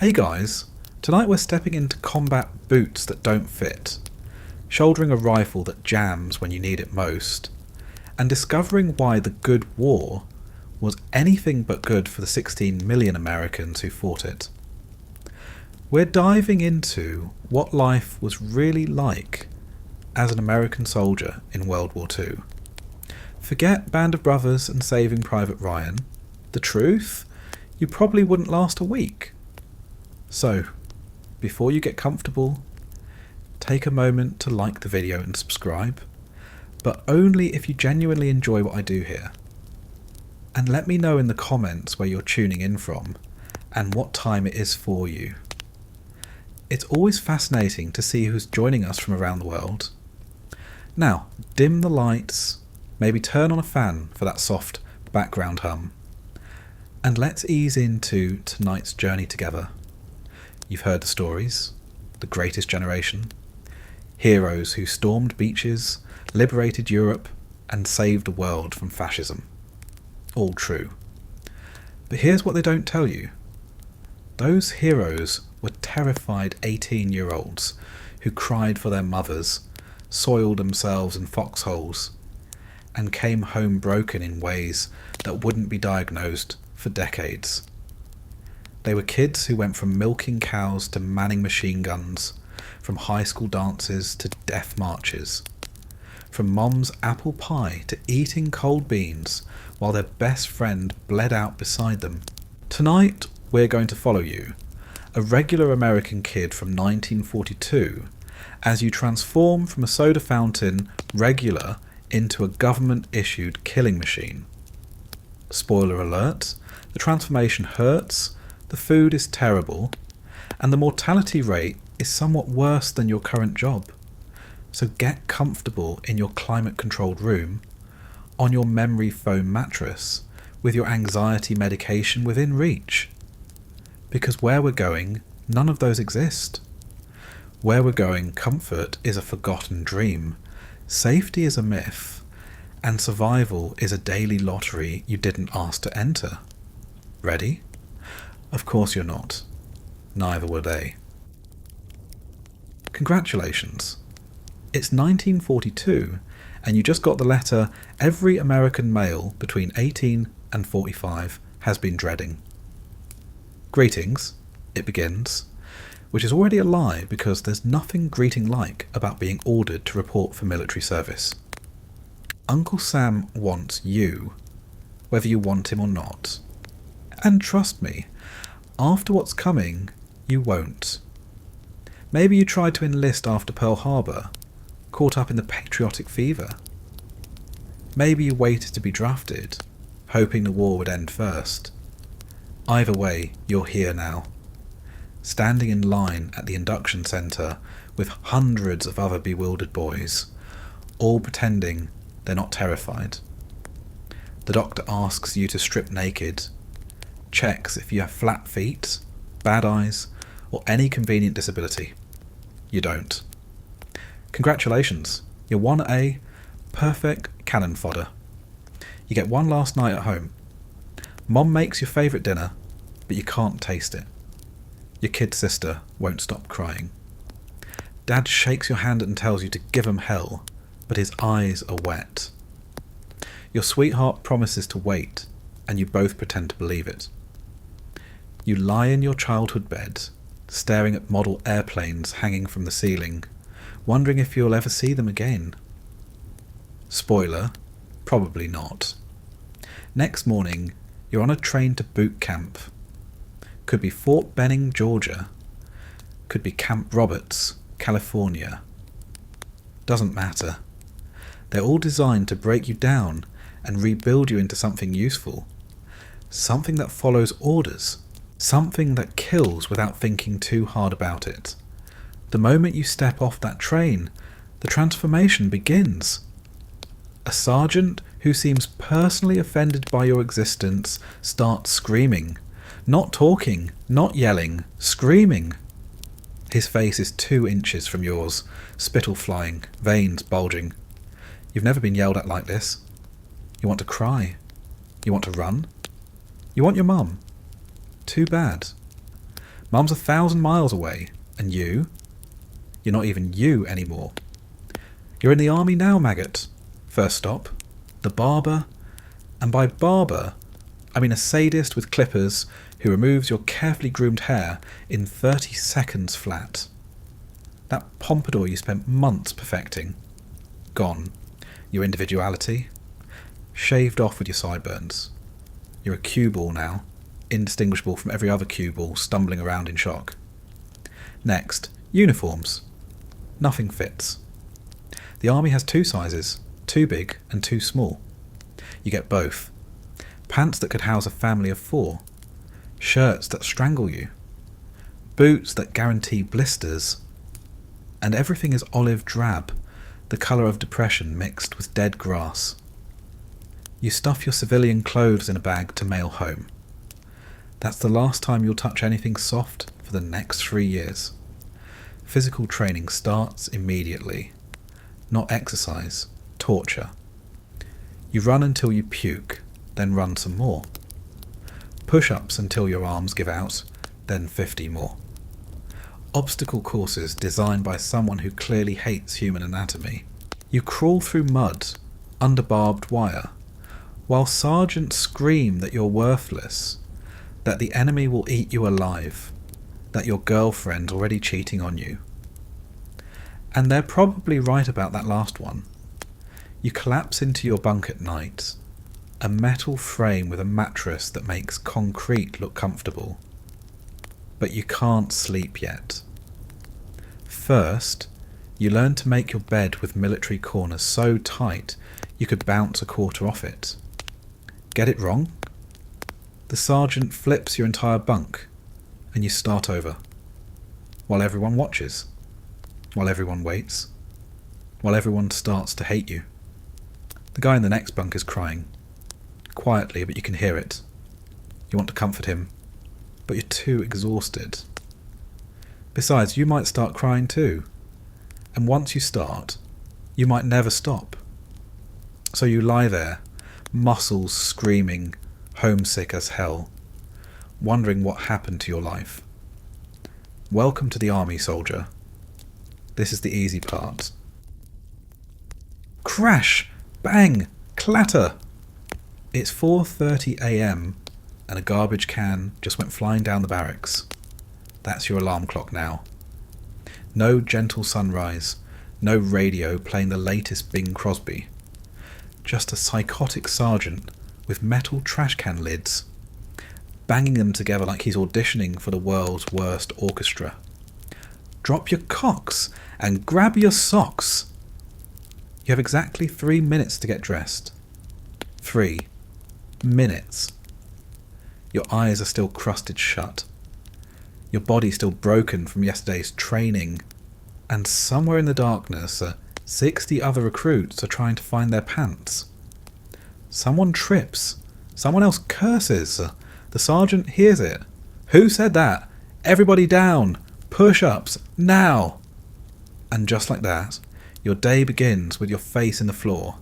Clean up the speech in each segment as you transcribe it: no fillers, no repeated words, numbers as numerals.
Hey guys, tonight we're stepping into combat boots that don't fit, shouldering a rifle that jams when you need it most, and discovering why the good war was anything but good for the 16 million Americans who fought it. We're diving into what life was really like as an American soldier in World War II. Forget Band of Brothers and Saving Private Ryan. The truth? You probably wouldn't last a week. So, before you get comfortable, take a moment to like the video and subscribe, but only if you genuinely enjoy what I do here. And let me know in the comments where you're tuning in from and what time it is for you. It's always fascinating to see who's joining us from around the world. Now, dim the lights, maybe turn on a fan for that soft background hum, and let's ease into tonight's journey together. You've heard the stories, the greatest generation, heroes who stormed beaches, liberated Europe, and saved the world from fascism. All true. But here's what they don't tell you. Those heroes were terrified 18-year-olds who cried for their mothers, soiled themselves in foxholes, and came home broken in ways that wouldn't be diagnosed for decades. They were kids who went from milking cows to manning machine guns, from high school dances to death marches, from mom's apple pie to eating cold beans while their best friend bled out beside them. Tonight we're going to follow you, a regular American kid from 1942, as you transform from a soda fountain regular into a government-issued killing machine. Spoiler alert, the transformation hurts, the food is terrible, and the mortality rate is somewhat worse than your current job. So get comfortable in your climate-controlled room, on your memory foam mattress, with your anxiety medication within reach. Because where we're going, none of those exist. Where we're going, comfort is a forgotten dream, safety is a myth, and survival is a daily lottery you didn't ask to enter. Ready? Of course you're not. Neither were they. Congratulations. It's 1942, and you just got the letter every American male between 18 and 45 has been dreading. Greetings, it begins, which is already a lie because there's nothing greeting-like about being ordered to report for military service. Uncle Sam wants you, whether you want him or not. And trust me, after what's coming, you won't. Maybe you tried to enlist after Pearl Harbor, caught up in the patriotic fever. Maybe you waited to be drafted, hoping the war would end first. Either way, you're here now, standing in line at the induction centre with hundreds of other bewildered boys, all pretending they're not terrified. The doctor asks you to strip naked, checks if you have flat feet, bad eyes, or any convenient disability. You don't. Congratulations, you're 1A, perfect cannon fodder. You get one last night at home. Mom makes your favourite dinner, but you can't taste it. Your kid sister won't stop crying. Dad shakes your hand and tells you to give 'em hell, but his eyes are wet. Your sweetheart promises to wait, and you both pretend to believe it. You lie in your childhood bed, staring at model airplanes hanging from the ceiling, wondering if you'll ever see them again. Spoiler, probably not. Next morning, you're on a train to boot camp. Could be Fort Benning, Georgia. Could be Camp Roberts, California. Doesn't matter. They're all designed to break you down and rebuild you into something useful. Something that follows orders. Something that kills without thinking too hard about it. The moment you step off that train, the transformation begins. A sergeant who seems personally offended by your existence starts screaming. Not talking, not yelling, screaming. His face is 2 inches from yours, spittle flying, veins bulging. You've never been yelled at like this. You want to cry. You want to run. You want your mum. Too bad. Mum's 1,000 miles away, and you? You're not even you anymore. You're in the army now, maggot. First stop, the barber, and by barber, I mean a sadist with clippers who removes your carefully groomed hair in 30 seconds flat. That pompadour you spent months perfecting, gone. Your individuality, shaved off with your sideburns. You're a cue ball now, indistinguishable from every other cue ball stumbling around in shock. Next, uniforms. Nothing fits. The army has 2 sizes, too big and too small. You get both. Pants that could house a family of 4. Shirts that strangle you. Boots that guarantee blisters. And everything is olive drab, the colour of depression mixed with dead grass. You stuff your civilian clothes in a bag to mail home. That's the last time you'll touch anything soft for the next 3 years. Physical training starts immediately. Not exercise, torture. You run until you puke, then run some more. Push-ups until your arms give out, then 50 more. Obstacle courses designed by someone who clearly hates human anatomy. You crawl through mud, under barbed wire, while sergeants scream that you're worthless, that the enemy will eat you alive, that your girlfriend's already cheating on you. And they're probably right about that last one. You collapse into your bunk at night, a metal frame with a mattress that makes concrete look comfortable. But you can't sleep yet. First, you learn to make your bed with military corners so tight you could bounce a quarter off it. Get it wrong? The sergeant flips your entire bunk, and you start over. While everyone watches. While everyone waits. While everyone starts to hate you. The guy in the next bunk is crying. Quietly, but you can hear it. You want to comfort him, but you're too exhausted. Besides, you might start crying too. And once you start, you might never stop. So you lie there, muscles screaming, homesick as hell, wondering what happened to your life. Welcome to the army, soldier. This is the easy part. Crash! Bang! Clatter! It's 4:30 a.m. and a garbage can just went flying down the barracks. That's your alarm clock now. No gentle sunrise, no radio playing the latest Bing Crosby. Just a psychotic sergeant with metal trash can lids, banging them together like he's auditioning for the world's worst orchestra. Drop your cocks and grab your socks. You have exactly 3 minutes to get dressed. 3 minutes. Your eyes are still crusted shut. Your body still broken from yesterday's training. And somewhere in the darkness, 60 other recruits are trying to find their pants. Someone trips. Someone else curses. The sergeant hears it. Who said that? Everybody down. Push-ups. Now. And just like that, your day begins with your face in the floor,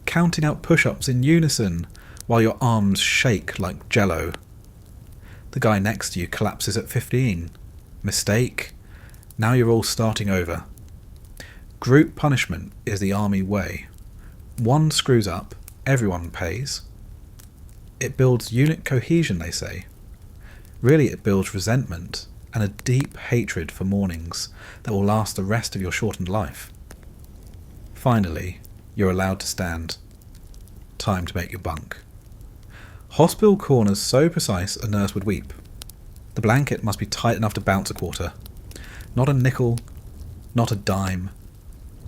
counting out push-ups in unison while your arms shake like jello. The guy next to you collapses at 15. Mistake. Now you're all starting over. Group punishment is the army way. One screws up, everyone pays. It builds unit cohesion, they say. Really, it builds resentment and a deep hatred for mornings that will last the rest of your shortened life. Finally, you're allowed to stand. Time to make your bunk. Hospital corners so precise a nurse would weep. The blanket must be tight enough to bounce a quarter. Not a nickel, not a dime,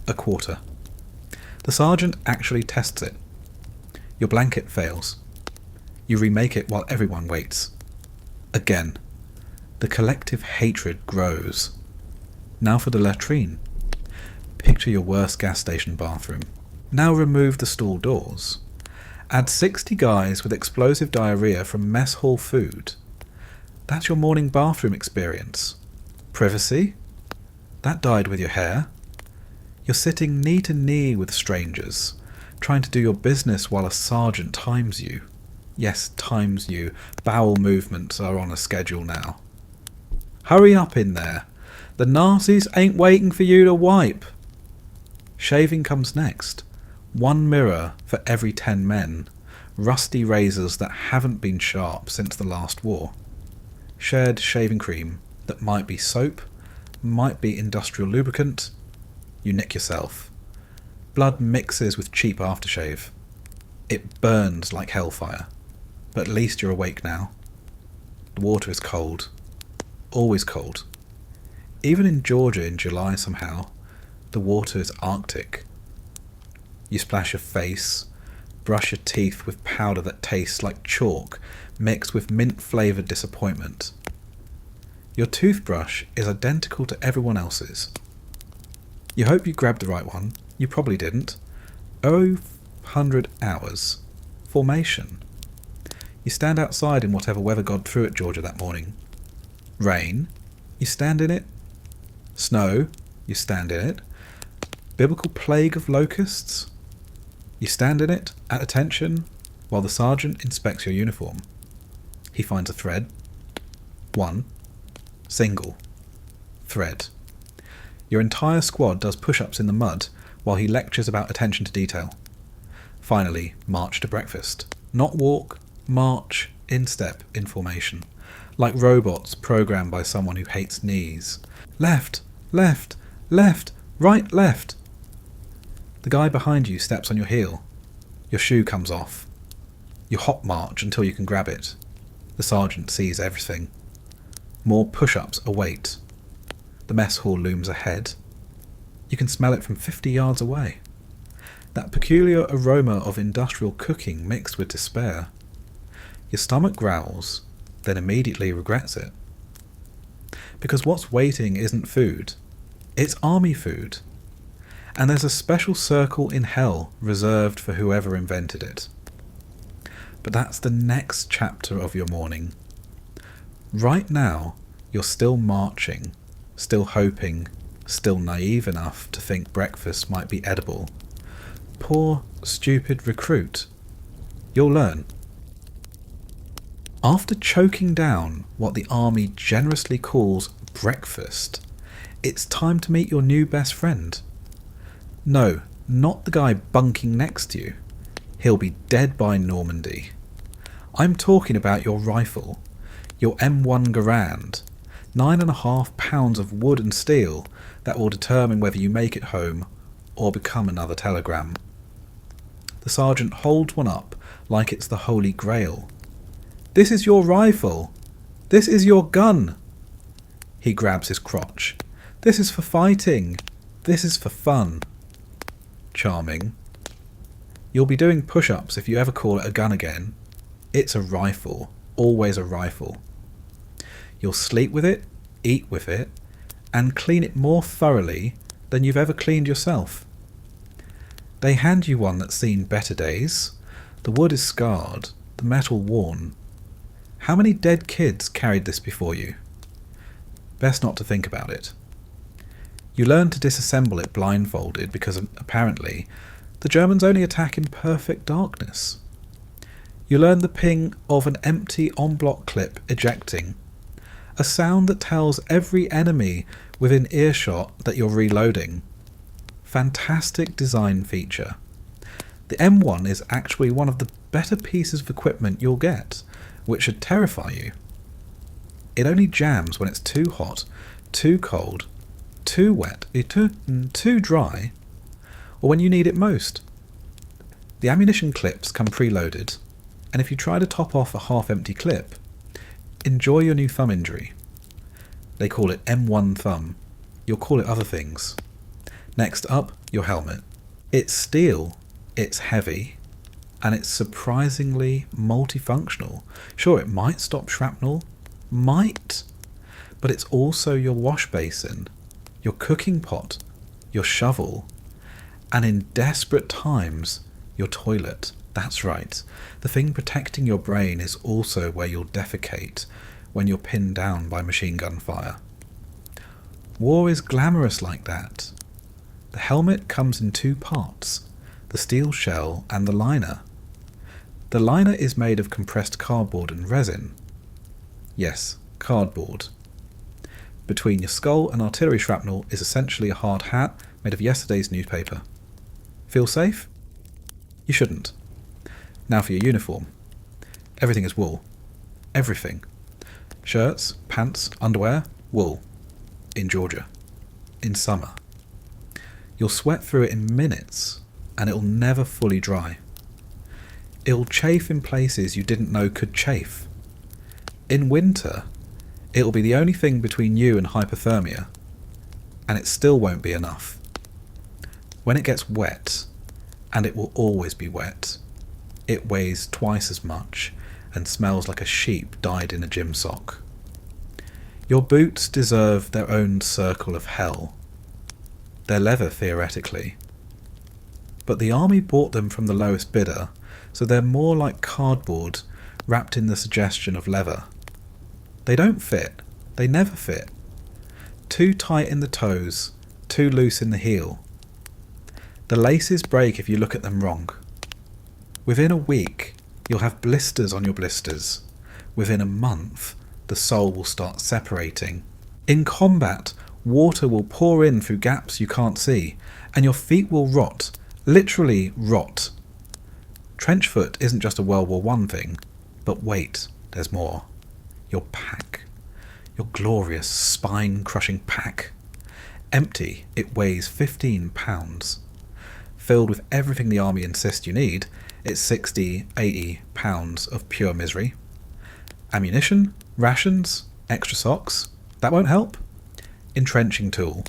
a quarter. The sergeant actually tests it. Your blanket fails. You remake it while everyone waits. Again. The collective hatred grows. Now for the latrine. Picture your worst gas station bathroom. Now remove the stall doors. Add 60 guys with explosive diarrhea from mess hall food. That's your morning bathroom experience. Privacy? That died with your hair. You're sitting knee to knee with strangers, trying to do your business while a sergeant times you. Yes, times you. Bowel movements are on a schedule now. Hurry up in there. The Nazis ain't waiting for you to wipe. Shaving comes next. 1 mirror for every 10 men. Rusty razors that haven't been sharp since the last war. Shared shaving cream that might be soap, might be industrial lubricant. You nick yourself. Blood mixes with cheap aftershave. It burns like hellfire. But at least you're awake now. The water is cold. Always cold. Even in Georgia in July somehow, the water is Arctic. You splash your face, brush your teeth with powder that tastes like chalk mixed with mint-flavoured disappointment. Your toothbrush is identical to everyone else's. You hope you grabbed the right one. You probably didn't. 100 hours. Formation. You stand outside in whatever weather god threw at Georgia that morning. Rain. You stand in it. Snow. You stand in it. Biblical plague of locusts. You stand in it, at attention, while the sergeant inspects your uniform. He finds a thread. 1. Single. Thread. Your entire squad does push-ups in the mud while he lectures about attention to detail. Finally, march to breakfast. Not walk, march, in step, in formation. Like robots programmed by someone who hates knees. Left, left, left, right, left. The guy behind you steps on your heel. Your shoe comes off. You hop march until you can grab it. The sergeant sees everything. More push-ups await. The mess hall looms ahead. You can smell it from 50 yards away. That peculiar aroma of industrial cooking mixed with despair. Your stomach growls, then immediately regrets it. Because what's waiting isn't food. It's army food. And there's a special circle in hell reserved for whoever invented it. But that's the next chapter of your morning. Right now, you're still marching, still hoping, still naive enough to think breakfast might be edible. Poor, stupid recruit. You'll learn. After choking down what the army generously calls breakfast, it's time to meet your new best friend. No, not the guy bunking next to you. He'll be dead by Normandy. I'm talking about your rifle, your M1 Garand, 9.5 pounds of wood and steel that will determine whether you make it home or become another telegram. The sergeant holds one up like it's the Holy Grail. This is your rifle. This is your gun. He grabs his crotch. This is for fighting. This is for fun. Charming. You'll be doing push-ups if you ever call it a gun again. It's a rifle. Always a rifle. You'll sleep with it, eat with it, and clean it more thoroughly than you've ever cleaned yourself. They hand you one that's seen better days. The wood is scarred, the metal worn. How many dead kids carried this before you? Best not to think about it. You learn to disassemble it blindfolded because apparently the Germans only attack in perfect darkness. You learn the ping of an empty en-bloc clip ejecting, a sound that tells every enemy within earshot that you're reloading. Fantastic design feature. The M1 is actually one of the better pieces of equipment you'll get, which should terrify you. It only jams when it's too hot, too cold, too wet, too dry, or when you need it most. The ammunition clips come preloaded, and if you try to top off a half-empty clip, enjoy your new thumb injury. They call it M1 thumb. You'll call it other things. Next up, your helmet. It's steel, it's heavy, and it's surprisingly multifunctional. Sure, it might stop shrapnel, but it's also your wash basin, your cooking pot, your shovel, and in desperate times, your toilet. That's right, the thing protecting your brain is also where you'll defecate when you're pinned down by machine gun fire. War is glamorous like that. The helmet comes in 2 parts, the steel shell and the liner. The liner is made of compressed cardboard and resin. Yes, cardboard. between your skull and artillery shrapnel is essentially a hard hat made of yesterday's newspaper. Feel safe? You shouldn't. Now for your uniform. Everything is wool. Everything. Shirts, pants, underwear, wool. In Georgia. In summer. You'll sweat through it in minutes, and it'll never fully dry. It'll chafe in places you didn't know could chafe. In winter, it'll be the only thing between you and hypothermia, and it still won't be enough. When it gets wet, and it will always be wet, it weighs twice as much and smells like a sheep dyed in a gym sock. Your boots deserve their own circle of hell. They're leather, theoretically. But the army bought them from the lowest bidder, so they're more like cardboard wrapped in the suggestion of leather. They don't fit. They never fit. Too tight in the toes, too loose in the heel. The laces break if you look at them wrong. Within a week, you'll have blisters on your blisters. Within a month, the sole will start separating. In combat, water will pour in through gaps you can't see, and your feet will rot, literally rot. Trench foot isn't just a World War I thing, but wait, there's more. Your pack. Your glorious, spine-crushing pack. Empty, it weighs 15 pounds. Filled with everything the army insists you need, it's 60, 80 pounds of pure misery. Ammunition, rations, extra socks, that won't help. Entrenching tool.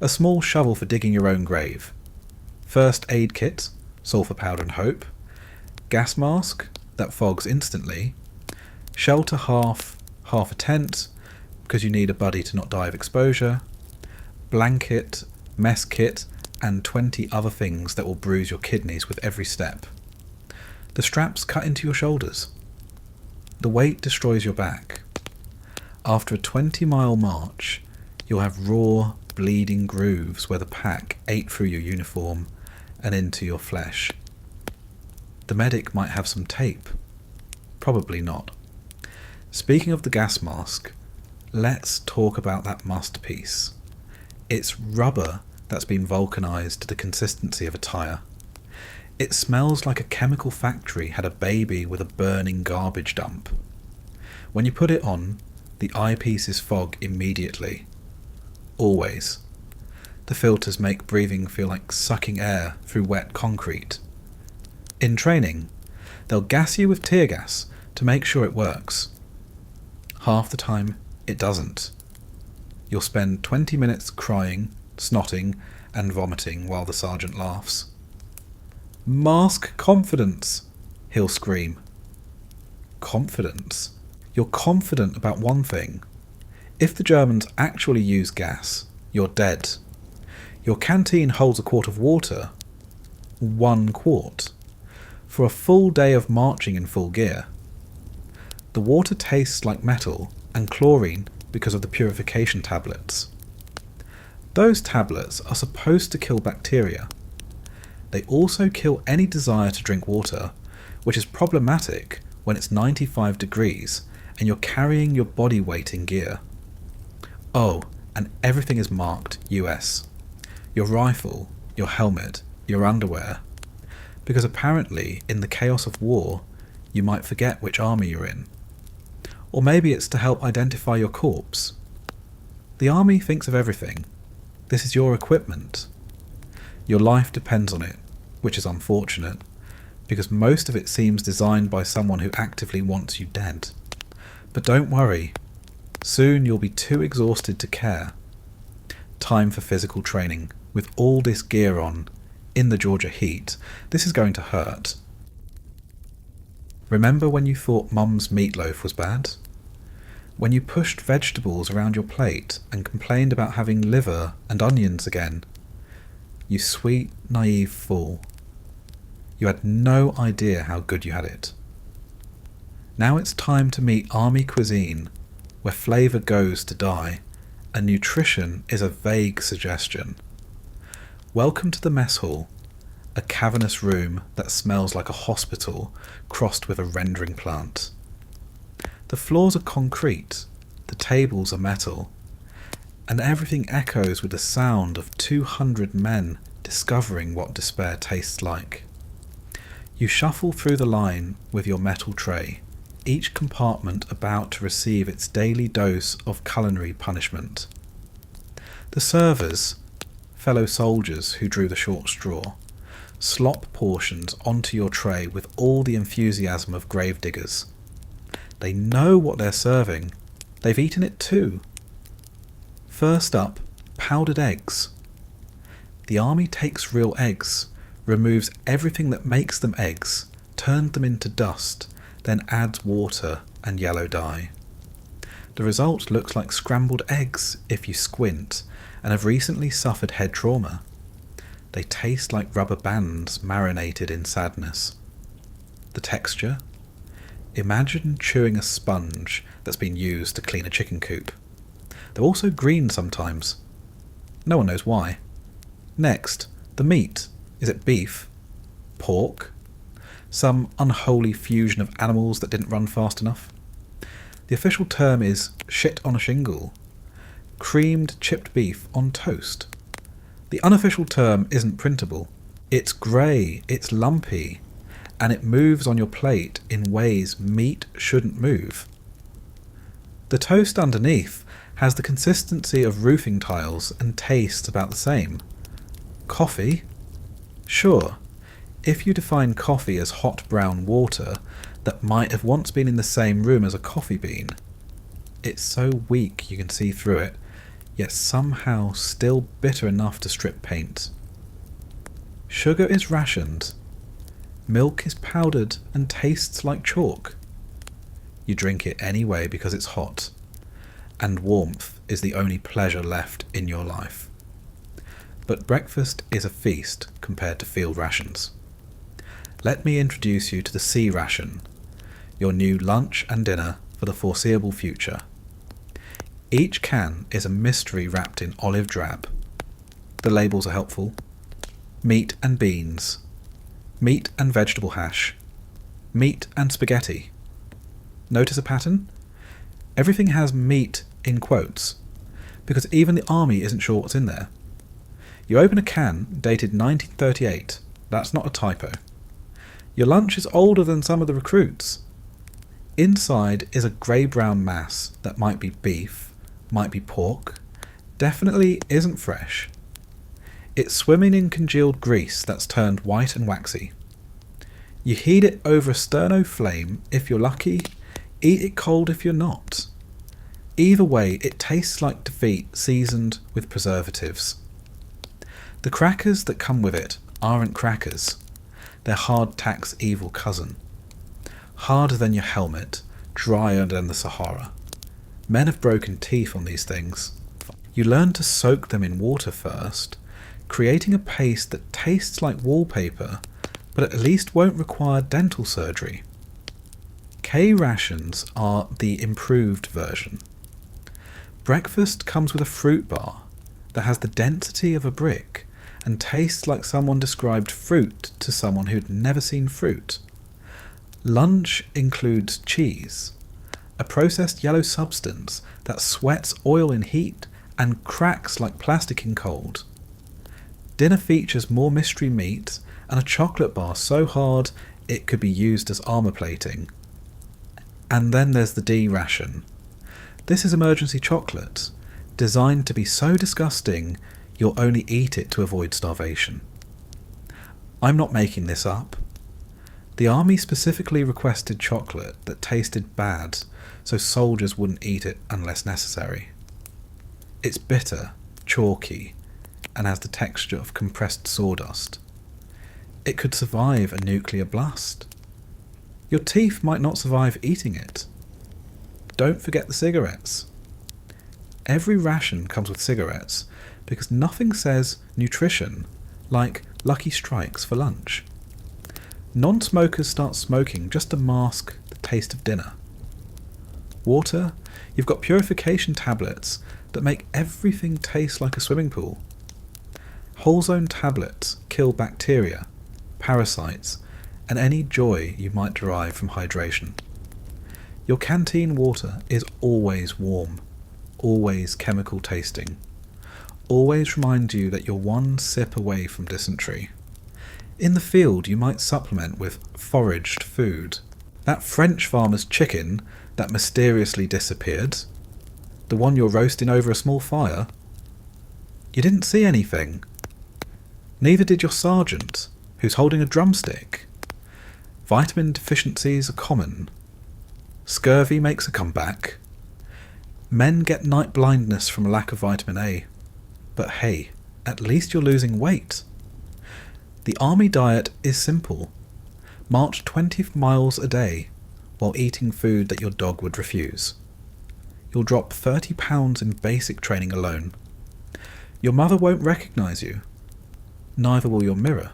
A small shovel for digging your own grave. First aid kit, sulphur powder and hope. Gas mask, that fogs instantly. Shelter half a tent, because you need a buddy to not die of exposure. Blanket, mess kit, and 20 other things that will bruise your kidneys with every step. The straps cut into your shoulders. The weight destroys your back. After a 20-mile march, you'll have raw, bleeding grooves where the pack ate through your uniform and into your flesh. The medic might have some tape. Probably not. Speaking of the gas mask, let's talk about that masterpiece. It's rubber that's been vulcanized to the consistency of a tire. It smells like a chemical factory had a baby with a burning garbage dump. When you put it on, the eyepieces fog immediately. Always. The filters make breathing feel like sucking air through wet concrete. In training, they'll gas you with tear gas to make sure it works. Half the time, it doesn't. You'll spend 20 minutes crying, snotting, and vomiting while the sergeant laughs. "Mask confidence," he'll scream. Confidence? You're confident about one thing. If the Germans actually use gas, you're dead. Your canteen holds a quart of water. 1 quart. For a full day of marching in full gear. The water tastes like metal and chlorine because of the purification tablets. Those tablets are supposed to kill bacteria. They also kill any desire to drink water, which is problematic when it's 95 degrees and you're carrying your body weight in gear. Oh, and everything is marked US. Your rifle, your helmet, your underwear. Because apparently, in the chaos of war, you might forget which army you're in. Or maybe it's to help identify your corpse. The army thinks of everything. This is your equipment. Your life depends on it, which is unfortunate, because most of it seems designed by someone who actively wants you dead. But don't worry, soon you'll be too exhausted to care. Time for physical training. With all this gear on, in the Georgia heat, this is going to hurt. Remember when you thought Mum's meatloaf was bad? When you pushed vegetables around your plate and complained about having liver and onions again? You sweet, naive fool. You had no idea how good you had it. Now it's time to meet army cuisine, where flavour goes to die, and nutrition is a vague suggestion. Welcome to the mess hall, a cavernous room that smells like a hospital crossed with a rendering plant. The floors are concrete, the tables are metal, and everything echoes with the sound of 200 men discovering what despair tastes like. You shuffle through the line with your metal tray, each compartment about to receive its daily dose of culinary punishment. The servers, fellow soldiers who drew the short straw, slop portions onto your tray with all the enthusiasm of gravediggers. They know what they're serving. They've eaten it too. First up, powdered eggs. The army takes real eggs, removes everything that makes them eggs, turns them into dust, then adds water and yellow dye. The result looks like scrambled eggs if you squint and have recently suffered head trauma. They taste like rubber bands marinated in sadness. The texture? Imagine chewing a sponge that's been used to clean a chicken coop. They're also green sometimes. No one knows why. Next, the meat. Is it beef? Pork? Some unholy fusion of animals that didn't run fast enough? The official term is shit on a shingle. Creamed chipped beef on toast. The unofficial term isn't printable. It's grey, it's lumpy, and it moves on your plate in ways meat shouldn't move. The toast underneath has the consistency of roofing tiles and tastes about the same. Coffee? Sure, if you define coffee as hot brown water that might have once been in the same room as a coffee bean. It's so weak you can see through it, yet somehow still bitter enough to strip paint. Sugar is rationed. Milk is powdered and tastes like chalk. You drink it anyway because it's hot, and warmth is the only pleasure left in your life. But breakfast is a feast compared to field rations. Let me introduce you to the sea ration, your new lunch and dinner for the foreseeable future. Each can is a mystery wrapped in olive drab. The labels are helpful. Meat and beans. Meat and vegetable hash. Meat and spaghetti. Notice a pattern? Everything has meat in quotes, because even the army isn't sure what's in there. You open a can dated 1938. That's not a typo. Your lunch is older than some of the recruits. Inside is a grey-brown mass that might be beef, might be pork, definitely isn't fresh. It's swimming in congealed grease that's turned white and waxy. You heat it over a sterno flame if you're lucky, eat it cold if you're not. Either way, it tastes like defeat seasoned with preservatives. The crackers that come with it aren't crackers. They're hardtack's evil cousin. Harder than your helmet, drier than the Sahara. Men have broken teeth on these things. You learn to soak them in water first, creating a paste that tastes like wallpaper, but at least won't require dental surgery. K rations are the improved version. Breakfast comes with a fruit bar that has the density of a brick and tastes like someone described fruit to someone who'd never seen fruit. Lunch includes cheese, a processed yellow substance that sweats oil in heat and cracks like plastic in cold. Dinner features more mystery meat and a chocolate bar so hard it could be used as armour plating. And then there's the D ration. This is emergency chocolate, designed to be so disgusting you'll only eat it to avoid starvation. I'm not making this up. The army specifically requested chocolate that tasted bad so soldiers wouldn't eat it unless necessary. It's bitter, chalky, and has the texture of compressed sawdust. It could survive a nuclear blast. Your teeth might not survive eating it. Don't forget the cigarettes. Every ration comes with cigarettes because nothing says nutrition like Lucky Strikes for lunch. Non-smokers start smoking just to mask the taste of dinner. Water, you've got purification tablets that make everything taste like a swimming pool. Whole zone tablets kill bacteria, parasites, and any joy you might derive from hydration. Your canteen water is always warm. always chemical tasting, always remind you that you're one sip away from dysentery. In the field, you might supplement with foraged food. That French farmer's chicken that mysteriously disappeared, the one you're roasting over a small fire, you didn't see anything. Neither did your sergeant, who's holding a drumstick. Vitamin deficiencies are common. Scurvy makes a comeback. Men get night blindness from a lack of vitamin A. But hey, at least you're losing weight. The army diet is simple. March 20 miles a day while eating food that your dog would refuse. You'll drop 30 pounds in basic training alone. Your mother won't recognise you. Neither will your mirror.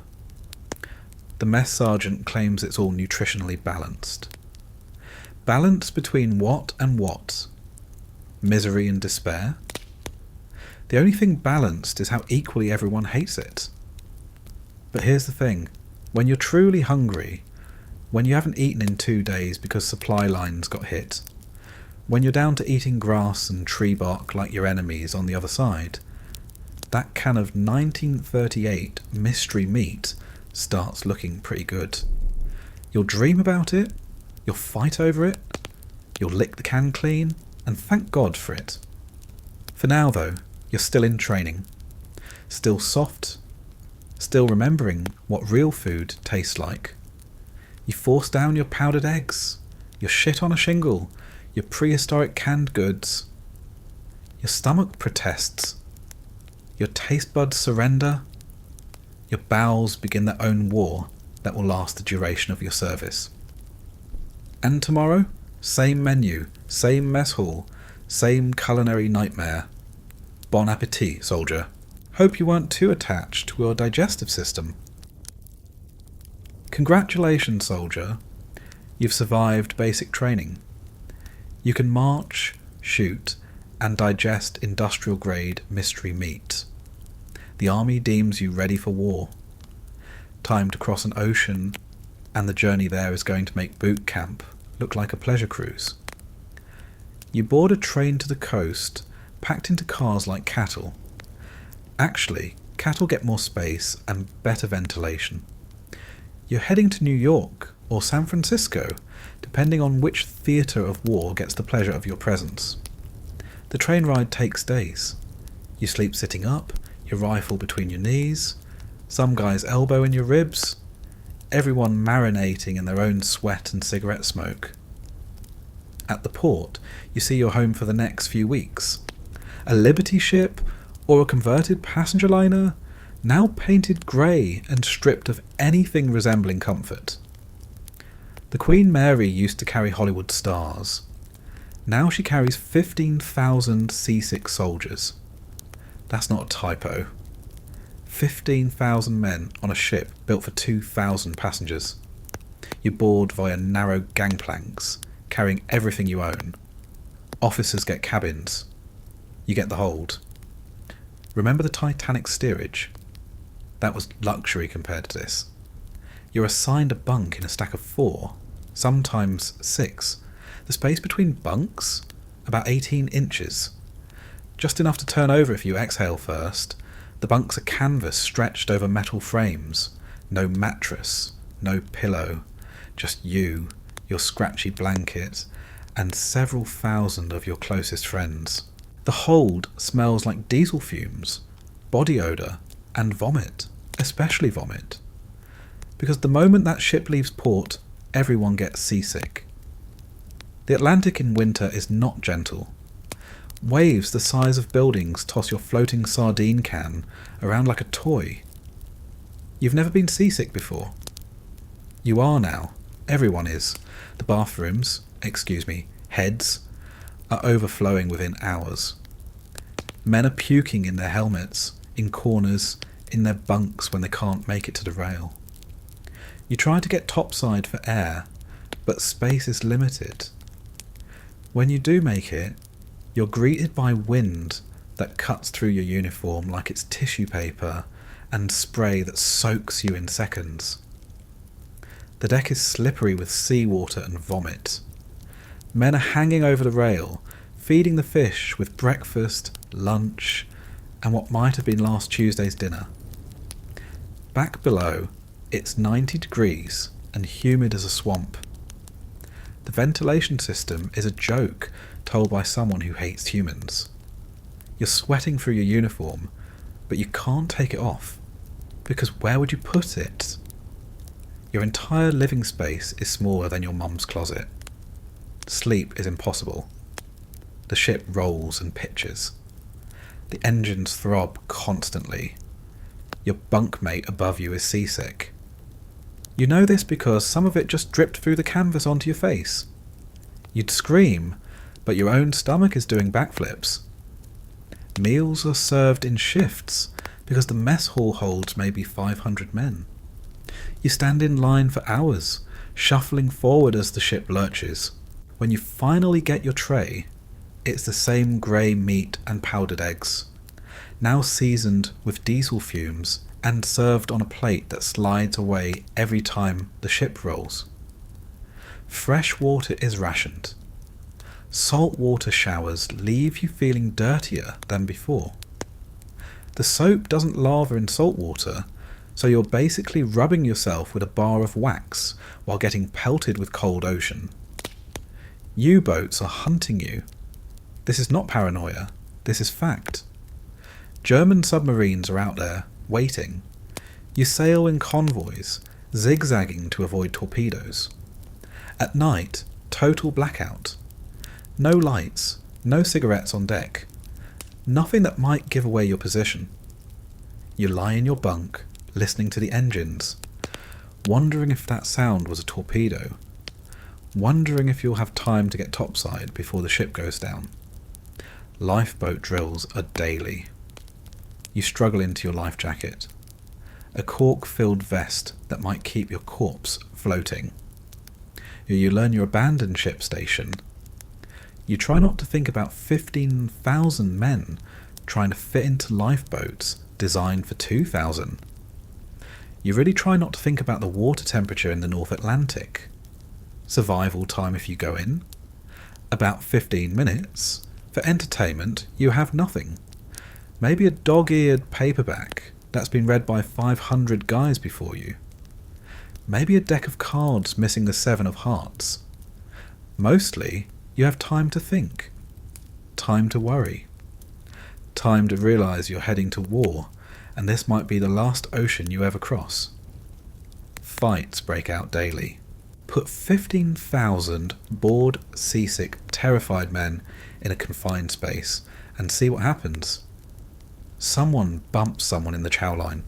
The mess sergeant claims it's all nutritionally balanced. Balance between what and what? Misery and despair? The only thing balanced is how equally everyone hates it. But here's the thing. When you're truly hungry, when you haven't eaten in 2 days because supply lines got hit, when you're down to eating grass and tree bark like your enemies on the other side, that can of 1938 mystery meat starts looking pretty good. You'll dream about it, you'll fight over it, you'll lick the can clean, and thank God for it. For now though, you're still in training. Still soft, still remembering what real food tastes like. You force down your powdered eggs, your shit on a shingle, your prehistoric canned goods. Your stomach protests. Your taste buds surrender. Your bowels begin their own war that will last the duration of your service. And tomorrow, same menu, same mess hall, same culinary nightmare. Bon appetit, soldier. Hope you weren't too attached to your digestive system. Congratulations, soldier. You've survived basic training. You can march, shoot, and digest industrial-grade mystery meat. The army deems you ready for war. Time to cross an ocean, and the journey there is going to make boot camp look like a pleasure cruise. You board a train to the coast, packed into cars like cattle. Actually, cattle get more space and better ventilation. You're heading to New York or San Francisco, depending on which theatre of war gets the pleasure of your presence. The train ride takes days. You sleep sitting up, your rifle between your knees, some guy's elbow in your ribs, everyone marinating in their own sweat and cigarette smoke. At the port, you see you're home for the next few weeks. A Liberty ship or a converted passenger liner, now painted grey and stripped of anything resembling comfort. The Queen Mary used to carry Hollywood stars. Now she carries 15,000 seasick soldiers. That's not a typo. 15,000 men on a ship built for 2,000 passengers. You board via narrow gangplanks, carrying everything you own. Officers get cabins. You get the hold. Remember the Titanic steerage? That was luxury compared to this. You're assigned a bunk in a stack of 4, sometimes 6. The space between bunks? About 18 inches. Just enough to turn over if you exhale first. The bunks are canvas stretched over metal frames. No mattress, no pillow. Just you, your scratchy blanket, and several thousand of your closest friends. The hold smells like diesel fumes, body odour, and vomit, especially vomit. Because the moment that ship leaves port, everyone gets seasick. The Atlantic in winter is not gentle. Waves the size of buildings toss your floating sardine can around like a toy. You've never been seasick before. You are now. Everyone is. The bathrooms, heads, are overflowing within hours. Men are puking in their helmets, in corners, in their bunks when they can't make it to the rail. You try to get topside for air, but space is limited. When you do make it, you're greeted by wind that cuts through your uniform like it's tissue paper and spray that soaks you in seconds. The deck is slippery with seawater and vomit. Men are hanging over the rail, feeding the fish with breakfast, lunch, and what might have been last Tuesday's dinner. Back below, it's 90 degrees and humid as a swamp. The ventilation system is a joke told by someone who hates humans. You're sweating through your uniform, but you can't take it off, because where would you put it? Your entire living space is smaller than your mum's closet. Sleep is impossible. The ship rolls and pitches. The engines throb constantly. Your bunkmate above you is seasick. You know this because some of it just dripped through the canvas onto your face. You'd scream, but your own stomach is doing backflips. Meals are served in shifts because the mess hall holds maybe 500 men. You stand in line for hours, shuffling forward as the ship lurches. When you finally get your tray, it's the same grey meat and powdered eggs, now seasoned with diesel fumes and served on a plate that slides away every time the ship rolls. Fresh water is rationed. Salt water showers leave you feeling dirtier than before. The soap doesn't lather in salt water, so you're basically rubbing yourself with a bar of wax while getting pelted with cold ocean. U-boats are hunting you. This is not paranoia, this is fact. German submarines are out there, waiting. You sail in convoys, zigzagging to avoid torpedoes. At night, total blackout. No lights, no cigarettes on deck. Nothing that might give away your position. You lie in your bunk, listening to the engines, wondering if that sound was a torpedo, wondering if you'll have time to get topside before the ship goes down. Lifeboat drills are daily. You struggle into your life jacket, a cork-filled vest that might keep your corpse floating. You learn your abandoned ship station. You try not to think about 15,000 men trying to fit into lifeboats designed for 2,000. You really try not to think about the water temperature in the North Atlantic. Survival time if you go in. About 15 minutes. For entertainment, you have nothing. Maybe a dog-eared paperback that's been read by 500 guys before you. Maybe a deck of cards missing the 7 of hearts. Mostly, you have time to think. Time to worry. Time to realise you're heading to war, and this might be the last ocean you ever cross. Fights break out daily. Put 15,000 bored, seasick, terrified men in a confined space and see what happens. Someone bumps someone in the chow line.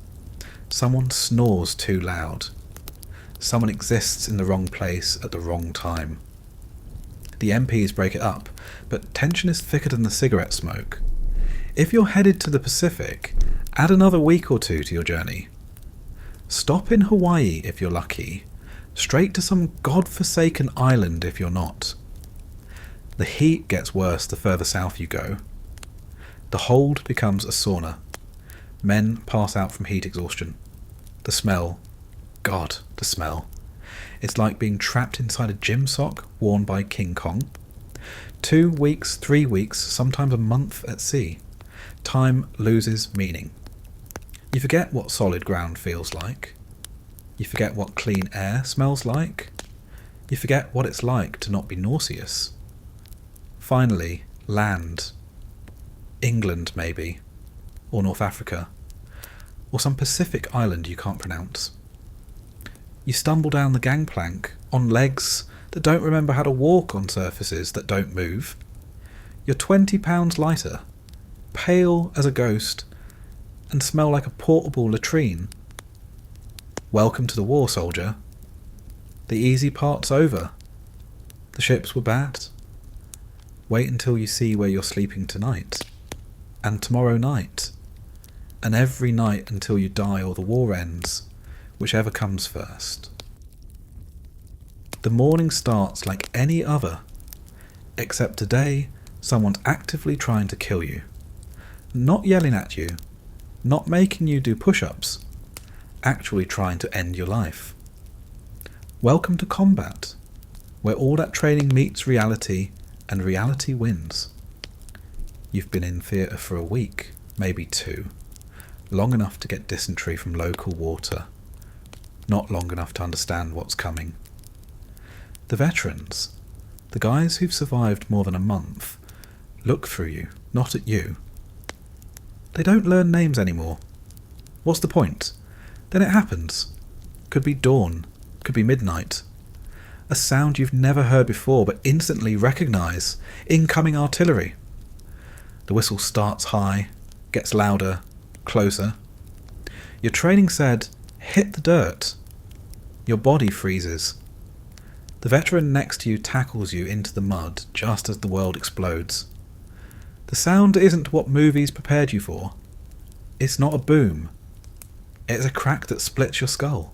Someone snores too loud. Someone exists in the wrong place at the wrong time. The MPs break it up, but tension is thicker than the cigarette smoke. If you're headed to the Pacific, add another week or 2 to your journey. Stop in Hawaii if you're lucky. Straight to some god-forsaken island if you're not. The heat gets worse the further south you go. The hold becomes a sauna. Men pass out from heat exhaustion. The smell. God, the smell. It's like being trapped inside a gym sock worn by King Kong. 2 weeks, 3 weeks, sometimes a month at sea. Time loses meaning. You forget what solid ground feels like. You forget what clean air smells like. You forget what it's like to not be nauseous. Finally, land. England, maybe. Or North Africa. Or some Pacific island you can't pronounce. You stumble down the gangplank on legs that don't remember how to walk on surfaces that don't move. You're 20 pounds lighter, pale as a ghost, and smell like a portable latrine. Welcome to the war, soldier. The easy part's over. The ships were bad. Wait until you see where you're sleeping tonight. And tomorrow night. And every night until you die or the war ends, whichever comes first. The morning starts like any other, except today someone's actively trying to kill you. Not yelling at you, not making you do push-ups, actually trying to end your life. Welcome to combat, where all that training meets reality and reality wins. You've been in theatre for a week, maybe 2. Long enough to get dysentery from local water. Not long enough to understand what's coming. The veterans, the guys who've survived more than a month, look through you, not at you. They don't learn names anymore. What's the point? Then it happens. Could be dawn, could be midnight. A sound you've never heard before but instantly recognise. Incoming artillery. The whistle starts high, gets louder, closer. Your training said, hit the dirt. Your body freezes. The veteran next to you tackles you into the mud just as the world explodes. The sound isn't what movies prepared you for. It's not a boom. It's a crack that splits your skull.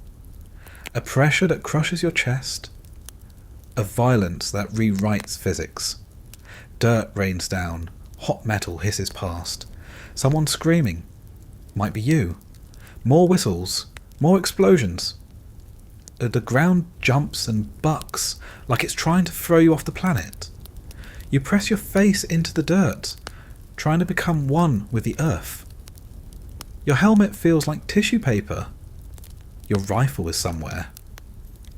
A pressure that crushes your chest. A violence that rewrites physics. Dirt rains down. Hot metal hisses past. Someone screaming. Might be you. More whistles. More explosions. The ground jumps and bucks like it's trying to throw you off the planet. You press your face into the dirt, trying to become one with the earth. Your helmet feels like tissue paper. Your rifle is somewhere.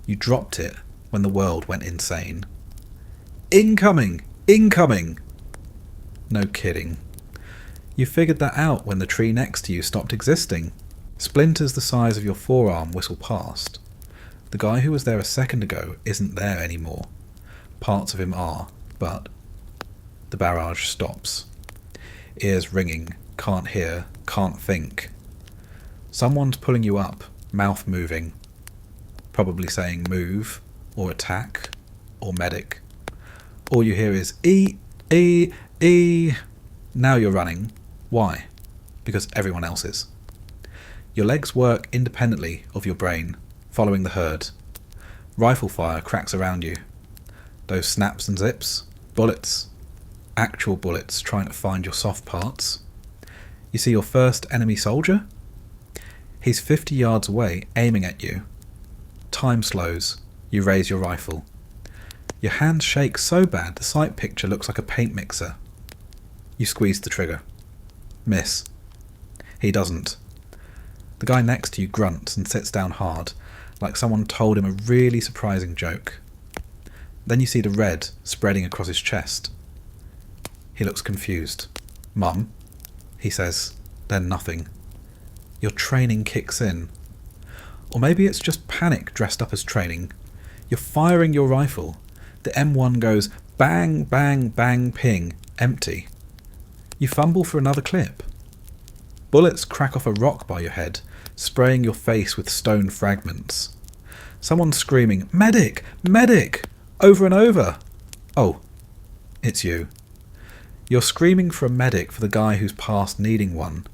You dropped it when the world went insane. Incoming! Incoming! No kidding. You figured that out when the tree next to you stopped existing. Splinters the size of your forearm whistle past. The guy who was there a second ago isn't there anymore. Parts of him are, but the barrage stops. Ears ringing, can't hear, can't think. Someone's pulling you up, mouth moving. Probably saying move, or attack, or medic. All you hear is E, E, E. Now you're running. Why? Because everyone else is. Your legs work independently of your brain, following the herd. Rifle fire cracks around you. Those snaps and zips, bullets. Actual bullets trying to find your soft parts. You see your first enemy soldier? He's 50 yards away, aiming at you. Time slows. You raise your rifle. Your hands shake so bad the sight picture looks like a paint mixer. You squeeze the trigger. Miss. He doesn't. The guy next to you grunts and sits down hard, like someone told him a really surprising joke. Then you see the red spreading across his chest. He looks confused. Mum, he says, then nothing. Your training kicks in. Or maybe it's just panic dressed up as training. You're firing your rifle. The M1 goes bang, bang, bang, ping, empty. You fumble for another clip. Bullets crack off a rock by your head, spraying your face with stone fragments. Someone's screaming, "Medic! Medic!" over and over. Oh, it's you. You're screaming for a medic for the guy who's past needing one.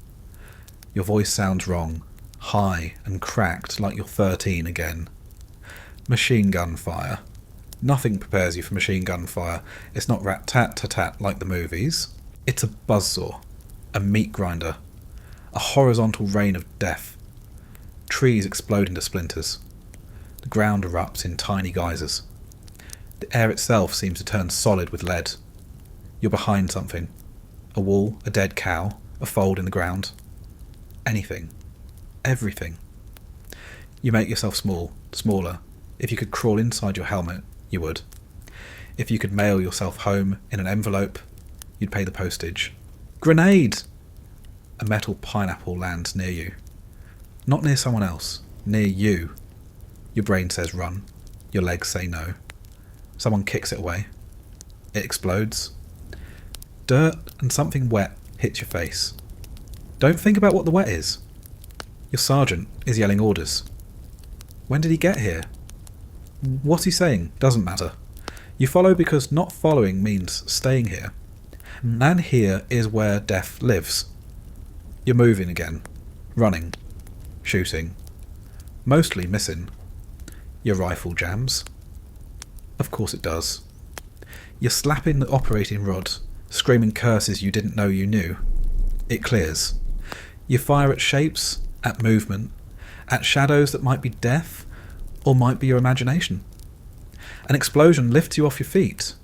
Your voice sounds wrong, high and cracked like you're 13 again. Machine gun fire. Nothing prepares you for machine gun fire. It's not rat-tat-tat-tat like the movies. It's a buzzsaw, a meat grinder, a horizontal rain of death. Trees explode into splinters. The ground erupts in tiny geysers. The air itself seems to turn solid with lead. You're behind something. A wall, a dead cow, a fold in the ground. Anything. Everything. You make yourself smaller. If you could crawl inside your helmet, you would. If you could mail yourself home in an envelope, you'd pay the postage. Grenade! A metal pineapple lands near you. Not near someone else, near you. Your brain says run. Your legs say no. Someone kicks it away. It explodes. Dirt and something wet hits your face. Don't think about what the wet is. Your sergeant is yelling orders. When did he get here? What's he saying? Doesn't matter. You follow because not following means staying here. And here is where death lives. You're moving again. Running. Shooting. Mostly missing. Your rifle jams. Of course it does. You're slapping the operating rod, screaming curses you didn't know you knew. It clears. You fire at shapes, at movement, at shadows that might be death, or might be your imagination. An explosion lifts you off your feet.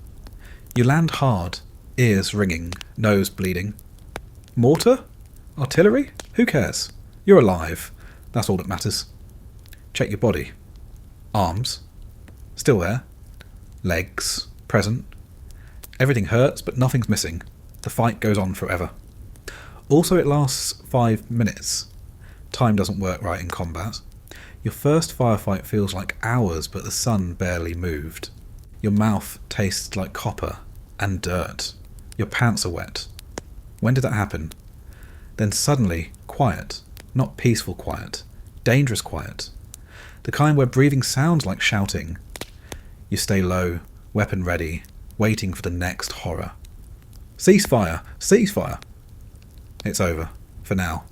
You land hard, Ears ringing, nose bleeding. Mortar? Artillery? Who cares? You're alive. That's all that matters. Check your body. Arms. Still there. Legs. Present. Everything hurts, but nothing's missing. The fight goes on forever. Also, it lasts 5 minutes. Time doesn't work right in combat. Your first firefight feels like hours, but the sun barely moved. Your mouth tastes like copper and dirt. Your pants are wet. When did that happen? Then suddenly, quiet. Not peaceful quiet. Dangerous quiet. The kind where breathing sounds like shouting. You stay low, weapon ready, waiting for the next horror. Ceasefire! Ceasefire! It's over. For now.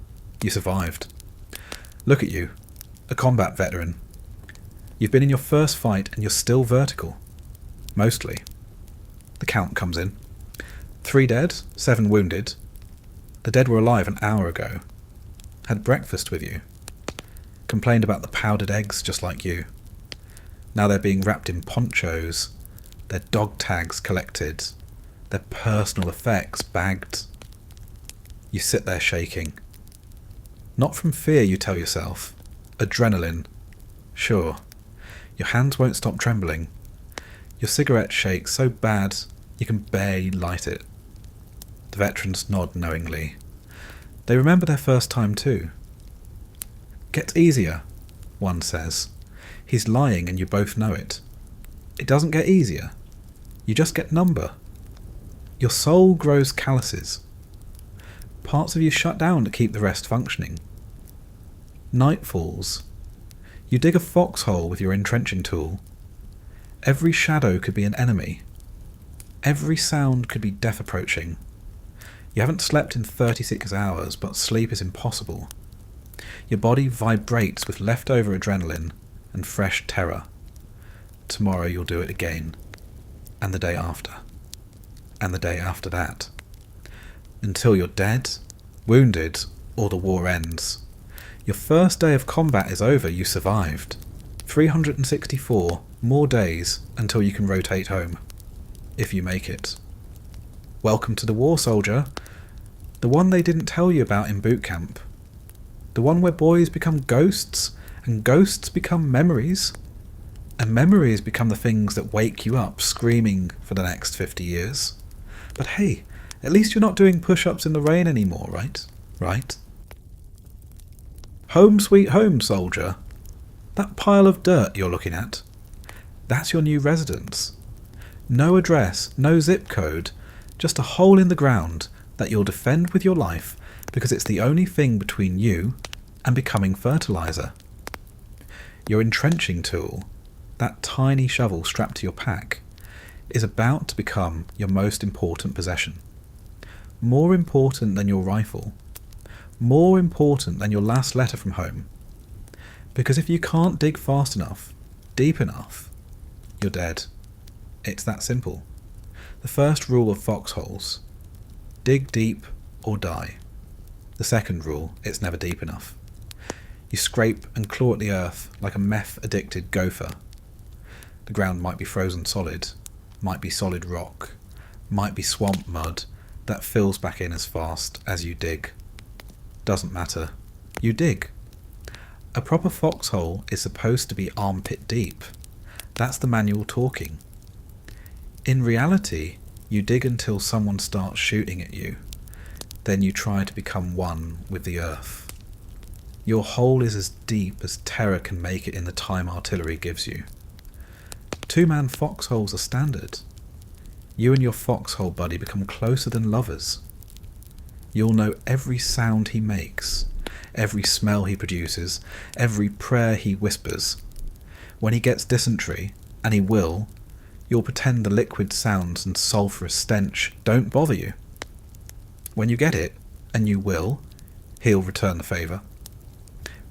You survived. Look at you. A combat veteran. You've been in your first fight and you're still vertical. Mostly. The count comes in. 3 dead, 7 wounded. The dead were alive an hour ago. Had breakfast with you. Complained about the powdered eggs just like you. Now they're being wrapped in ponchos. Their dog tags collected. Their personal effects bagged. You sit there shaking. Not from fear, you tell yourself. Adrenaline. Sure. Your hands won't stop trembling. Your cigarette shakes so bad you can barely light it. The veterans nod knowingly. They remember their first time too. Gets easier, one says. He's lying and you both know it. It doesn't get easier. You just get number. Your soul grows calluses. Parts of you shut down to keep the rest functioning. Night falls. You dig a foxhole with your entrenching tool. Every shadow could be an enemy. Every sound could be death approaching. You haven't slept in 36 hours, but sleep is impossible. Your body vibrates with leftover adrenaline and fresh terror. Tomorrow you'll do it again. And the day after. And the day after that. Until you're dead, wounded, or the war ends. Your first day of combat is over, you survived. 364 more days until you can rotate home. If you make it. Welcome to the war, soldier. The one they didn't tell you about in boot camp. The one where boys become ghosts, and ghosts become memories. And memories become the things that wake you up screaming for the next 50 years. But hey, at least you're not doing push-ups in the rain anymore, right? Right? Home sweet home, soldier. That pile of dirt you're looking at. That's your new residence. No address, no zip code, just a hole in the ground that you'll defend with your life because it's the only thing between you and becoming fertilizer. Your entrenching tool, that tiny shovel strapped to your pack, is about to become your most important possession. More important than your rifle. More important than your last letter from home. Because if you can't dig fast enough, deep enough, you're dead. It's that simple. The first rule of foxholes. Dig deep or die. The second rule, it's never deep enough. You scrape and claw at the earth like a meth-addicted gopher. The ground might be frozen solid, might be solid rock, might be swamp mud that fills back in as fast as you dig. Doesn't matter. You dig. A proper foxhole is supposed to be armpit deep. That's the manual talking. In reality, you dig until someone starts shooting at you. Then you try to become one with the earth. Your hole is as deep as terror can make it in the time artillery gives you. 2-man foxholes are standard. You and your foxhole buddy become closer than lovers. You'll know every sound he makes, every smell he produces, every prayer he whispers. When he gets dysentery, and he will, you'll pretend the liquid sounds and sulphurous stench don't bother you. When you get it, and you will, he'll return the favour.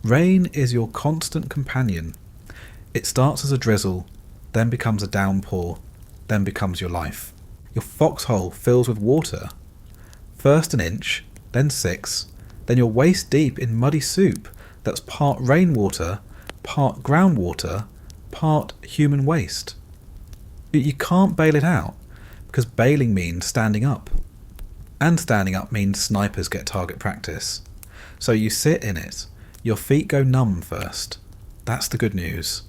Rain is your constant companion. It starts as a drizzle, then becomes a downpour, then becomes your life. Your foxhole fills with water. First an inch, then 6, then you're waist deep in muddy soup that's part rainwater, part groundwater, part human waste. You can't bail it out, because bailing means standing up. And standing up means snipers get target practice. So you sit in it. Your feet go numb first. That's the good news.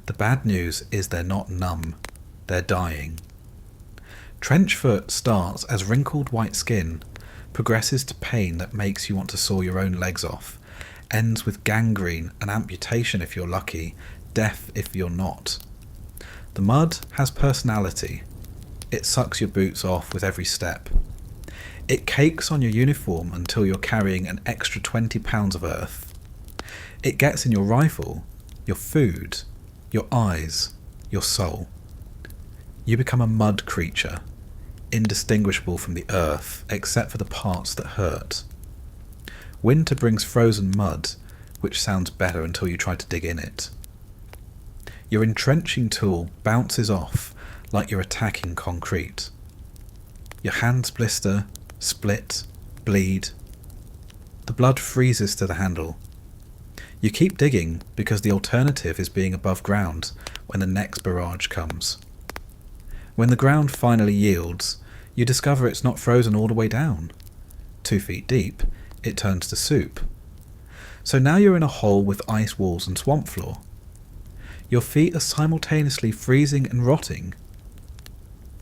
The bad news is they're not numb. They're dying. Trench foot starts as wrinkled white skin, progresses to pain that makes you want to saw your own legs off, ends with gangrene and amputation if you're lucky, death if you're not. The mud has personality. It sucks your boots off with every step. It cakes on your uniform until you're carrying an extra 20 pounds of earth. It gets in your rifle, your food, your eyes, your soul. You become a mud creature, indistinguishable from the earth except for the parts that hurt. Winter brings frozen mud, which sounds better until you try to dig in it. Your entrenching tool bounces off like you're attacking concrete. Your hands blister, split, bleed. The blood freezes to the handle. You keep digging because the alternative is being above ground when the next barrage comes. When the ground finally yields, you discover it's not frozen all the way down. 2 feet deep, it turns to soup. So now you're in a hole with ice walls and swamp floor. Your feet are simultaneously freezing and rotting.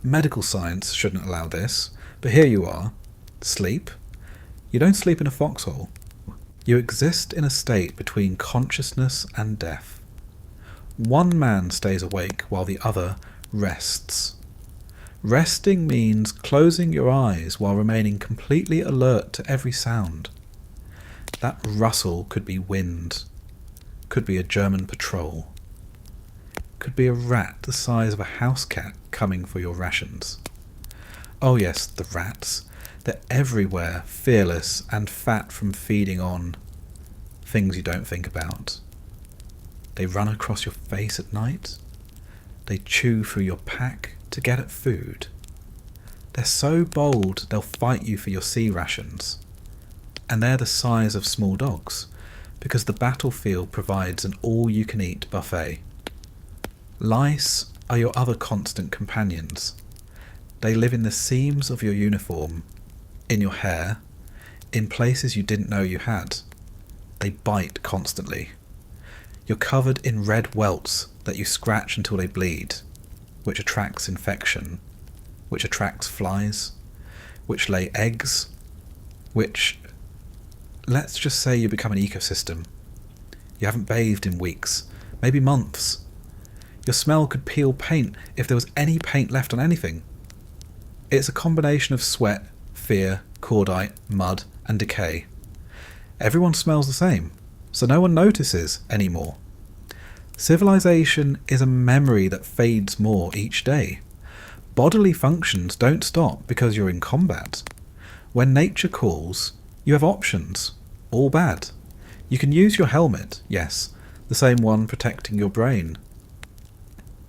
Medical science shouldn't allow this, but here you are. Sleep? You don't sleep in a foxhole. You exist in a state between consciousness and death. One man stays awake while the other rests. Resting means closing your eyes while remaining completely alert to every sound. That rustle could be wind, could be a German patrol, could be a rat the size of a house cat coming for your rations. Oh yes, the rats. They're everywhere, fearless and fat from feeding on things you don't think about. They run across your face at night. They chew through your pack to get at food. They're so bold they'll fight you for your sea rations. And they're the size of small dogs, because the battlefield provides an all-you-can-eat buffet. Lice are your other constant companions. They live in the seams of your uniform, in your hair, in places you didn't know you had. They bite constantly. You're covered in red welts that you scratch until they bleed, which attracts infection, which attracts flies, which lay eggs, which, let's just say you become an ecosystem. You haven't bathed in weeks, maybe months. Your smell could peel paint if there was any paint left on anything. It's a combination of sweat, fear, cordite, mud, and decay. Everyone smells the same, so no one notices anymore. Civilization is a memory that fades more each day. Bodily functions don't stop because you're in combat. When nature calls, you have options, all bad. You can use your helmet, yes, the same one protecting your brain.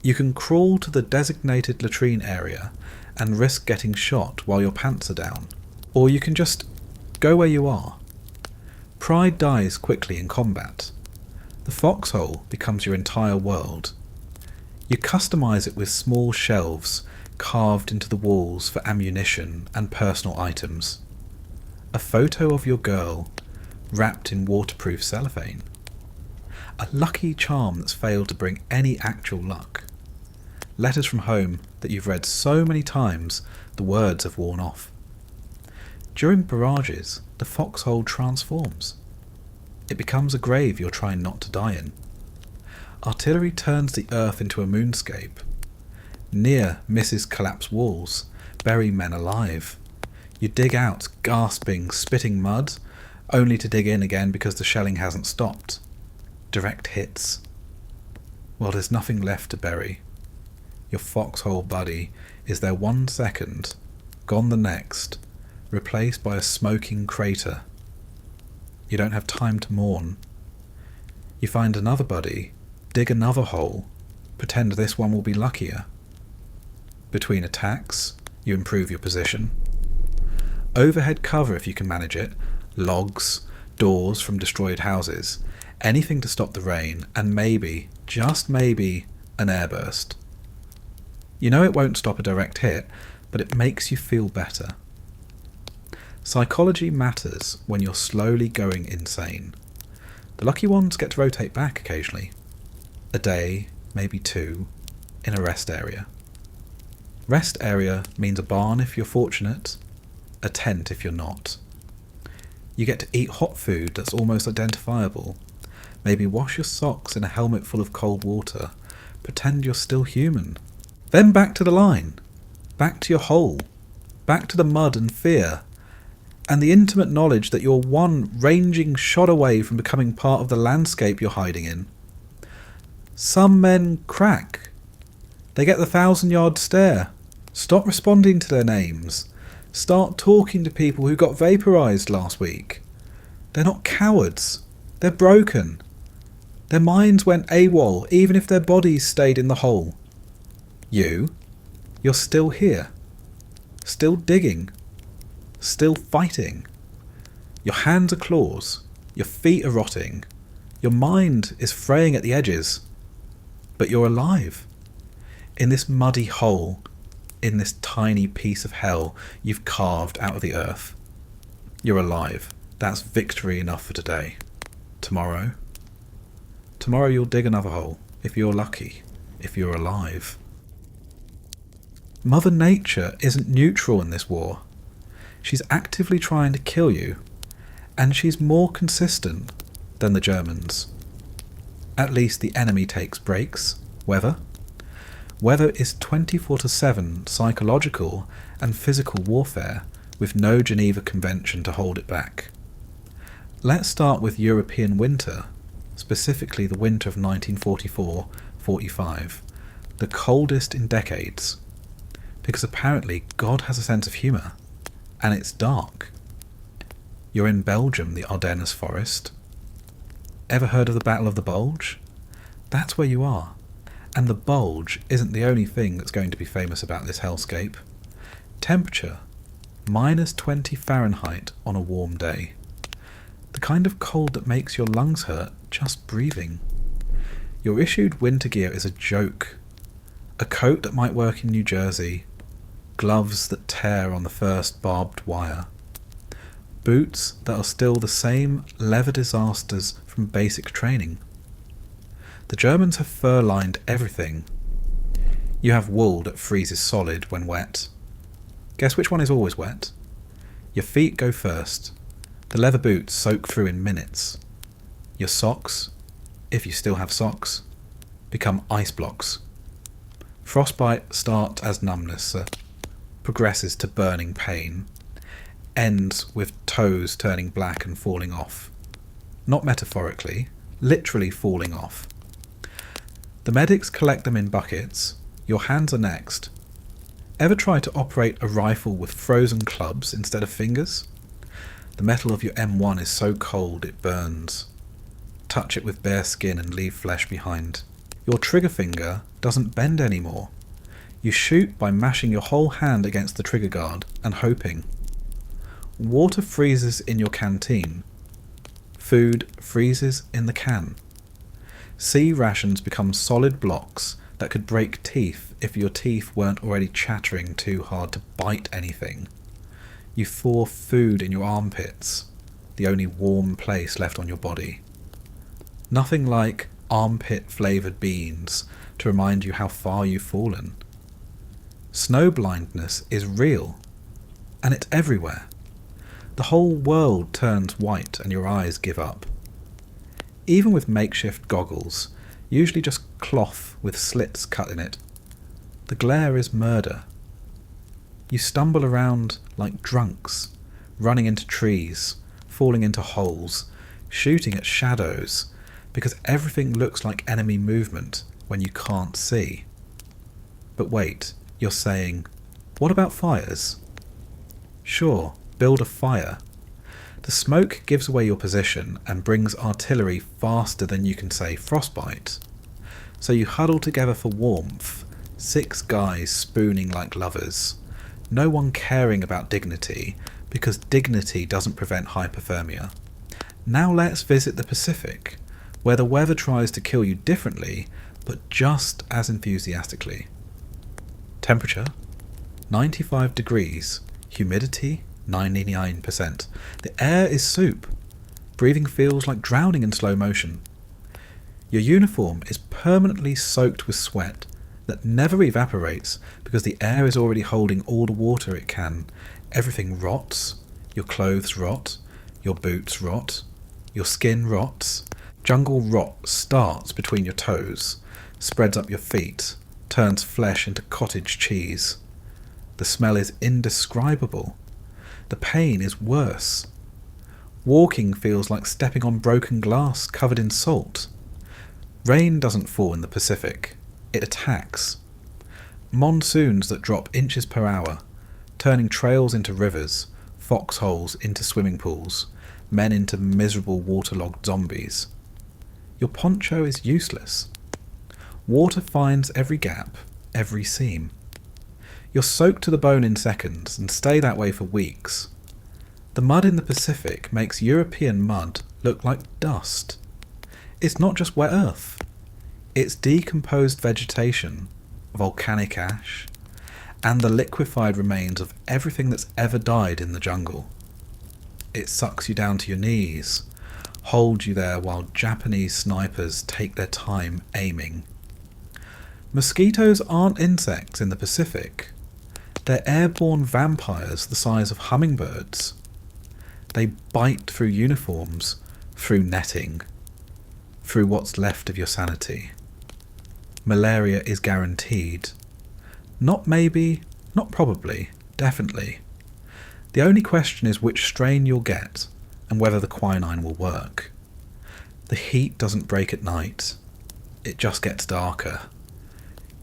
You can crawl to the designated latrine area and risk getting shot while your pants are down. Or you can just go where you are. Pride dies quickly in combat. The foxhole becomes your entire world. You customize it with small shelves carved into the walls for ammunition and personal items. A photo of your girl wrapped in waterproof cellophane. A lucky charm that's failed to bring any actual luck. Letters from home that you've read so many times the words have worn off. During barrages, the foxhole transforms. It becomes a grave you're trying not to die in. Artillery turns the earth into a moonscape. Near misses collapse walls, bury men alive. You dig out, gasping, spitting mud, only to dig in again because the shelling hasn't stopped. Direct hits. Well, there's nothing left to bury. Your foxhole buddy is there 1 second, gone the next, replaced by a smoking crater. You don't have time to mourn. You find another buddy, dig another hole, pretend this one will be luckier. Between attacks, you improve your position. Overhead cover if you can manage it, logs, doors from destroyed houses, anything to stop the rain, and maybe, just maybe, an airburst. You know it won't stop a direct hit, but it makes you feel better. Psychology matters when you're slowly going insane. The lucky ones get to rotate back occasionally. A day, maybe 2, in a rest area. Rest area means a barn if you're fortunate, a tent if you're not. You get to eat hot food that's almost identifiable. Maybe wash your socks in a helmet full of cold water. Pretend you're still human. Then back to the line. Back to your hole. Back to the mud and fear. And the intimate knowledge that you're one ranging shot away from becoming part of the landscape you're hiding in. Some men crack. They get the 1,000-yard stare. Stop responding to their names. Start talking to people who got vaporized last week. They're not cowards. They're broken. Their minds went AWOL even if their bodies stayed in the hole. You're still here. Still digging. Still fighting. Your hands are claws. Your feet are rotting. Your mind is fraying at the edges. But you're alive. In this muddy hole, in this tiny piece of hell you've carved out of the earth. You're alive. That's victory enough for today. Tomorrow you'll dig another hole, if you're lucky, if you're alive. Mother Nature isn't neutral in this war. She's actively trying to kill you, and she's more consistent than the Germans. At least the enemy takes breaks. Weather? Weather is 24/7 psychological and physical warfare with no Geneva Convention to hold it back. Let's start with European winter, specifically the winter of 1944-45, the coldest in decades, because apparently God has a sense of humour, and it's dark. You're in Belgium, the Ardennes forest. Ever heard of the Battle of the Bulge? That's where you are. And the bulge isn't the only thing that's going to be famous about this hellscape. Temperature, -20 Fahrenheit on a warm day. The kind of cold that makes your lungs hurt just breathing. Your issued winter gear is a joke. A coat that might work in New Jersey. Gloves that tear on the first barbed wire. Boots that are still the same leather disasters from basic training. The Germans have fur-lined everything. You have wool that freezes solid when wet. Guess which one is always wet? Your feet go first. The leather boots soak through in minutes. Your socks, if you still have socks, become ice blocks. Frostbite starts as numbness, progresses to burning pain, ends with toes turning black and falling off. Not metaphorically, literally falling off. The medics collect them in buckets. Your hands are next. Ever try to operate a rifle with frozen clubs instead of fingers? The metal of your M1 is so cold it burns. Touch it with bare skin and leave flesh behind. Your trigger finger doesn't bend anymore. You shoot by mashing your whole hand against the trigger guard and hoping. Water freezes in your canteen. Food freezes in the can. Sea rations become solid blocks that could break teeth if your teeth weren't already chattering too hard to bite anything. You thaw food in your armpits, the only warm place left on your body. Nothing like armpit-flavoured beans to remind you how far you've fallen. Snow blindness is real, and it's everywhere. The whole world turns white and your eyes give up. Even with makeshift goggles, usually just cloth with slits cut in it, the glare is murder. You stumble around like drunks, running into trees, falling into holes, shooting at shadows, because everything looks like enemy movement when you can't see. But wait, you're saying, what about fires? Sure, build a fire. The smoke gives away your position and brings artillery faster than you can say frostbite. So you huddle together for warmth, 6 guys spooning like lovers, no one caring about dignity, because dignity doesn't prevent hypothermia. Now let's visit the Pacific, where the weather tries to kill you differently, but just as enthusiastically. Temperature, 95 degrees, humidity 99%. The air is soup. Breathing feels like drowning in slow motion. Your uniform is permanently soaked with sweat that never evaporates because the air is already holding all the water it can. Everything rots. Your clothes rot. Your boots rot. Your skin rots. Jungle rot starts between your toes, spreads up your feet, turns flesh into cottage cheese. The smell is indescribable. The pain is worse. Walking feels like stepping on broken glass covered in salt. Rain doesn't fall in the Pacific. It attacks. Monsoons that drop inches per hour, turning trails into rivers, foxholes into swimming pools, men into miserable waterlogged zombies. Your poncho is useless. Water finds every gap, every seam. You're soaked to the bone in seconds and stay that way for weeks. The mud in the Pacific makes European mud look like dust. It's not just wet earth. It's decomposed vegetation, volcanic ash, and the liquefied remains of everything that's ever died in the jungle. It sucks you down to your knees, holds you there while Japanese snipers take their time aiming. Mosquitoes aren't insects in the Pacific. They're airborne vampires the size of hummingbirds. They bite through uniforms, through netting, through what's left of your sanity. Malaria is guaranteed. Not maybe, not probably, definitely. The only question is which strain you'll get and whether the quinine will work. The heat doesn't break at night. It just gets darker.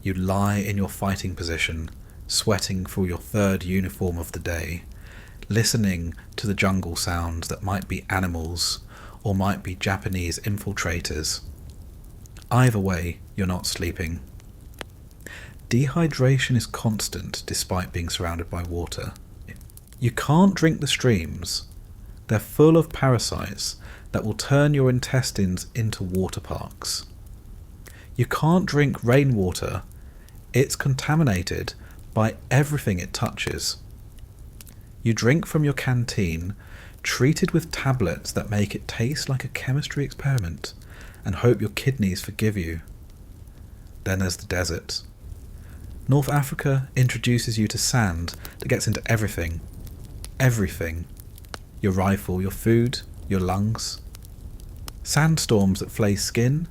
You lie in your fighting position, sweating through your third uniform of the day, listening to the jungle sounds that might be animals or might be Japanese infiltrators. Either way, you're not sleeping. Dehydration is constant despite being surrounded by water. You can't drink the streams. They're full of parasites that will turn your intestines into water parks. You can't drink rainwater. It's contaminated by everything it touches. You drink from your canteen, treated with tablets that make it taste like a chemistry experiment, and hope your kidneys forgive you. Then there's the desert. North Africa introduces you to sand that gets into everything. Everything. Your rifle, your food, your lungs. Sandstorms that flay skin,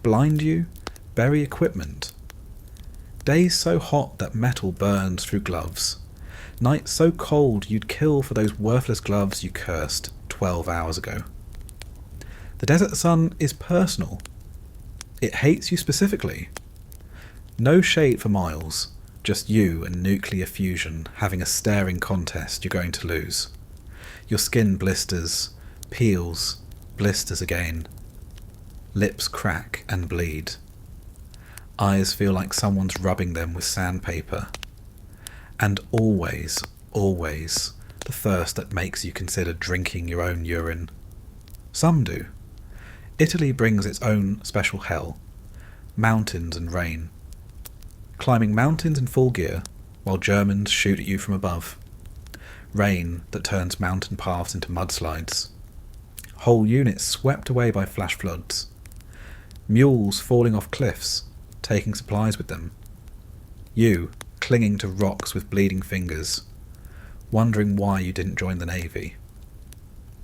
blind you, bury equipment. Days so hot that metal burns through gloves. Nights so cold you'd kill for those worthless gloves you cursed 12 hours ago. The desert sun is personal. It hates you specifically. No shade for miles, just you and nuclear fusion having a staring contest you're going to lose. Your skin blisters, peels, blisters again. Lips crack and bleed. Eyes feel like someone's rubbing them with sandpaper. And always, always, the thirst that makes you consider drinking your own urine. Some do. Italy brings its own special hell. Mountains and rain. Climbing mountains in full gear, while Germans shoot at you from above. Rain that turns mountain paths into mudslides. Whole units swept away by flash floods. Mules falling off cliffs, taking supplies with them. You, clinging to rocks with bleeding fingers, wondering why you didn't join the Navy.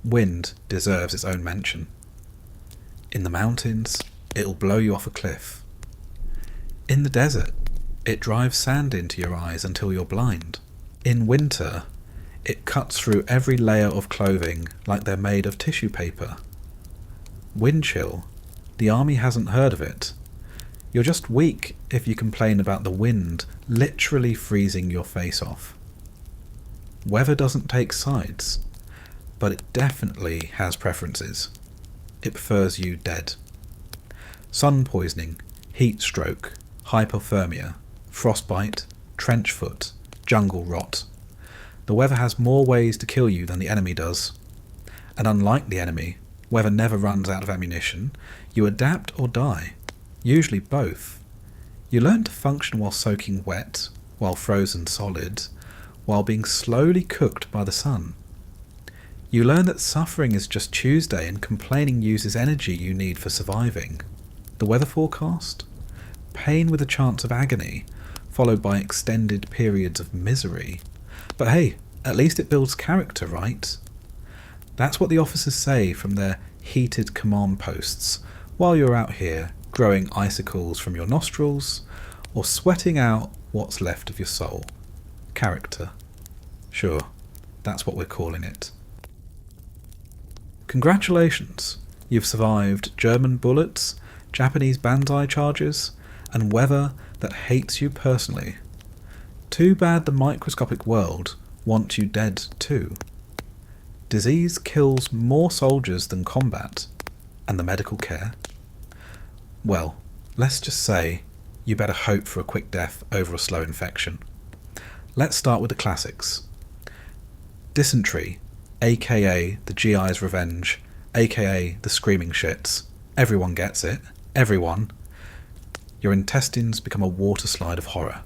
Wind deserves its own mention. In the mountains, it'll blow you off a cliff. In the desert, it drives sand into your eyes until you're blind. In winter, it cuts through every layer of clothing like they're made of tissue paper. Wind chill, the army hasn't heard of it. You're just weak if you complain about the wind literally freezing your face off. Weather doesn't take sides, but it definitely has preferences. It prefers you dead. Sun poisoning, heat stroke, hypothermia, frostbite, trench foot, jungle rot. The weather has more ways to kill you than the enemy does. And unlike the enemy, weather never runs out of ammunition. You adapt or die. Usually both. You learn to function while soaking wet, while frozen solid, while being slowly cooked by the sun. You learn that suffering is just Tuesday and complaining uses energy you need for surviving. The weather forecast? Pain with a chance of agony, followed by extended periods of misery. But hey, at least it builds character, right? That's what the officers say from their heated command posts while you're out here growing icicles from your nostrils or sweating out what's left of your soul. Character. Sure, that's what we're calling it. Congratulations, you've survived German bullets, Japanese banzai charges, and weather that hates you personally. Too bad the microscopic world wants you dead too. Disease kills more soldiers than combat, and the medical care? Well, let's just say you better hope for a quick death over a slow infection. Let's start with the classics. Dysentery, aka the GI's revenge, aka the screaming shits. Everyone gets it. Everyone. Your intestines become a water slide of horror.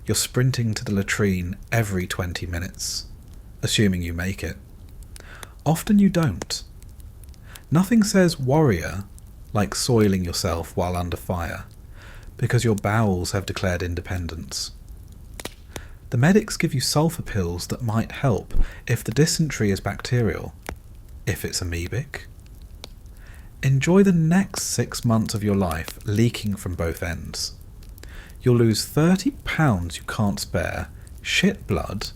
You're sprinting to the latrine every 20 minutes, assuming you make it. Often you don't. Nothing says warrior like soiling yourself while under fire, because your bowels have declared independence. The medics give you sulfur pills that might help if the dysentery is bacterial, if it's amoebic. Enjoy the next 6 months of your life leaking from both ends. You'll lose 30 pounds you can't spare, shit blood,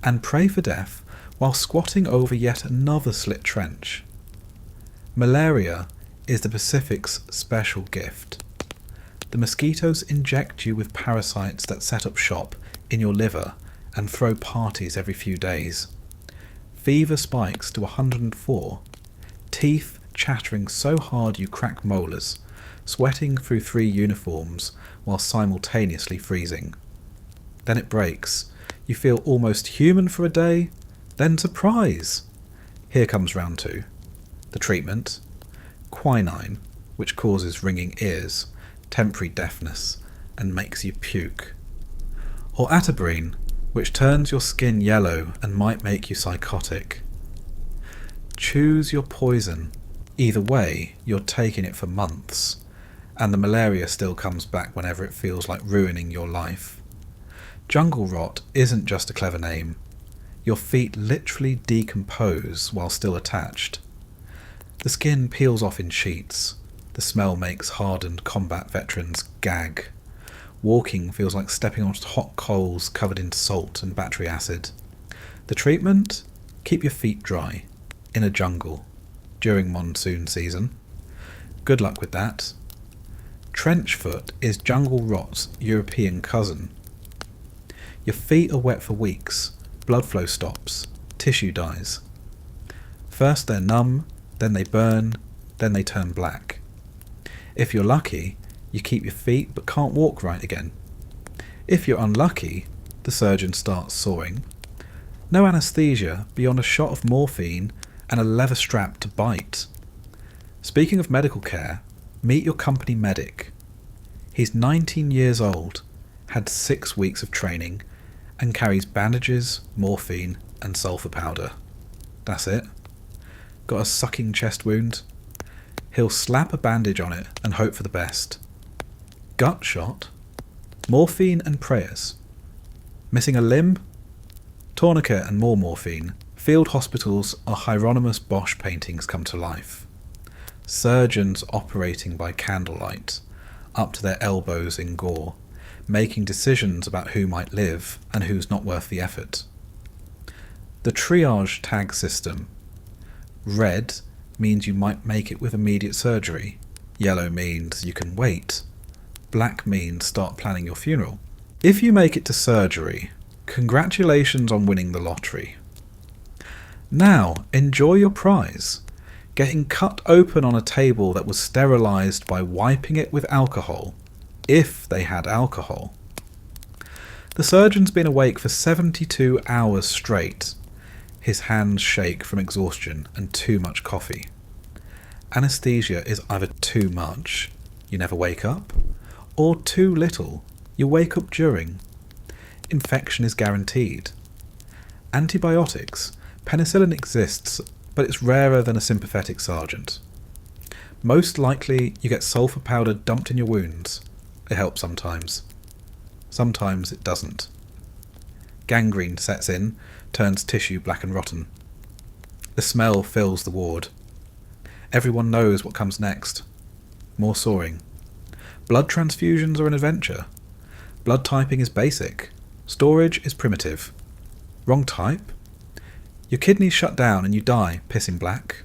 and pray for death while squatting over yet another slit trench. Malaria is the Pacific's special gift. The mosquitoes inject you with parasites that set up shop in your liver and throw parties every few days. Fever spikes to 104, teeth chattering so hard you crack molars, sweating through 3 uniforms while simultaneously freezing. Then it breaks. You feel almost human for a day, then surprise! Here comes round 2. The treatment: quinine, which causes ringing ears, temporary deafness, and makes you puke. Or atabrine, which turns your skin yellow and might make you psychotic. Choose your poison. Either way, you're taking it for months, and the malaria still comes back whenever it feels like ruining your life. Jungle rot isn't just a clever name. Your feet literally decompose while still attached. The skin peels off in sheets. The smell makes hardened combat veterans gag. Walking feels like stepping onto hot coals covered in salt and battery acid. The treatment? Keep your feet dry, in a jungle, during monsoon season. Good luck with that. Trench foot is jungle rot's European cousin. Your feet are wet for weeks, blood flow stops, tissue dies. First they're numb, then they burn, then they turn black. If you're lucky, you keep your feet but can't walk right again. If you're unlucky, the surgeon starts sawing. No anaesthesia beyond a shot of morphine and a leather strap to bite. Speaking of medical care, meet your company medic. He's 19 years old, had 6 weeks of training, and carries bandages, morphine, and sulphur powder. That's it. Got a sucking chest wound? He'll slap a bandage on it and hope for the best. Gut shot? Morphine and prayers. Missing a limb? Tourniquet and more morphine. Field hospitals are Hieronymus Bosch paintings come to life. Surgeons operating by candlelight, up to their elbows in gore, making decisions about who might live and who's not worth the effort. The triage tag system. Red means you might make it with immediate surgery. Yellow means you can wait. Black means start planning your funeral. If you make it to surgery, congratulations on winning the lottery. Now, enjoy your prize. Getting cut open on a table that was sterilised by wiping it with alcohol, if they had alcohol. The surgeon's been awake for 72 hours straight. His hands shake from exhaustion and too much coffee. Anaesthesia is either too much, you never wake up, or too little, you wake up during. infection is guaranteed. Antibiotics, penicillin exists, but it's rarer than a sympathetic sergeant. Most likely you get sulfur powder dumped in your wounds. It helps sometimes. Sometimes it doesn't. Gangrene sets in, turns tissue black and rotten. The smell fills the ward. Everyone knows what comes next. More sawing. Blood transfusions are an adventure. Blood typing is basic. Storage is primitive. Wrong type? Your kidneys shut down and you die pissing black.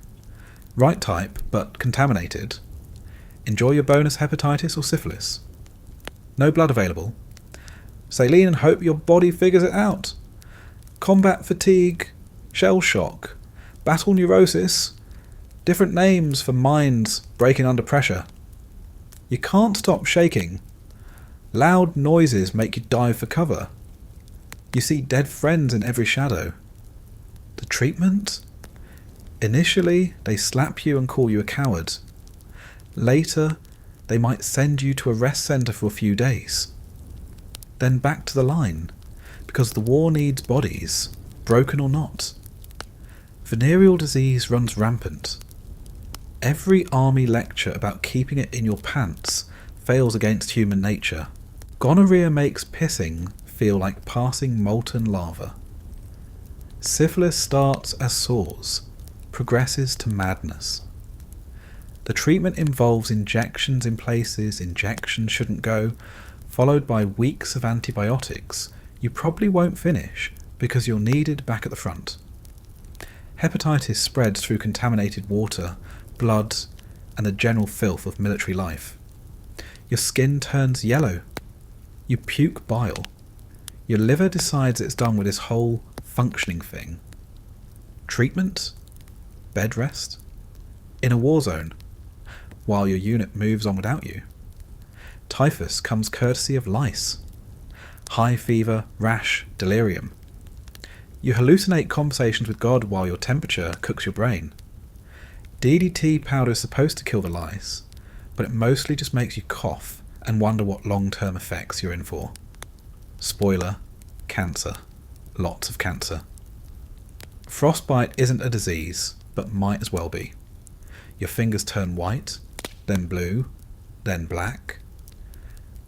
Right type, but contaminated. Enjoy your bonus hepatitis or syphilis. No blood available. Saline and hope your body figures it out. Combat fatigue, shell shock, battle neurosis, different names for minds breaking under pressure. You can't stop shaking. Loud noises make you dive for cover. You see dead friends in every shadow. The treatment? Initially, they slap you and call you a coward. Later, they might send you to a rest centre for a few days. Then back to the line, because the war needs bodies, broken or not. Venereal disease runs rampant. Every army lecture about keeping it in your pants fails against human nature. Gonorrhea makes pissing feel like passing molten lava. Syphilis starts as sores, progresses to madness. The treatment involves injections in places injections shouldn't go, followed by weeks of antibiotics you probably won't finish because you're needed back at the front. Hepatitis spreads through contaminated water, blood, and the general filth of military life. Your skin turns yellow. You puke bile. Your liver decides it's done with this whole functioning thing. Treatment? Bed rest? In a war zone, while your unit moves on without you. Typhus comes courtesy of lice. High fever, rash, delirium. You hallucinate conversations with God while your temperature cooks your brain. DDT powder is supposed to kill the lice, but it mostly just makes you cough and wonder what long-term effects you're in for. Spoiler, cancer. Lots of cancer. Frostbite isn't a disease, but might as well be. Your fingers turn white, then blue, then black.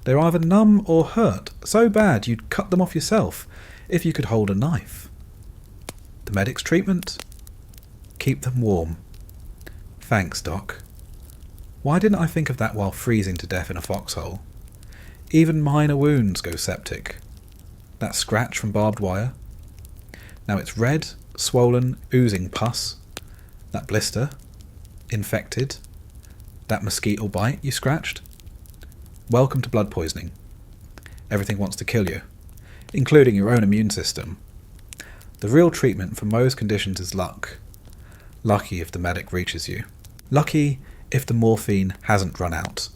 They're either numb or hurt, so bad you'd cut them off yourself if you could hold a knife. The medic's treatment? Keep them warm. Thanks, Doc. Why didn't I think of that while freezing to death in a foxhole? Even minor wounds go septic. That scratch from barbed wire? Now it's red, swollen, oozing pus. That blister? Infected? That mosquito bite you scratched? Welcome to blood poisoning. Everything wants to kill you, including your own immune system. The real treatment for most conditions is luck. Lucky if the medic reaches you. Lucky if the morphine hasn't run out.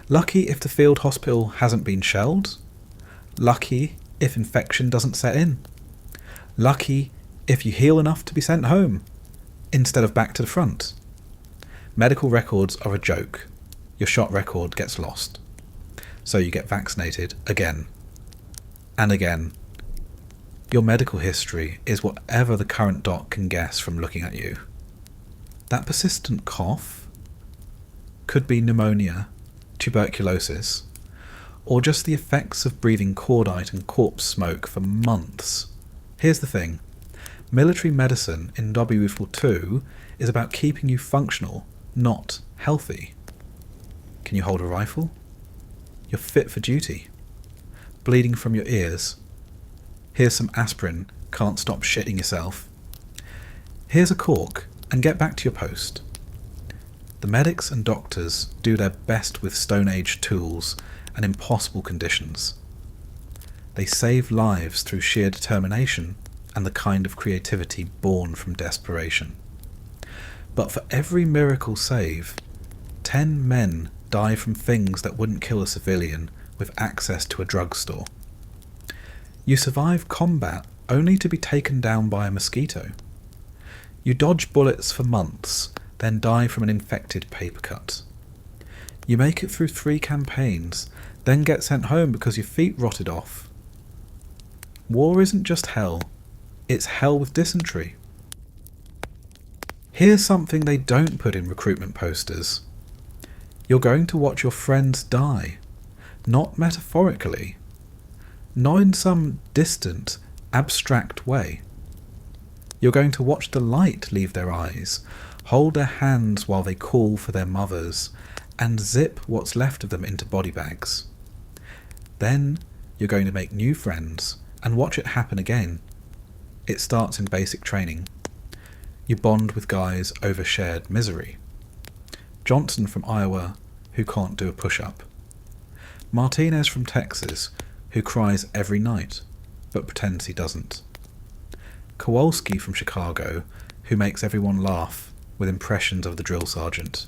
Lucky if the field hospital hasn't been shelled. Lucky if infection doesn't set in. Lucky if you heal enough to be sent home, instead of back to the front. Medical records are a joke. Your shot record gets lost. So you get vaccinated again. And again. Your medical history is whatever the current doc can guess from looking at you. That persistent cough could be pneumonia, tuberculosis, or just the effects of breathing cordite and corpse smoke for months. Here's the thing. Military medicine in WFL2 is about keeping you functional, not healthy. Can you hold a rifle? You're fit for duty. Bleeding from your ears. Here's some aspirin, can't stop shitting yourself. Here's a cork, and get back to your post. The medics and doctors do their best with Stone Age tools and impossible conditions. They save lives through sheer determination and the kind of creativity born from desperation. But for every miracle save, 10 men die from things that wouldn't kill a civilian with access to a drugstore. You survive combat only to be taken down by a mosquito. You dodge bullets for months, then die from an infected paper cut. You make it through 3 campaigns, then get sent home because your feet rotted off. War isn't just hell, it's hell with dysentery. Here's something they don't put in recruitment posters. You're going to watch your friends die, not metaphorically, not in some distant, abstract way. You're going to watch the light leave their eyes, hold their hands while they call for their mothers, and zip what's left of them into body bags. Then you're going to make new friends and watch it happen again. It starts in basic training. You bond with guys over shared misery. Johnson from Iowa, who can't do a push-up. Martinez from Texas, who cries every night, but pretends he doesn't. Kowalski from Chicago, who makes everyone laugh with impressions of the drill sergeant.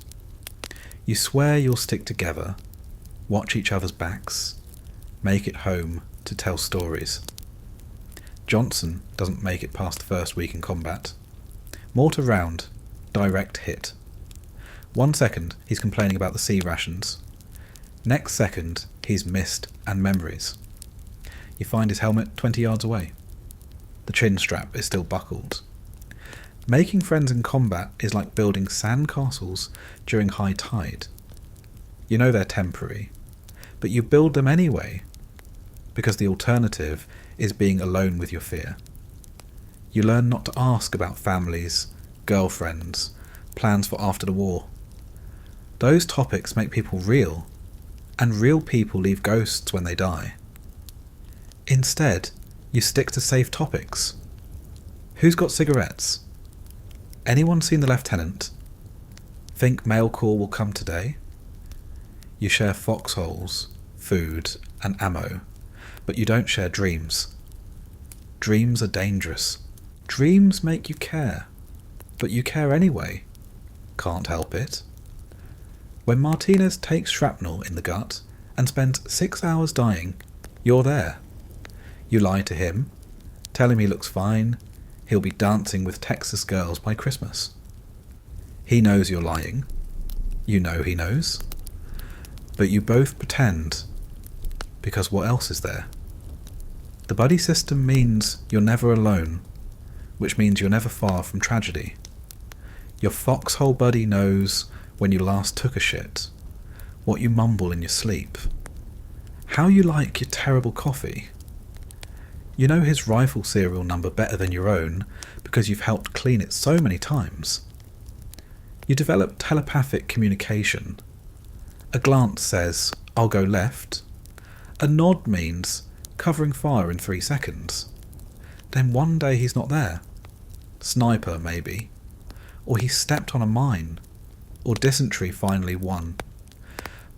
You swear you'll stick together, watch each other's backs, make it home to tell stories. Johnson doesn't make it past the first week in combat. Mortar round, direct hit. 1 second he's complaining about the sea rations. Next second he's missed and memories. You find his helmet 20 yards away. The chin strap is still buckled. Making friends in combat is like building sand castles during high tide. You know they're temporary, but you build them anyway, because the alternative is being alone with your fear. You learn not to ask about families, girlfriends, plans for after the war. Those topics make people real, and real people leave ghosts when they die. Instead, you stick to safe topics. Who's got cigarettes? Anyone seen the lieutenant? Think mail call will come today? You share foxholes, food, and ammo, but you don't share dreams. Dreams are dangerous. Dreams make you care, but you care anyway. Can't help it. When Martinez takes shrapnel in the gut and spends 6 hours dying, you're there. You lie to him, tell him he looks fine, he'll be dancing with Texas girls by Christmas. He knows you're lying. You know he knows. But you both pretend, because what else is there? The buddy system means you're never alone, which means you're never far from tragedy. Your foxhole buddy knows when you last took a shit, what you mumble in your sleep, how you like your terrible coffee. You know his rifle serial number better than your own because you've helped clean it so many times. You develop telepathic communication. A glance says, "I'll go left." A nod means covering fire in 3 seconds. Then one day he's not there. Sniper, maybe. Or he stepped on a mine. Or dysentery finally won.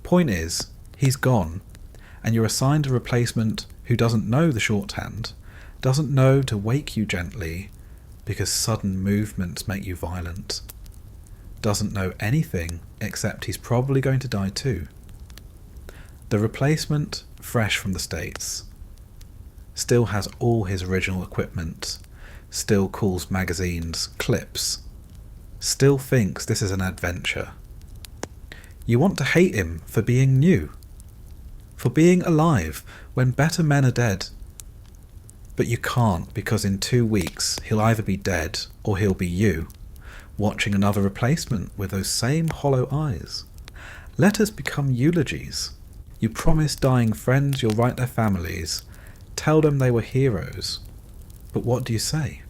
Point is, he's gone, and you're assigned a replacement who doesn't know the shorthand, doesn't know to wake you gently, because sudden movements make you violent, doesn't know anything except he's probably going to die too. The replacement, fresh from the States, still has all his original equipment, still calls magazines clips, still thinks this is an adventure. You want to hate him for being new, for being alive when better men are dead. But you can't, because in 2 weeks he'll either be dead or he'll be you, watching another replacement with those same hollow eyes. Letters become eulogies. You promise dying friends you'll write their families, tell them they were heroes. But what do you say?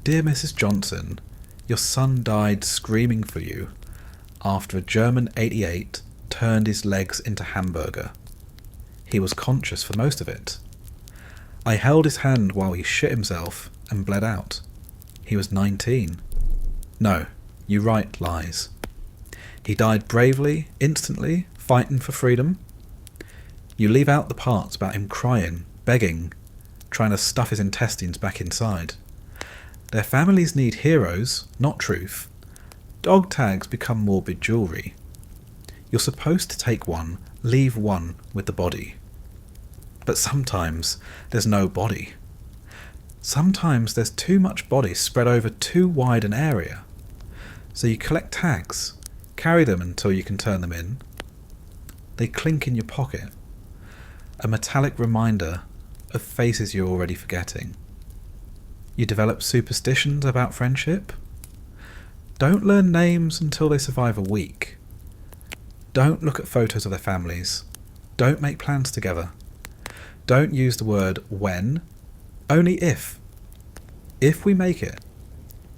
Dear Mrs. Johnson, your son died screaming for you after a German 88 turned his legs into hamburger. He was conscious for most of it. I held his hand while he shit himself and bled out. He was 19. No, you write lies. He died bravely, instantly, fighting for freedom. You leave out the parts about him crying, begging, trying to stuff his intestines back inside. Their families need heroes, not truth. Dog tags become morbid jewellery. You're supposed to take one, leave one with the body. But sometimes there's no body. Sometimes there's too much body spread over too wide an area. So you collect tags, carry them until you can turn them in. They clink in your pocket. A metallic reminder of faces you're already forgetting. You develop superstitions about friendship. Don't learn names until they survive a week. Don't look at photos of their families. Don't make plans together. Don't use the word when, only if. If we make it.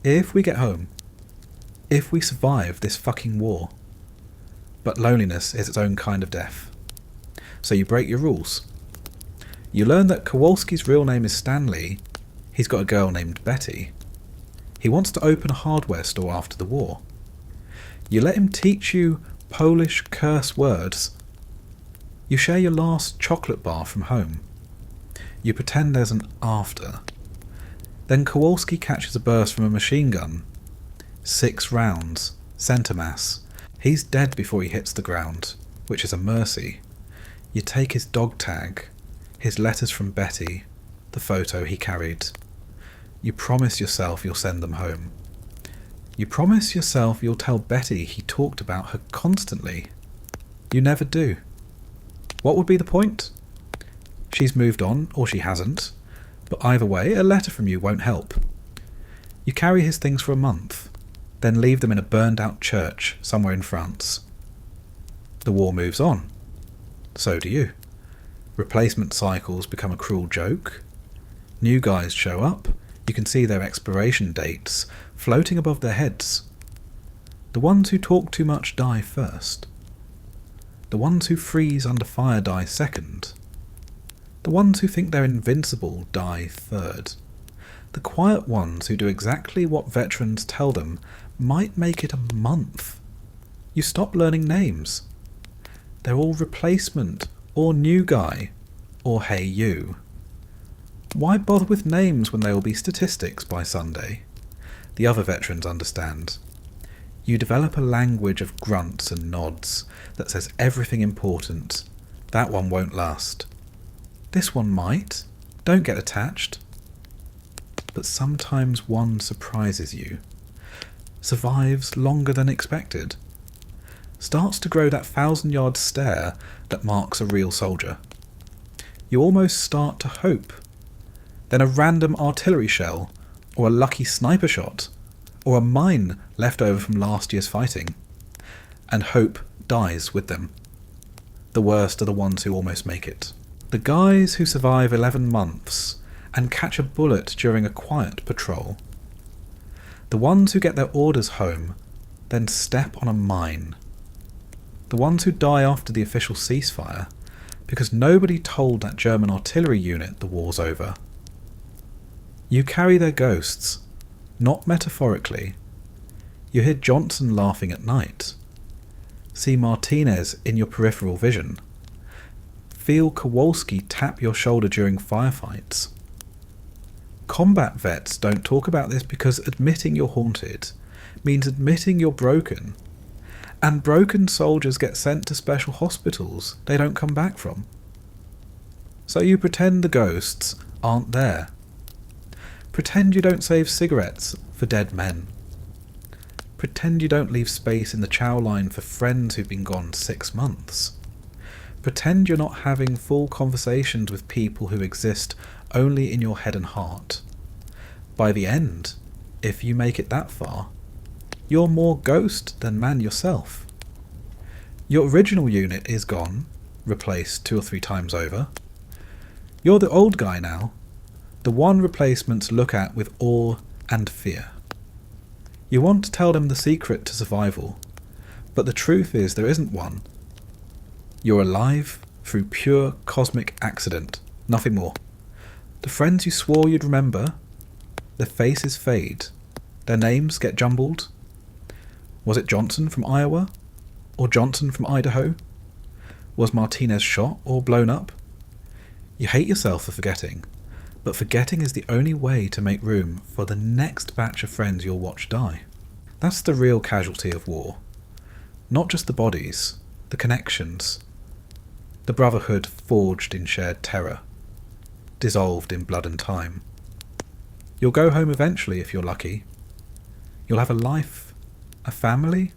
If we get home. If we survive this fucking war. But loneliness is its own kind of death. So you break your rules. You learn that Kowalski's real name is Stanley. He's got a girl named Betty. He wants to open a hardware store after the war. You let him teach you Polish curse words. You share your last chocolate bar from home. You pretend there's an after. Then Kowalski catches a burst from a machine gun. 6 rounds, centre mass. He's dead before he hits the ground, which is a mercy. You take his dog tag, his letters from Betty, the photo he carried. You promise yourself you'll send them home. You promise yourself you'll tell Betty he talked about her constantly. You never do. What would be the point? She's moved on, or she hasn't, but either way, a letter from you won't help. You carry his things for a month, then leave them in a burned-out church somewhere in France. The war moves on. So do you. Replacement cycles become a cruel joke. New guys show up. You can see their expiration dates floating above their heads. The ones who talk too much die first. The ones who freeze under fire die second. The ones who think they're invincible die third. The quiet ones who do exactly what veterans tell them might make it a month. You stop learning names. They're all replacement, or new guy, or hey you. Why bother with names when they will be statistics by Sunday? The other veterans understand. You develop a language of grunts and nods that says everything important. That one won't last. This one might. Don't get attached. But sometimes one surprises you. Survives longer than expected. Starts to grow that 1,000-yard stare that marks a real soldier. You almost start to hope. Then a random artillery shell, or a lucky sniper shot, or a mine left over from last year's fighting. And hope dies with them. The worst are the ones who almost make it. The guys who survive 11 months and catch a bullet during a quiet patrol. The ones who get their orders home, then step on a mine. The ones who die after the official ceasefire, because nobody told that German artillery unit the war's over. You carry their ghosts, not metaphorically. You hear Johnson laughing at night. See Martinez in your peripheral vision. Feel Kowalski tap your shoulder during firefights. Combat vets don't talk about this because admitting you're haunted means admitting you're broken. And broken soldiers get sent to special hospitals they don't come back from. So you pretend the ghosts aren't there. Pretend you don't save cigarettes for dead men. Pretend you don't leave space in the chow line for friends who've been gone 6 months. Pretend you're not having full conversations with people who exist only in your head and heart. By the end, if you make it that far, you're more ghost than man yourself. Your original unit is gone, replaced 2 or 3 times over. You're the old guy now, the one replacements look at with awe and fear. You want to tell them the secret to survival, but the truth is there isn't one. You're alive through pure cosmic accident, nothing more. The friends you swore you'd remember, their faces fade, their names get jumbled. Was it Johnson from Iowa? Or Johnson from Idaho? Was Martinez shot or blown up? You hate yourself for forgetting, but forgetting is the only way to make room for the next batch of friends you'll watch die. That's the real casualty of war. Not just the bodies, the connections. The brotherhood forged in shared terror, dissolved in blood and time. You'll go home eventually if you're lucky. You'll have a life, a family,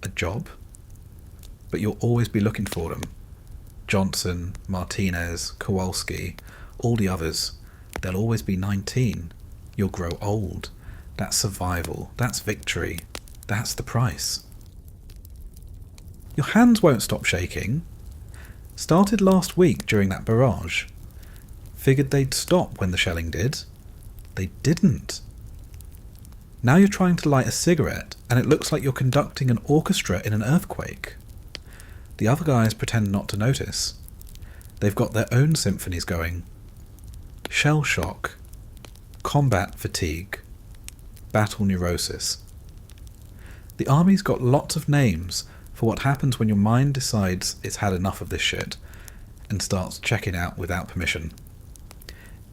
a job, but you'll always be looking for them. Johnson, Martinez, Kowalski, all the others. They'll always be 19. You'll grow old. That's survival. That's victory. That's the price. Your hands won't stop shaking. Started last week during that barrage. Figured they'd stop when the shelling did. They didn't. Now you're trying to light a cigarette and it looks like you're conducting an orchestra in an earthquake. The other guys pretend not to notice. They've got their own symphonies going. Shell shock, combat fatigue, battle neurosis. The army's got lots of names for what happens when your mind decides it's had enough of this shit and starts checking out without permission.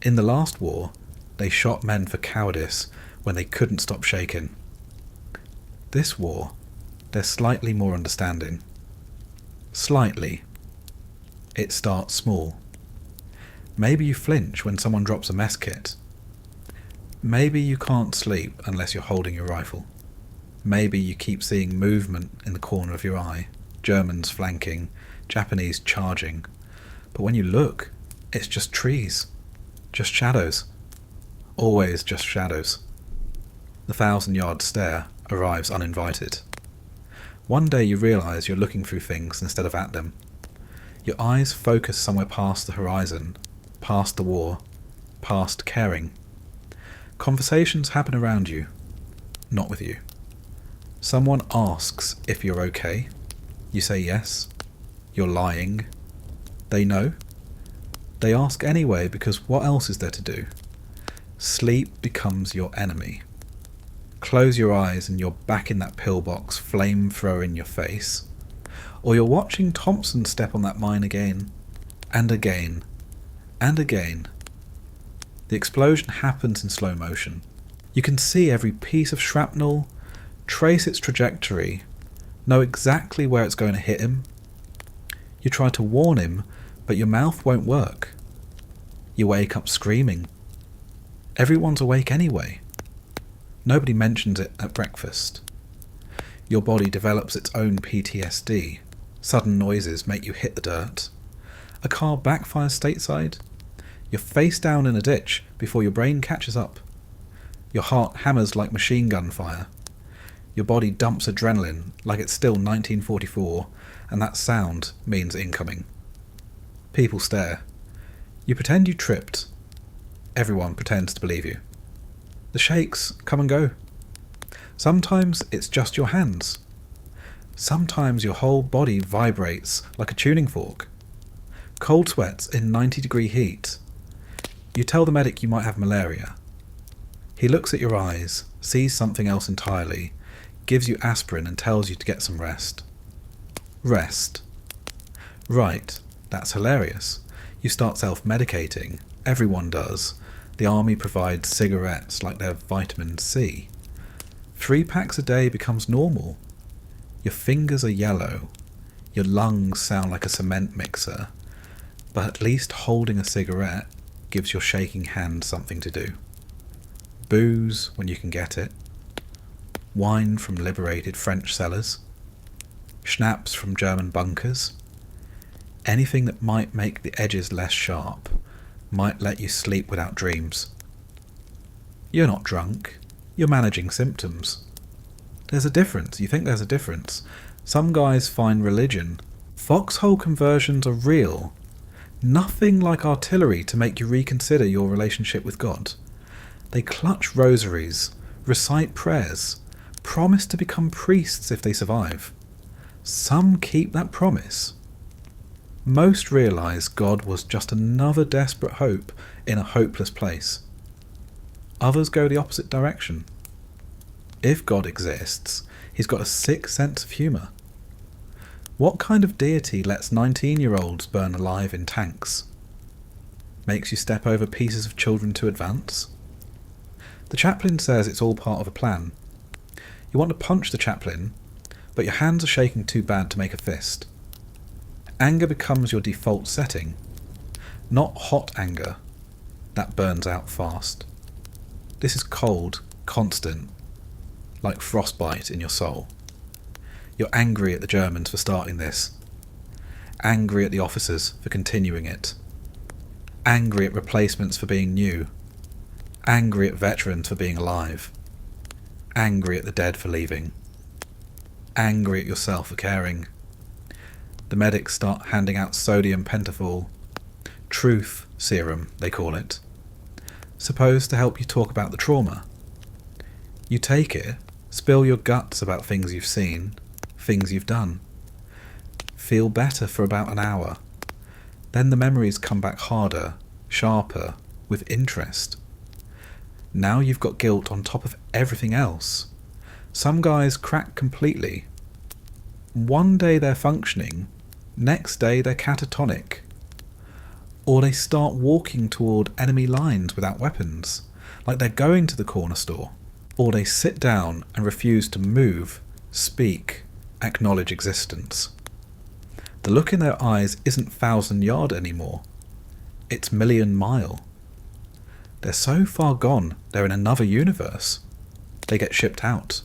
In the last war, they shot men for cowardice when they couldn't stop shaking. This war, they're slightly more understanding. Slightly. It starts small. Maybe you flinch when someone drops a mess kit. Maybe you can't sleep unless you're holding your rifle. Maybe you keep seeing movement in the corner of your eye, Germans flanking, Japanese charging. But when you look, it's just trees. Just shadows. Always just shadows. The 1,000-yard stare arrives uninvited. One day you realise you're looking through things instead of at them. Your eyes focus somewhere past the horizon, past the war, past caring. Conversations happen around you, not with you. Someone asks if you're okay. You say yes. You're lying. They know. They ask anyway because what else is there to do? Sleep becomes your enemy. Close your eyes and you're back in that pillbox, flamethrower in your face. Or you're watching Thompson step on that mine again, and again, and again. The explosion happens in slow motion. You can see every piece of shrapnel, trace its trajectory, know exactly where it's going to hit him. You try to warn him, but your mouth won't work. You wake up screaming. Everyone's awake anyway. Nobody mentions it at breakfast. Your body develops its own PTSD. Sudden noises make you hit the dirt. A car backfires stateside. You're face down in a ditch before your brain catches up. Your heart hammers like machine gun fire. Your body dumps adrenaline like it's still 1944, and that sound means incoming. People stare. You pretend you tripped. Everyone pretends to believe you. The shakes come and go. Sometimes it's just your hands. Sometimes your whole body vibrates like a tuning fork. Cold sweats in 90-degree heat. You tell the medic you might have malaria. He looks at your eyes, sees something else entirely, gives you aspirin and tells you to get some rest. Rest. Right, that's hilarious. You start self-medicating. Everyone does. The army provides cigarettes like they're vitamin C. 3 packs a day becomes normal. Your fingers are yellow. Your lungs sound like a cement mixer. But at least holding a cigarette gives your shaking hand something to do. Booze when you can get it. Wine from liberated French cellars. Schnapps from German bunkers. Anything that might make the edges less sharp, might let you sleep without dreams. You're not drunk. You're managing symptoms. There's a difference. You think there's a difference. Some guys find religion. Foxhole conversions are real. Nothing like artillery to make you reconsider your relationship with God. They clutch rosaries, recite prayers, promise to become priests if they survive. Some keep that promise. Most realise God was just another desperate hope in a hopeless place. Others go the opposite direction. If God exists, he's got a sick sense of humour. What kind of deity lets 19-year-olds burn alive in tanks? Makes you step over pieces of children to advance? The chaplain says it's all part of a plan. You want to punch the chaplain, but your hands are shaking too bad to make a fist. Anger becomes your default setting. Not hot anger. That burns out fast. This is cold, constant, like frostbite in your soul. You're angry at the Germans for starting this. Angry at the officers for continuing it. angry at replacements for being new, angry at veterans for being alive, angry at the dead for leaving, angry at yourself for caring. The medics start handing out sodium pentothal, truth serum they call it, supposed to help you talk about the trauma. You take it, spill your guts about things you've seen, things you've done. Feel better for about an hour. Then the memories come back harder, sharper, with interest. Now you've got guilt on top of everything else. Some guys crack completely. One day they're functioning, next day they're catatonic. Or they start walking toward enemy lines without weapons, like they're going to the corner store. Or they sit down and refuse to move, speak, acknowledge existence. The look in their eyes isn't 1,000-yard anymore. It's million-mile. They're so far gone, they're in another universe. They get shipped out.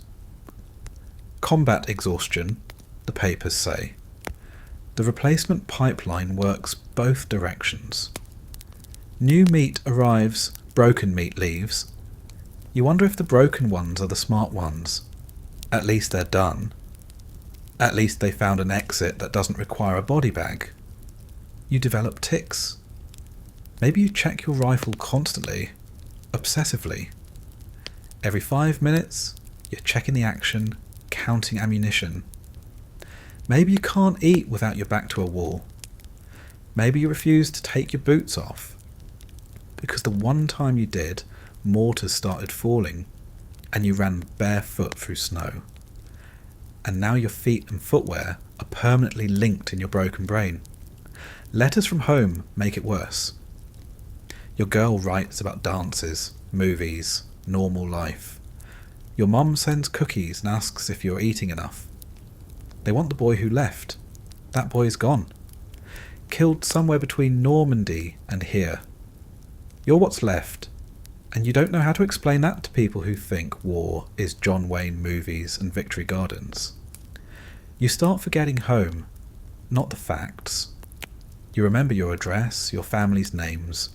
Combat exhaustion, the papers say. The replacement pipeline works both directions. New meat arrives, broken meat leaves. You wonder if the broken ones are the smart ones. At least they're done. At least they found an exit that doesn't require a body bag. You develop tics. Maybe you check your rifle constantly, obsessively. Every 5 minutes, you're checking the action, counting ammunition. Maybe you can't eat without your back to a wall. Maybe you refuse to take your boots off. Because the one time you did, mortars started falling, and you ran barefoot through snow. And now your feet and footwear are permanently linked in your broken brain. Letters from home make it worse. Your girl writes about dances, movies, normal life. Your mum sends cookies and asks if you're eating enough. They want the boy who left. That boy's gone. Killed somewhere between Normandy and here. You're what's left, and you don't know how to explain that to people who think war is John Wayne movies and Victory Gardens. You start forgetting home, not the facts. You remember your address, your family's names,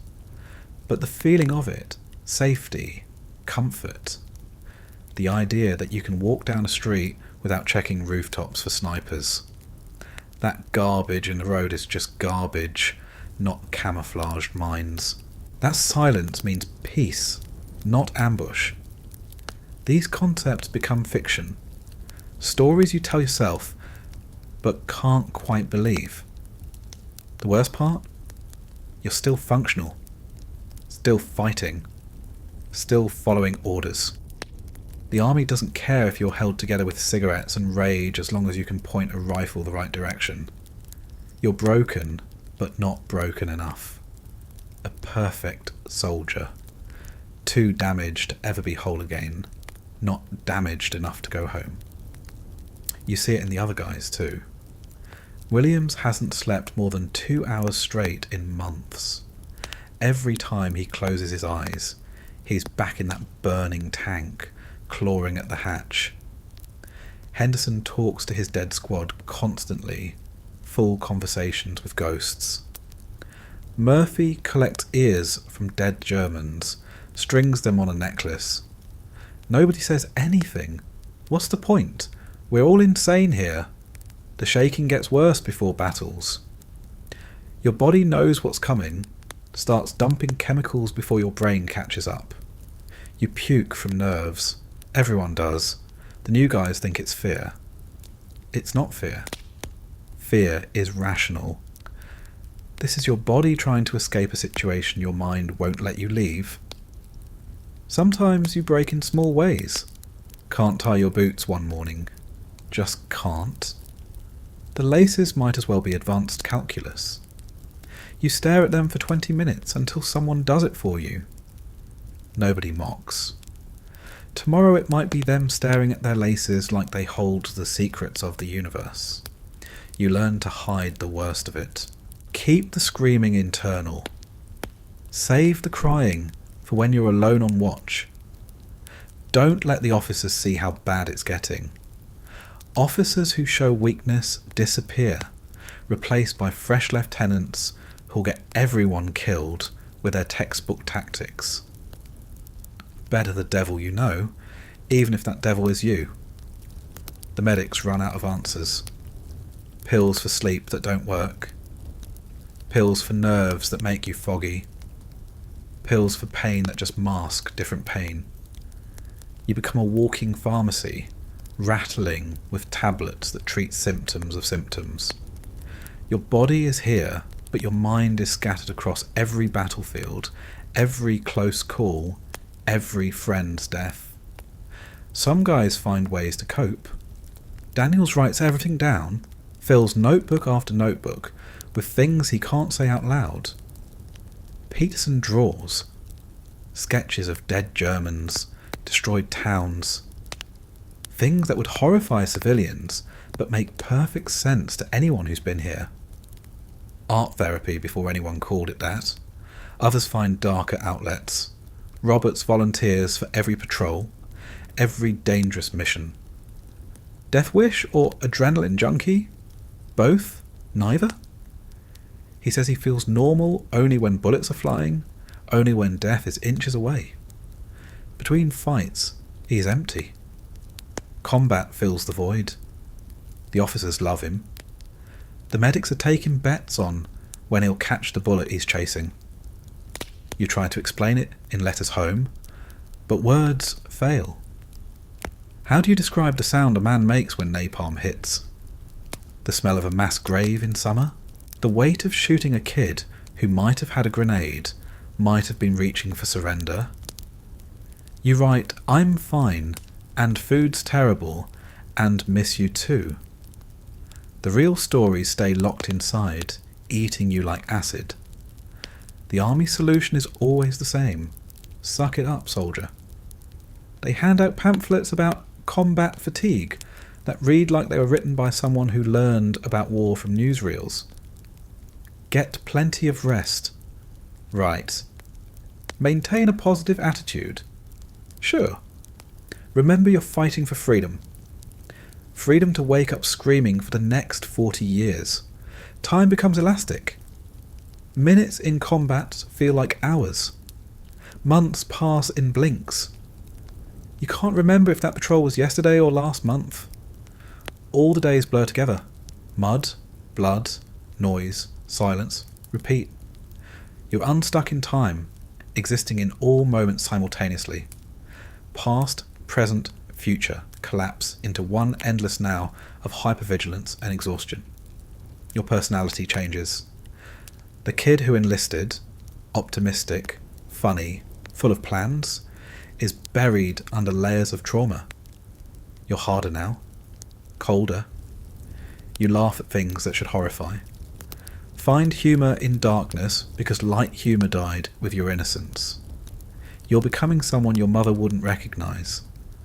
but the feeling of it, safety, comfort, the idea that you can walk down a street without checking rooftops for snipers. That garbage in the road is just garbage, not camouflaged mines. That silence means peace, not ambush. These concepts become fiction. Stories you tell yourself, but can't quite believe. The worst part? You're still functional. Still fighting. Still following orders. The army doesn't care if you're held together with cigarettes and rage as long as you can point a rifle the right direction. You're broken, but not broken enough. A perfect soldier. Too damaged to ever be whole again. Not damaged enough to go home. You see it in the other guys too. Williams hasn't slept more than 2 hours straight in months. Every time he closes his eyes, he's back in that burning tank, clawing at the hatch. Henderson talks to his dead squad constantly, full conversations with ghosts. Murphy collects ears from dead Germans, strings them on a necklace. Nobody says anything. What's the point? We're all insane here. The shaking gets worse before battles. Your body knows what's coming, starts dumping chemicals before your brain catches up. You puke from nerves. Everyone does. The new guys think it's fear. It's not fear. Fear is rational. This is your body trying to escape a situation your mind won't let you leave. Sometimes you break in small ways. Can't tie your boots one morning. Just can't. The laces might as well be advanced calculus. You stare at them for 20 minutes until someone does it for you. Nobody mocks. Tomorrow it might be them staring at their laces like they hold the secrets of the universe. You learn to hide the worst of it. Keep the screaming internal. Save the crying for when you're alone on watch. Don't let the officers see how bad it's getting. Officers who show weakness disappear, replaced by fresh lieutenants who'll get everyone killed with their textbook tactics. Better the devil you know, even if that devil is you. The medics run out of answers. Pills for sleep that don't work. Pills for nerves that make you foggy. Pills for pain that just mask different pain. You become a walking pharmacy, rattling with tablets that treat symptoms of symptoms. Your body is here, but your mind is scattered across every battlefield, every close call, every friend's death. Some guys find ways to cope. Daniels writes everything down, fills notebook after notebook with things he can't say out loud. Peterson draws sketches of dead Germans, destroyed towns, things that would horrify civilians but make perfect sense to anyone who's been here. Art therapy before anyone called it that. Others find darker outlets. Roberts volunteers for every patrol, every dangerous mission. Death wish or adrenaline junkie? Both? Neither? He says he feels normal only when bullets are flying, only when death is inches away. Between fights, he is empty. Combat fills the void. The officers love him. The medics are taking bets on when he'll catch the bullet he's chasing. You try to explain it in letters home, but words fail. How do you describe the sound a man makes when napalm hits? The smell of a mass grave in summer? The weight of shooting a kid who might have had a grenade, might have been reaching for surrender? You write, "I'm fine, and food's terrible, and miss you too." The real stories stay locked inside, eating you like acid. The army solution is always the same. Suck it up, soldier. They hand out pamphlets about combat fatigue that read like they were written by someone who learned about war from newsreels. Get plenty of rest. Right. Maintain a positive attitude. Sure. Remember you're fighting for freedom. Freedom to wake up screaming for the next 40 years. Time becomes elastic. Minutes in combat feel like hours. Months pass in blinks. You can't remember if that patrol was yesterday or last month. All the days blur together. Mud, blood, noise, silence, repeat. You're unstuck in time, existing in all moments simultaneously. Past, present, future collapse into one endless now of hypervigilance and exhaustion. Your personality changes. The kid who enlisted, optimistic, funny, full of plans, is buried under layers of trauma. You're harder now, colder. You laugh at things that should horrify. Find humour in darkness because light humour died with your innocence. You're becoming someone your mother wouldn't recognise,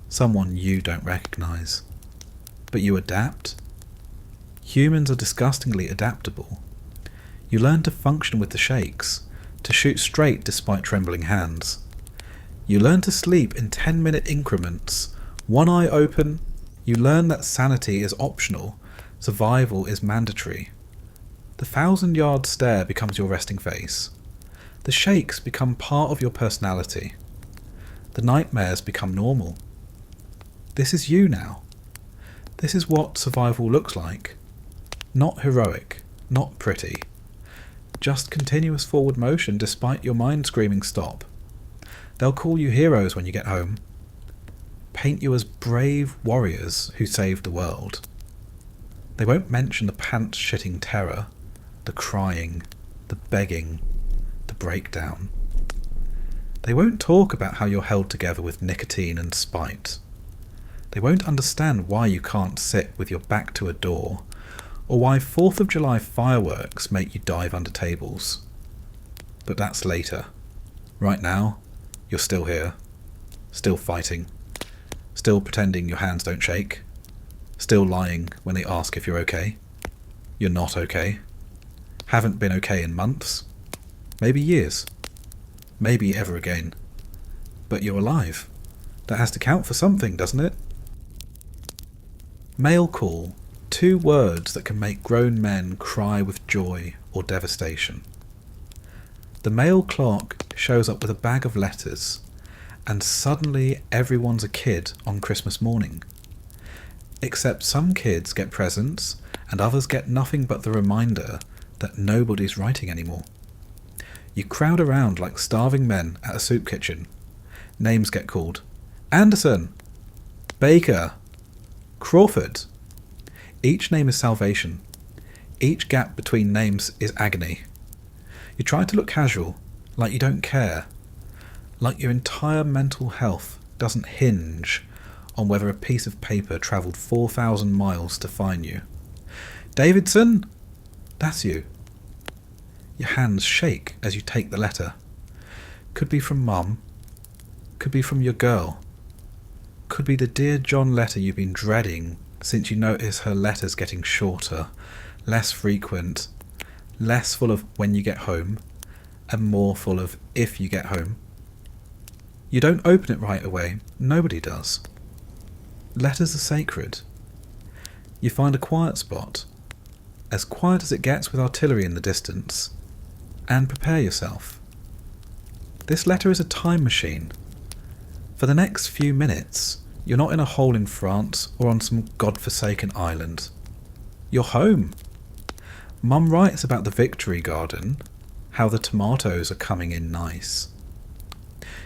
someone you don't recognise. But you adapt. Humans are disgustingly adaptable. You learn to function with the shakes, to shoot straight despite trembling hands. You learn to sleep in 10-minute increments, one eye open. You learn that sanity is optional, survival is mandatory. The 1,000-yard stare becomes your resting face. The shakes become part of your personality. The nightmares become normal. This is you now. This is what survival looks like. Not heroic, not pretty. Just continuous forward motion despite your mind screaming stop. They'll call you heroes when you get home. Paint you as brave warriors who saved the world. They won't mention the pants-shitting terror, the crying, the begging, the breakdown. They won't talk about how you're held together with nicotine and spite. They won't understand why you can't sit with your back to a door, or why 4th of July fireworks make you dive under tables. But that's later. Right now, you're still here, still fighting, still pretending your hands don't shake, still lying when they ask if you're okay. You're not okay. Haven't been okay in months, maybe years, maybe ever again. But you're alive. That has to count for something, doesn't it? Mail call, 2 words that can make grown men cry with joy or devastation. The mail clerk shows up with a bag of letters, and suddenly everyone's a kid on Christmas morning. Except some kids get presents, and others get nothing but the reminder that nobody's writing anymore. You crowd around like starving men at a soup kitchen. Names get called. Anderson, Baker, Crawford. Each name is salvation. Each gap between names is agony. You try to look casual, like you don't care, like your entire mental health doesn't hinge on whether a piece of paper travelled 4,000 miles to find you. Davidson? That's you. Your hands shake as you take the letter. Could be from Mum. Could be from your girl. Could be the Dear John letter you've been dreading since you notice her letters getting shorter, less frequent, less full of when you get home, and more full of if you get home. You don't open it right away. Nobody does. Letters are sacred. You find a quiet spot, as quiet as it gets with artillery in the distance, and prepare yourself. This letter is a time machine. For the next few minutes, you're not in a hole in France or on some godforsaken island. You're home. Mum writes about the victory garden, how the tomatoes are coming in nice.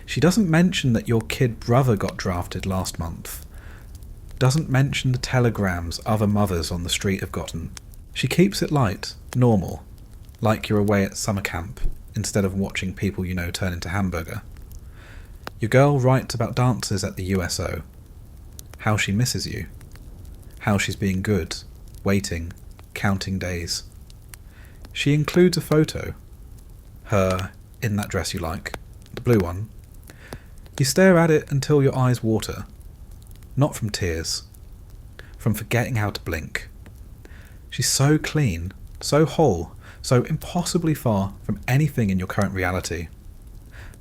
She doesn't mention that your kid brother got drafted last month. Doesn't mention the telegrams other mothers on the street have gotten. She keeps it light, normal, like you're away at summer camp, instead of watching people you know turn into hamburger. Your girl writes about dances at the USO, how she misses you, how she's being good, waiting, counting days. She includes a photo, her in that dress you like, the blue one. You stare at it until your eyes water, not from tears, from forgetting how to blink. She's so clean, so whole, so impossibly far from anything in your current reality.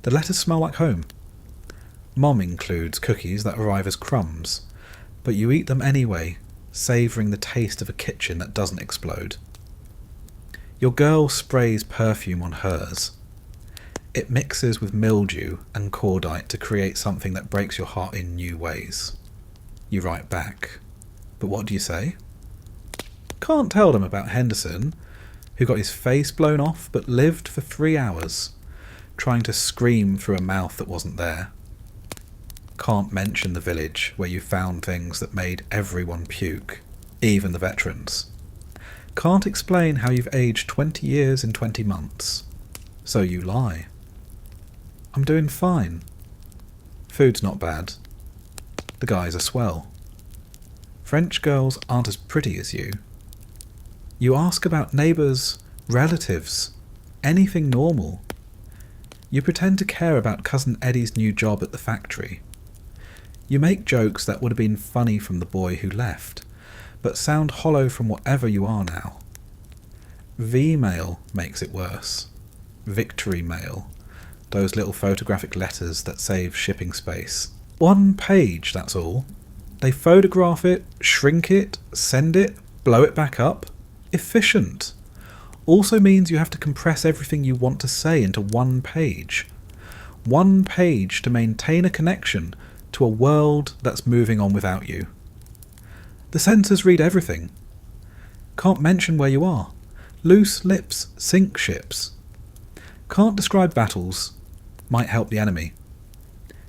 The letters smell like home. Mom includes cookies that arrive as crumbs, but you eat them anyway, savouring the taste of a kitchen that doesn't explode. Your girl sprays perfume on hers. It mixes with mildew and cordite to create something that breaks your heart in new ways. You write back. But what do you say? Can't tell them about Henderson, who got his face blown off but lived for 3 hours, trying to scream through a mouth that wasn't there. Can't mention the village where you found things that made everyone puke, even the veterans. Can't explain how you've aged 20 years in 20 months. So you lie. I'm doing fine. Food's not bad. The guys are swell. French girls aren't as pretty as you. You ask about neighbours, relatives, anything normal. You pretend to care about Cousin Eddie's new job at the factory. You make jokes that would have been funny from the boy who left, but sound hollow from whatever you are now. V-mail makes it worse. Victory mail. Those little photographic letters that save shipping space. 1 page, that's all. They photograph it, shrink it, send it, blow it back up. Efficient. Also means you have to compress everything you want to say into 1 page. 1 page to maintain a connection to a world that's moving on without you. The censors read everything. Can't mention where you are. Loose lips sink ships. Can't describe battles. Might help the enemy.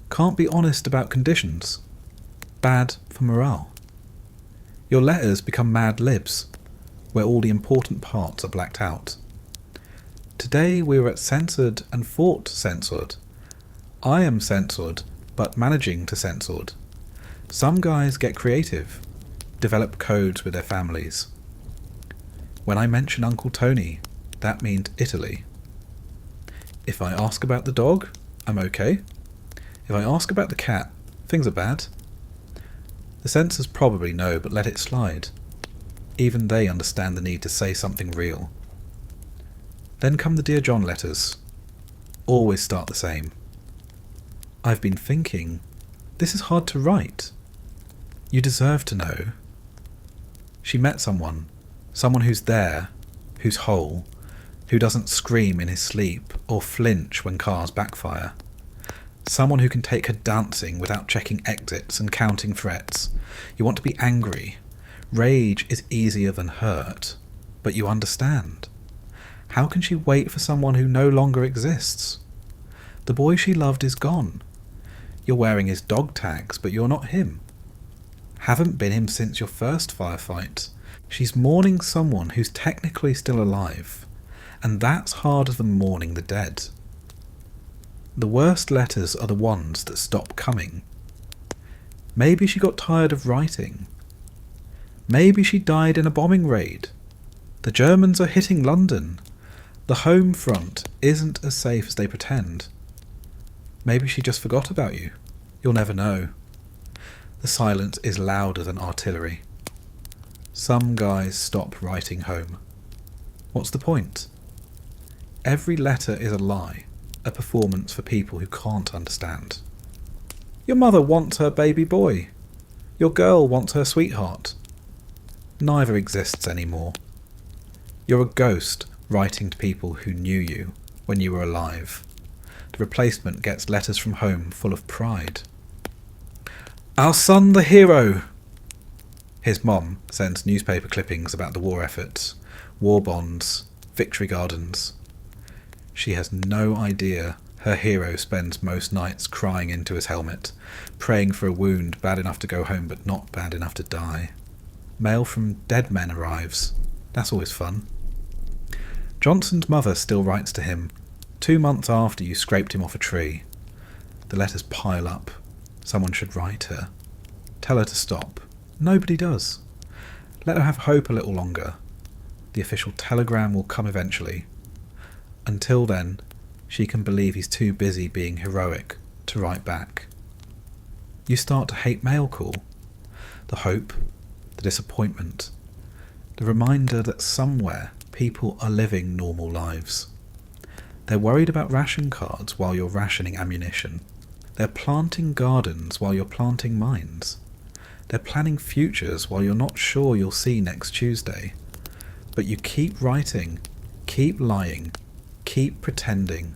Can't be honest about conditions. Bad for morale. Your letters become mad libs, where all the important parts are blacked out. Today we were at censored and fought censored. I am censored, but managing to censored. Some guys get creative, develop codes with their families. When I mention Uncle Tony, that means Italy. If I ask about the dog, I'm okay. If I ask about the cat, things are bad. The censors probably know, but let it slide. Even they understand the need to say something real. Then come the Dear John letters. Always start the same. I've been thinking, this is hard to write. You deserve to know. She met someone who's there, who's whole, who doesn't scream in his sleep or flinch when cars backfire. Someone who can take her dancing without checking exits and counting threats. You want to be angry. Rage is easier than hurt, but you understand. How can she wait for someone who no longer exists? The boy she loved is gone. You're wearing his dog tags, but you're not him. Haven't been him since your first firefight. She's mourning someone who's technically still alive, and that's harder than mourning the dead. The worst letters are the ones that stop coming. Maybe she got tired of writing. Maybe she died in a bombing raid. The Germans are hitting London. The home front isn't as safe as they pretend. Maybe she just forgot about you. You'll never know. The silence is louder than artillery. Some guys stop writing home. What's the point? Every letter is a lie, a performance for people who can't understand. Your mother wants her baby boy. Your girl wants her sweetheart. Neither exists anymore. You're a ghost writing to people who knew you when you were alive. The replacement gets letters from home full of pride. Our son the hero! His mom sends newspaper clippings about the war efforts, war bonds, victory gardens. She has no idea her hero spends most nights crying into his helmet, praying for a wound bad enough to go home but not bad enough to die. Mail from dead men arrives. That's always fun. Johnson's mother still writes to him 2 months after you scraped him off a tree. The letters pile up. Someone should write her. Tell her to stop. Nobody does. Let her have hope a little longer. The official telegram will come eventually. Until then, she can believe he's too busy being heroic to write back. You start to hate mail call. The hope, the disappointment, the reminder that somewhere people are living normal lives. They're worried about ration cards while you're rationing ammunition. They're planting gardens while you're planting mines. They're planning futures while you're not sure you'll see next Tuesday. But you keep writing, keep lying, keep pretending.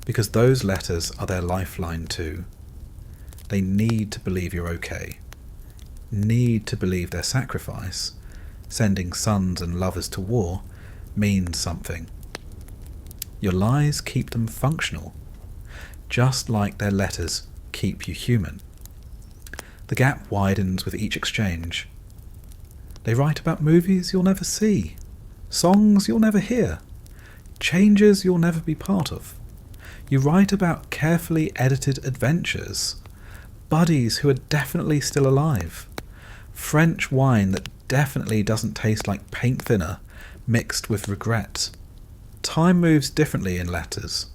Because those letters are their lifeline too. They need to believe you're okay. Need to believe their sacrifice, sending sons and lovers to war, means something. Your lies keep them functional, just like their letters keep you human. The gap widens with each exchange. They write about movies you'll never see, songs you'll never hear, changes you'll never be part of. You write about carefully edited adventures, buddies who are definitely still alive, French wine that definitely doesn't taste like paint thinner mixed with regret. Time moves differently in letters.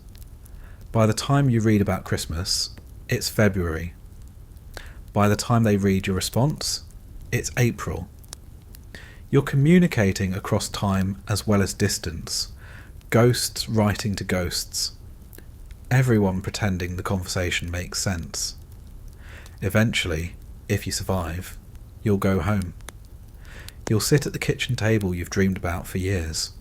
By the time you read about Christmas, it's February. By the time they read your response, it's April. You're communicating across time as well as distance, ghosts writing to ghosts, everyone pretending the conversation makes sense. Eventually, if you survive, you'll go home. You'll sit at the kitchen table you've dreamed about for years.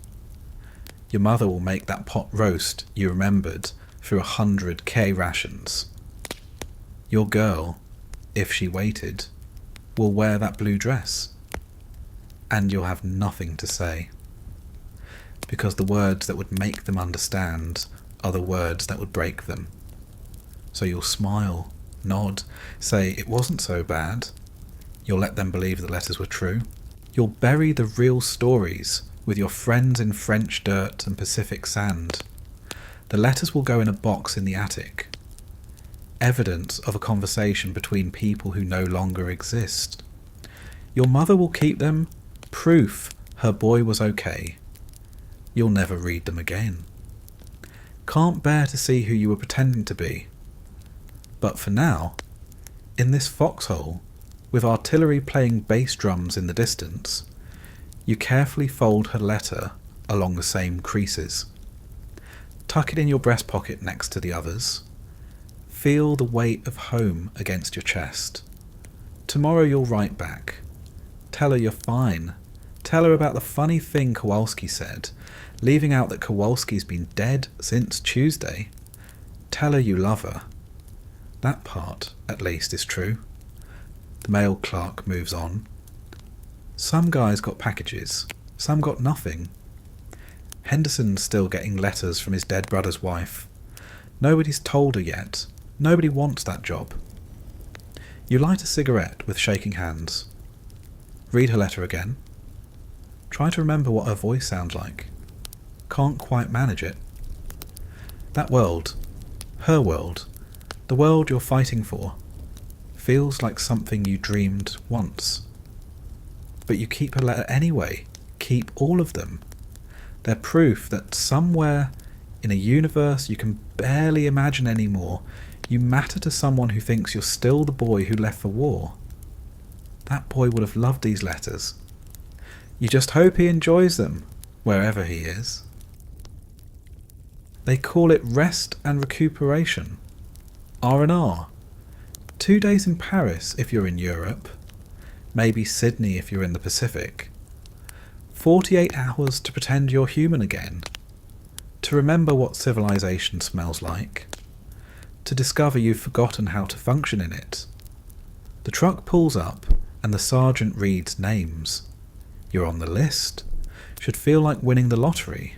Your mother will make that pot roast you remembered through 100 K rations. Your girl, if she waited, will wear that blue dress. And you'll have nothing to say. Because the words that would make them understand are the words that would break them. So you'll smile, nod, say it wasn't so bad. You'll let them believe the letters were true. You'll bury the real stories with your friends in French dirt and Pacific sand. The letters will go in a box in the attic. Evidence of a conversation between people who no longer exist. Your mother will keep them, proof her boy was okay. You'll never read them again. Can't bear to see who you were pretending to be. But for now, in this foxhole, with artillery playing bass drums in the distance, you carefully fold her letter along the same creases. Tuck it in your breast pocket next to the others. Feel the weight of home against your chest. Tomorrow you'll write back. Tell her you're fine. Tell Tell her about the funny thing Kowalski said, leaving out that Kowalski's been dead since Tuesday. Tell her you love her. That part, at least, is true. The mail clerk moves on. Some guys got packages, some got nothing. Henderson's still getting letters from his dead brother's wife. Nobody's told her yet. Nobody wants that job. You light a cigarette with shaking hands. Read her letter again. Try to remember what her voice sounds like. Can't quite manage it. That world, her world, the world you're fighting for, feels like something you dreamed once. But you keep her letter anyway. Keep all of them. They're proof that somewhere in a universe you can barely imagine anymore, you matter to someone who thinks you're still the boy who left for war. That boy would have loved these letters. You just hope he enjoys them, wherever he is. They call it rest and recuperation. R&R. 2 days in Paris if you're in Europe. Maybe Sydney if you're in the Pacific. 48 hours to pretend you're human again. To remember what civilization smells like. To discover you've forgotten how to function in it. The truck pulls up and the sergeant reads names. You're on the list. Should feel like winning the lottery.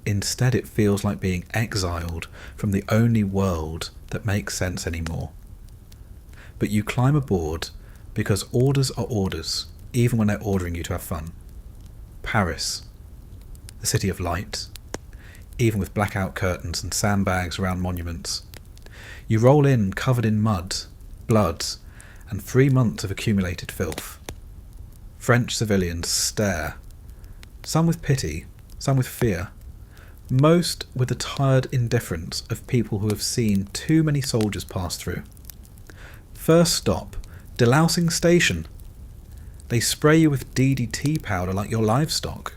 Instead it feels like being exiled from the only world that makes sense anymore. But you climb aboard because orders are orders, even when they're ordering you to have fun. Paris, the city of light, even with blackout curtains and sandbags around monuments. You roll in covered in mud, blood, and 3 months of accumulated filth. French civilians stare, some with pity, some with fear, most with the tired indifference of people who have seen too many soldiers pass through. First stop, delousing station. They spray you with DDT powder like your livestock.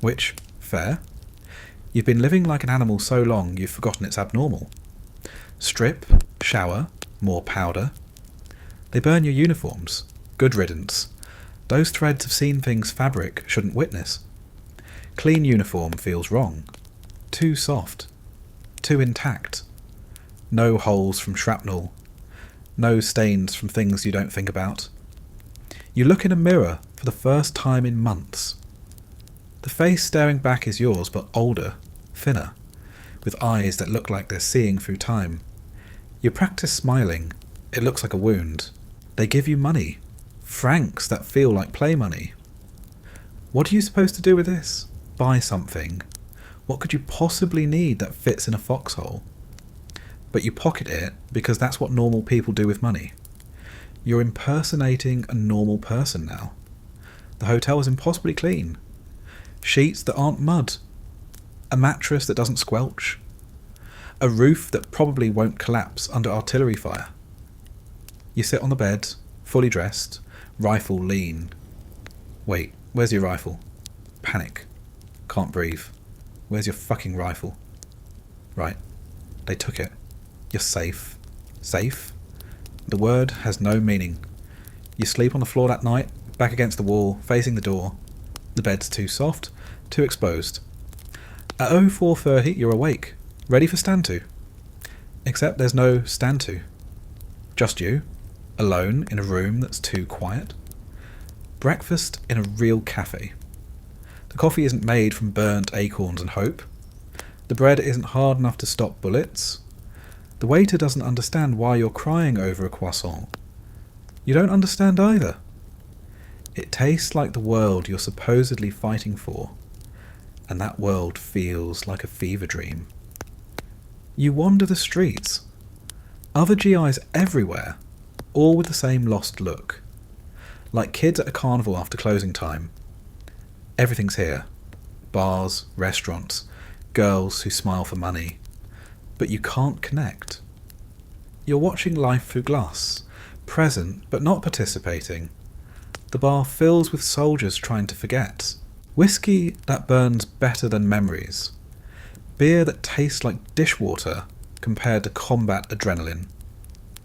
Which, fair. You've been living like an animal so long you've forgotten it's abnormal. Strip, shower, more powder. They burn your uniforms. Good riddance. Those threads of seen things fabric shouldn't witness. Clean uniform feels wrong. Too soft. Too intact. No holes from shrapnel. No stains from things you don't think about. You look in a mirror for the first time in months. The face staring back is yours, but older, thinner, with eyes that look like they're seeing through time. You practice smiling. It looks like a wound. They give you money. Francs that feel like play money. What are you supposed to do with this? Buy something. What could you possibly need that fits in a foxhole? But you pocket it because that's what normal people do with money. You're impersonating a normal person now. The hotel is impossibly clean. Sheets that aren't mud. A mattress that doesn't squelch. A roof that probably won't collapse under artillery fire. You sit on the bed, fully dressed, rifle lean. Wait, where's your rifle? Panic. Can't breathe. Where's your fucking rifle? Right. They took it. You're safe. Safe? The word has no meaning. You sleep on the floor that night, back against the wall, facing the door. The bed's too soft, too exposed. At 04:30 you're awake, ready for stand to. Except there's no stand to. Just you, alone in a room that's too quiet. Breakfast in a real cafe. The coffee isn't made from burnt acorns and hope. The bread isn't hard enough to stop bullets. The waiter doesn't understand why you're crying over a croissant. You don't understand either. It tastes like the world you're supposedly fighting for, and that world feels like a fever dream. You wander the streets. Other GIs everywhere, all with the same lost look. Like kids at a carnival after closing time. Everything's here. Bars, restaurants, girls who smile for money. But you can't connect. You're watching life through glass, present but not participating. The bar fills with soldiers trying to forget. Whiskey that burns better than memories. Beer that tastes like dishwater compared to combat adrenaline.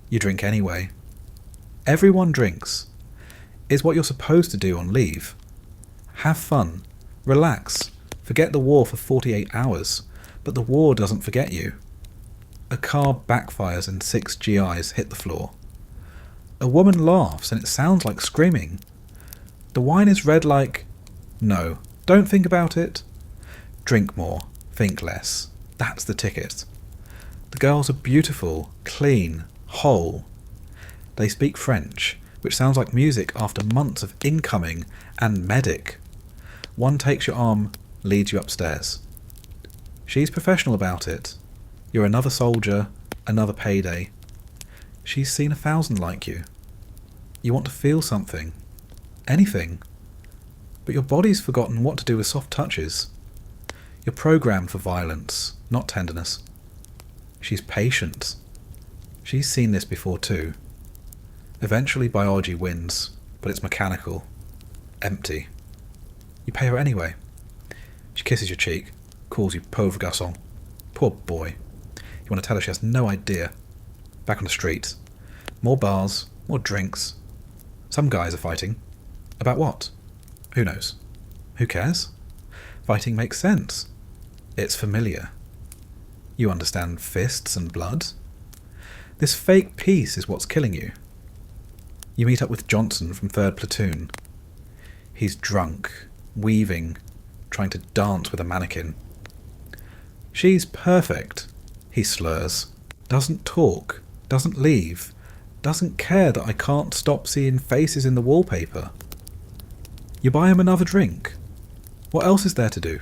You drink anyway. Everyone drinks. Is what you're supposed to do on leave. Have fun. Relax. Forget the war for 48 hours. But the war doesn't forget you. A car backfires and 6 GIs hit the floor. A woman laughs and it sounds like screaming. The wine is red like... No, don't think about it. Drink more, think less. That's the ticket. The girls are beautiful, clean, whole. They speak French, which sounds like music after months of incoming and medic. One takes your arm, leads you upstairs. She's professional about it. You're another soldier, another payday. She's seen 1,000 like you. You want to feel something. Anything. But your body's forgotten what to do with soft touches. You're programmed for violence, not tenderness. She's patient. She's seen this before too. Eventually biology wins, but it's mechanical. Empty. You pay her anyway. She kisses your cheek, calls you pauvre garçon. Poor boy. You want to tell her she has no idea. Back on the street. More bars, more drinks. Some guys are fighting. About what? Who knows? Who cares? Fighting makes sense. It's familiar. You understand fists and blood. This fake peace is what's killing you. You meet up with Johnson from 3rd Platoon. He's drunk, weaving, trying to dance with a mannequin. She's perfect. He slurs. Doesn't talk. Doesn't leave. Doesn't care that I can't stop seeing faces in the wallpaper. You buy him another drink. What else is there to do?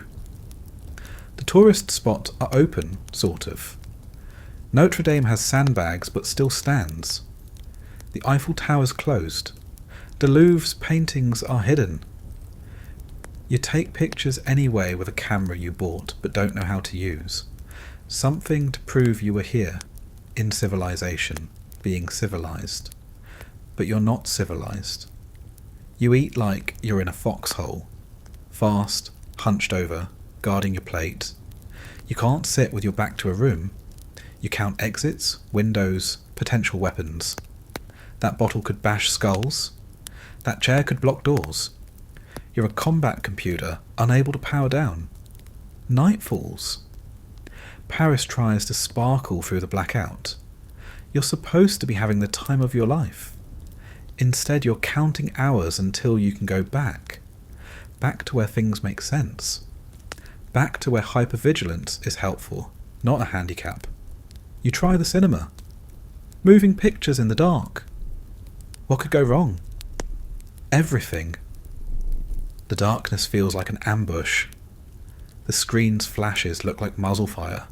The tourist spots are open, sort of. Notre Dame has sandbags but still stands. The Eiffel Tower's closed. The Louvre's paintings are hidden. You take pictures anyway with a camera you bought but don't know how to use. Something to prove you were here, in civilization, being civilized. But you're not civilized. You eat like you're in a foxhole, fast, hunched over, guarding your plate. You can't sit with your back to a room. You count exits, windows, potential weapons. That bottle could bash skulls. That chair could block doors. You're a combat computer, unable to power down. Night falls. Paris tries to sparkle through the blackout. You're supposed to be having the time of your life. Instead, you're counting hours until you can go back. Back to where things make sense. Back to where hypervigilance is helpful, not a handicap. You try the cinema. Moving pictures in the dark. What could go wrong? Everything. The darkness feels like an ambush. The screen's flashes look like muzzle fire.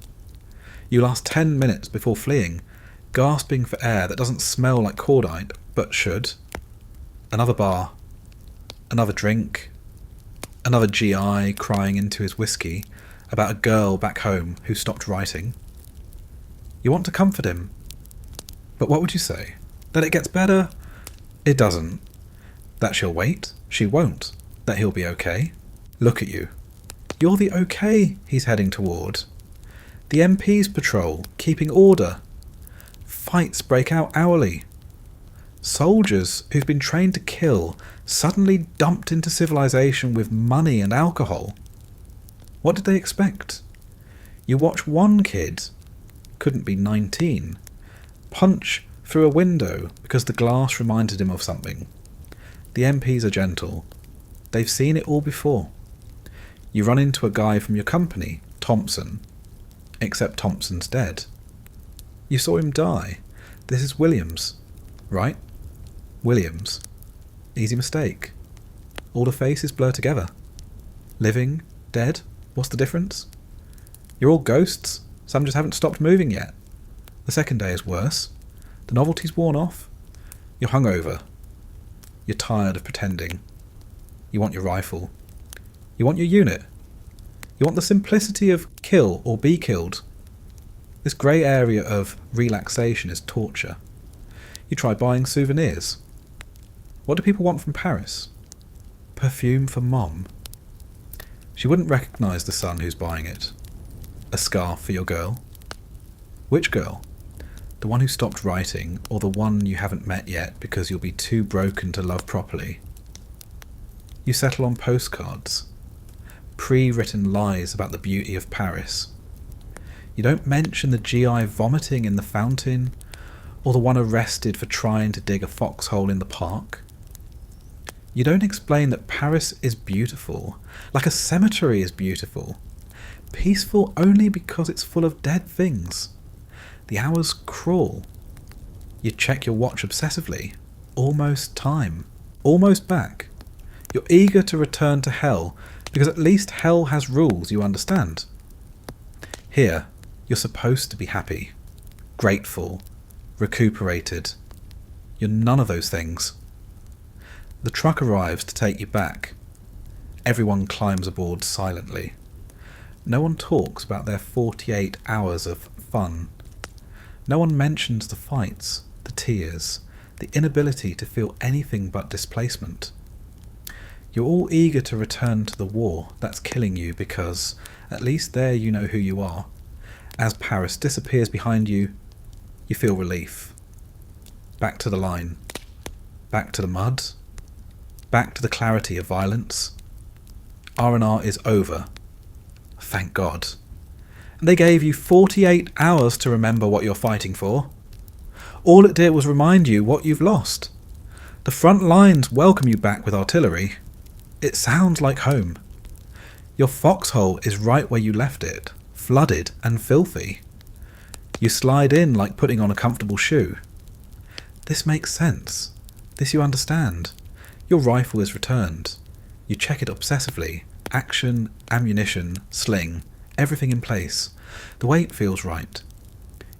You last 10 minutes before fleeing, gasping for air that doesn't smell like cordite, but should. Another bar. Another drink. Another GI crying into his whiskey about a girl back home who stopped writing. You want to comfort him. But what would you say? That it gets better? It doesn't. That she'll wait? She won't. That he'll be okay? Look at you. You're the okay he's heading toward. The MP's patrol, keeping order. Fights break out hourly. Soldiers who've been trained to kill suddenly dumped into civilization with money and alcohol. What did they expect? You watch one kid, couldn't be 19, punch through a window because the glass reminded him of something. The MPs are gentle. They've seen it all before. You run into a guy from your company, Thompson, except Thompson's dead. You saw him die. This is Williams, right? Williams. Easy mistake. All the faces blur together. Living, dead, what's the difference? You're all ghosts, some just haven't stopped moving yet. The second day is worse. The novelty's worn off. You're hungover. You're tired of pretending. You want your rifle. You want your unit. You want the simplicity of kill or be killed. This grey area of relaxation is torture. You try buying souvenirs. What do people want from Paris? Perfume for Mom. She wouldn't recognise the son who's buying it. A scarf for your girl. Which girl? The one who stopped writing, or the one you haven't met yet because you'll be too broken to love properly? You settle on postcards, pre-written lies about the beauty of Paris. You don't mention the GI vomiting in the fountain, or the one arrested for trying to dig a foxhole in the park. You don't explain that Paris is beautiful, like a cemetery is beautiful. Peaceful only because it's full of dead things. The hours crawl. You check your watch obsessively. Almost time. Almost back. You're eager to return to hell, because at least hell has rules you understand. Here, you're supposed to be happy, grateful, recuperated. You're none of those things. The truck arrives to take you back. Everyone climbs aboard silently. No one talks about their 48 hours of fun. No one mentions the fights, the tears, the inability to feel anything but displacement. You're all eager to return to the war that's killing you because, at least there you know who you are. As Paris disappears behind you, you feel relief. Back to the line. Back to the mud. Back to the clarity of violence. R&R is over. Thank God. And they gave you 48 hours to remember what you're fighting for. All it did was remind you what you've lost. The front lines welcome you back with artillery. It sounds like home. Your foxhole is right where you left it, flooded and filthy. You slide in like putting on a comfortable shoe. This makes sense. This you understand. Your rifle is returned. You check it obsessively. Action, ammunition, sling, everything in place. The weight feels right.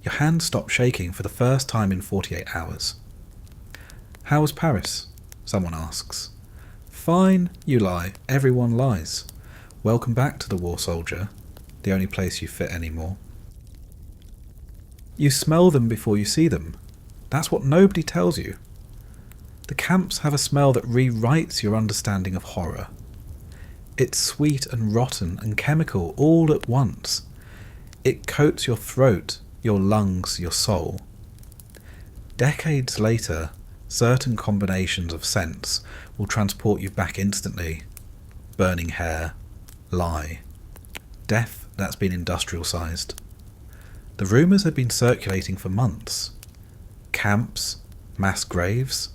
Your hands stop shaking for the first time in 48 hours. How was Paris? Someone asks. Fine, you lie. Everyone lies. Welcome back to the war soldier, the only place you fit anymore. You smell them before you see them. That's what nobody tells you. The camps have a smell that rewrites your understanding of horror. It's sweet and rotten and chemical all at once. It coats your throat, your lungs, your soul. Decades later, certain combinations of scents will transport you back instantly. Burning hair, lie, death that's been industrial-sized. The rumours had been circulating for months. Camps, mass graves,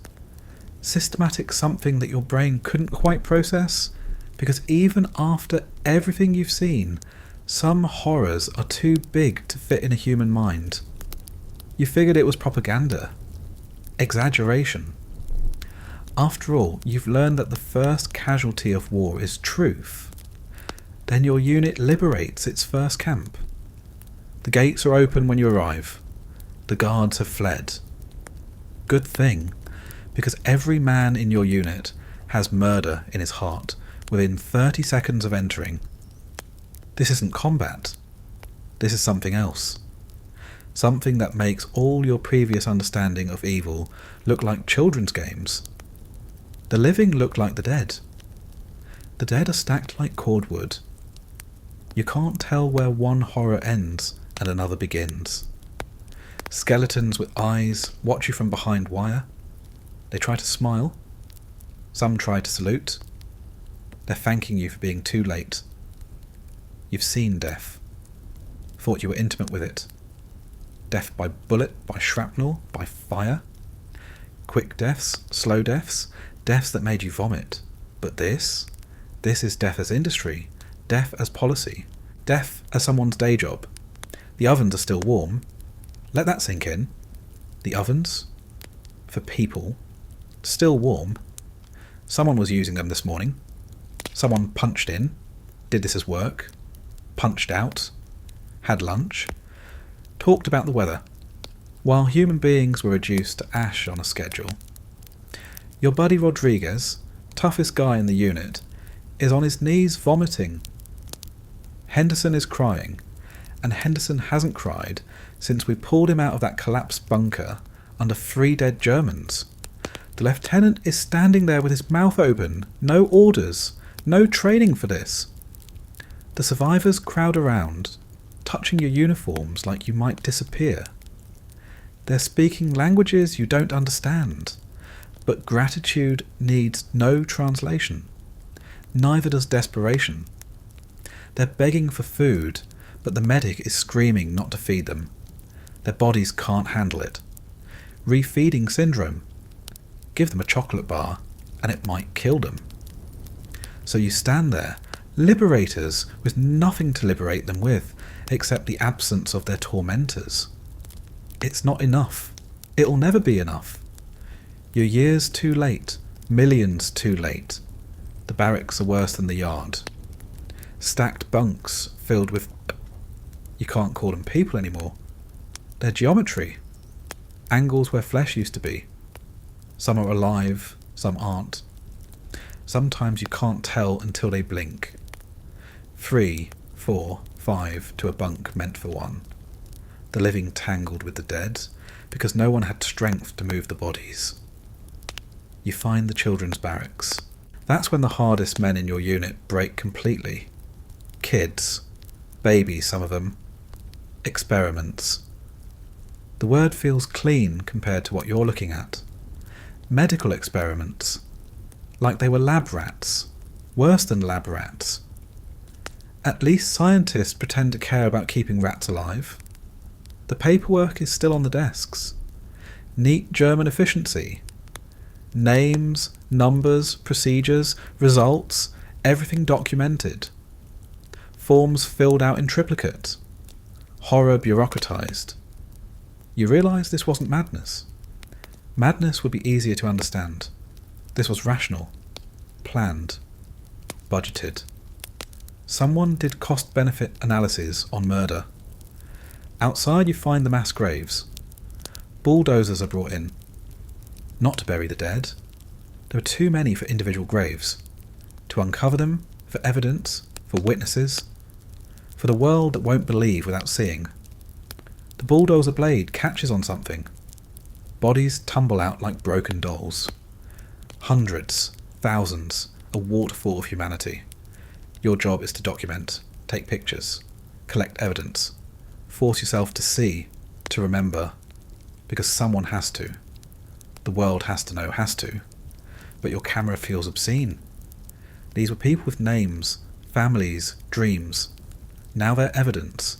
systematic something that your brain couldn't quite process, because even after everything you've seen, some horrors are too big to fit in a human mind. You figured it was propaganda, exaggeration. After all, you've learned that the first casualty of war is truth. Then your unit liberates its first camp. The gates are open when you arrive. The guards have fled. Good thing, because every man in your unit has murder in his heart within 30 seconds of entering. This isn't combat. This is something else. Something that makes all your previous understanding of evil look like children's games. The living look like the dead. The dead are stacked like cordwood. You can't tell where one horror ends and another begins. Skeletons with eyes watch you from behind wire. They try to smile. Some try to salute. They're thanking you for being too late. You've seen death. Thought you were intimate with it. Death by bullet, by shrapnel, by fire. Quick deaths, slow deaths, deaths that made you vomit. But this is death as industry, death as policy, death as someone's day job. The ovens are still warm. Let that sink in. The ovens, for people, still warm. Someone was using them this morning. Someone punched in, did this as work, punched out, had lunch, talked about the weather, while human beings were reduced to ash on a schedule. Your buddy Rodriguez, toughest guy in the unit, is on his knees vomiting. Henderson is crying, and Henderson hasn't cried since we pulled him out of that collapsed bunker under 3 dead Germans. The lieutenant is standing there with his mouth open, no orders, no training for this. The survivors crowd around, touching your uniforms like you might disappear. They're speaking languages you don't understand, but gratitude needs no translation. Neither does desperation. They're begging for food, but the medic is screaming not to feed them. Their bodies can't handle it. Refeeding syndrome. Give them a chocolate bar, and it might kill them. So you stand there, liberators, with nothing to liberate them with, except the absence of their tormentors. It's not enough. It'll never be enough. You're years too late, millions too late. The barracks are worse than the yard. Stacked bunks filled with... You can't call them people anymore. They're geometry. Angles where flesh used to be. Some are alive, some aren't. Sometimes you can't tell until they blink. 3, 4, 5 to a bunk meant for one. The living tangled with the dead, because no one had strength to move the bodies. You find the children's barracks. That's when the hardest men in your unit break completely. Kids. Babies, some of them. Experiments. The word feels clean compared to what you're looking at. Medical experiments. Like they were lab rats. Worse than lab rats. At least scientists pretend to care about keeping rats alive. The paperwork is still on the desks. Neat German efficiency. Names, numbers, procedures, results, everything documented. Forms filled out in triplicate. Horror bureaucratized. You realise this wasn't madness. Madness would be easier to understand. This was rational, planned, budgeted. Someone did cost-benefit analyses on murder. Outside you find the mass graves. Bulldozers are brought in. Not to bury the dead. There were too many for individual graves. To uncover them, for evidence, for witnesses, for the world that won't believe without seeing. The bulldozer blade catches on something. Bodies tumble out like broken dolls. Hundreds, thousands, a waterfall of humanity. Your job is to document, take pictures, collect evidence, force yourself to see, to remember, because someone has to. The world has to know, has to. But your camera feels obscene. These were people with names, families, dreams. Now they're evidence.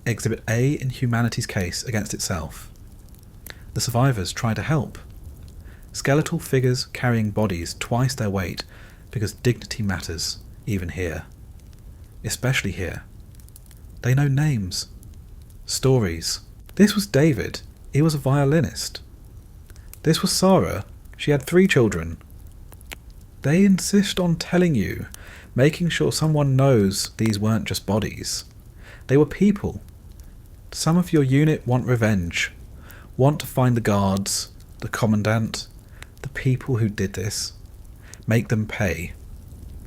Exhibit A in humanity's case against itself. The survivors try to help. Skeletal figures carrying bodies twice their weight because dignity matters, even here. Especially here. They know names. Stories. This was David. He was a violinist. This was Sarah. She had 3 children. They insist on telling you, making sure someone knows these weren't just bodies. They were people. Some of your unit want revenge, want to find the guards, the commandant, the people who did this. Make them pay.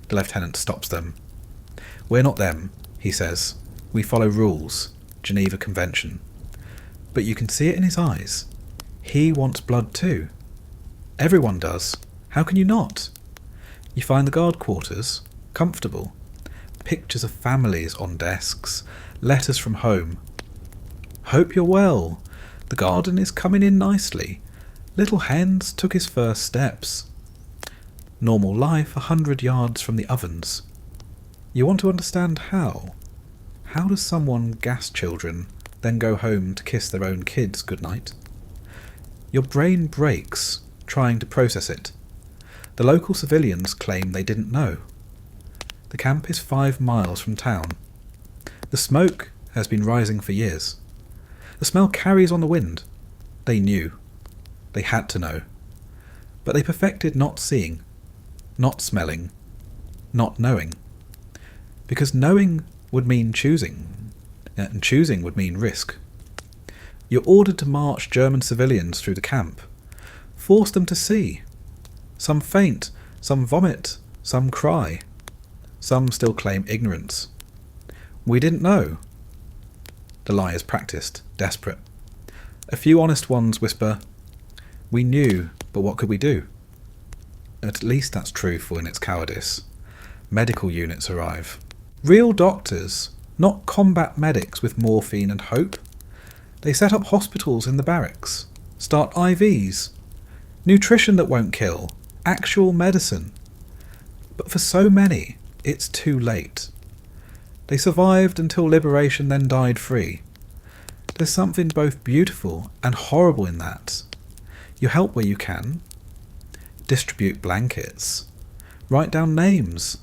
The lieutenant stops them. We're not them, he says. We follow rules, Geneva Convention. But you can see it in his eyes. He wants blood too. Everyone does. How can you not? You find the guard quarters, comfortable. Pictures of families on desks, letters from home. Hope you're well. The garden is coming in nicely. Little Hans took his first steps. Normal life 100 yards from the ovens. You want to understand how. How does someone gas children, then go home to kiss their own kids goodnight? Your brain breaks trying to process it. The local civilians claim they didn't know. The camp is 5 miles from town. The smoke has been rising for years. The smell carries on the wind. They knew. They had to know. But they perfected not seeing, not smelling, not knowing. Because knowing would mean choosing, and choosing would mean risk. You're ordered to march German civilians through the camp. Force them to see. Some faint, some vomit, some cry. Some still claim ignorance. We didn't know. The lie is practiced, desperate. A few honest ones whisper, we knew, but what could we do? At least that's truthful in its cowardice. Medical units arrive. Real doctors, not combat medics with morphine and hope. They set up hospitals in the barracks, start IVs, nutrition that won't kill, actual medicine. But for so many, it's too late. They survived until liberation, then died free. There's something both beautiful and horrible in that. You help where you can. Distribute blankets. Write down names.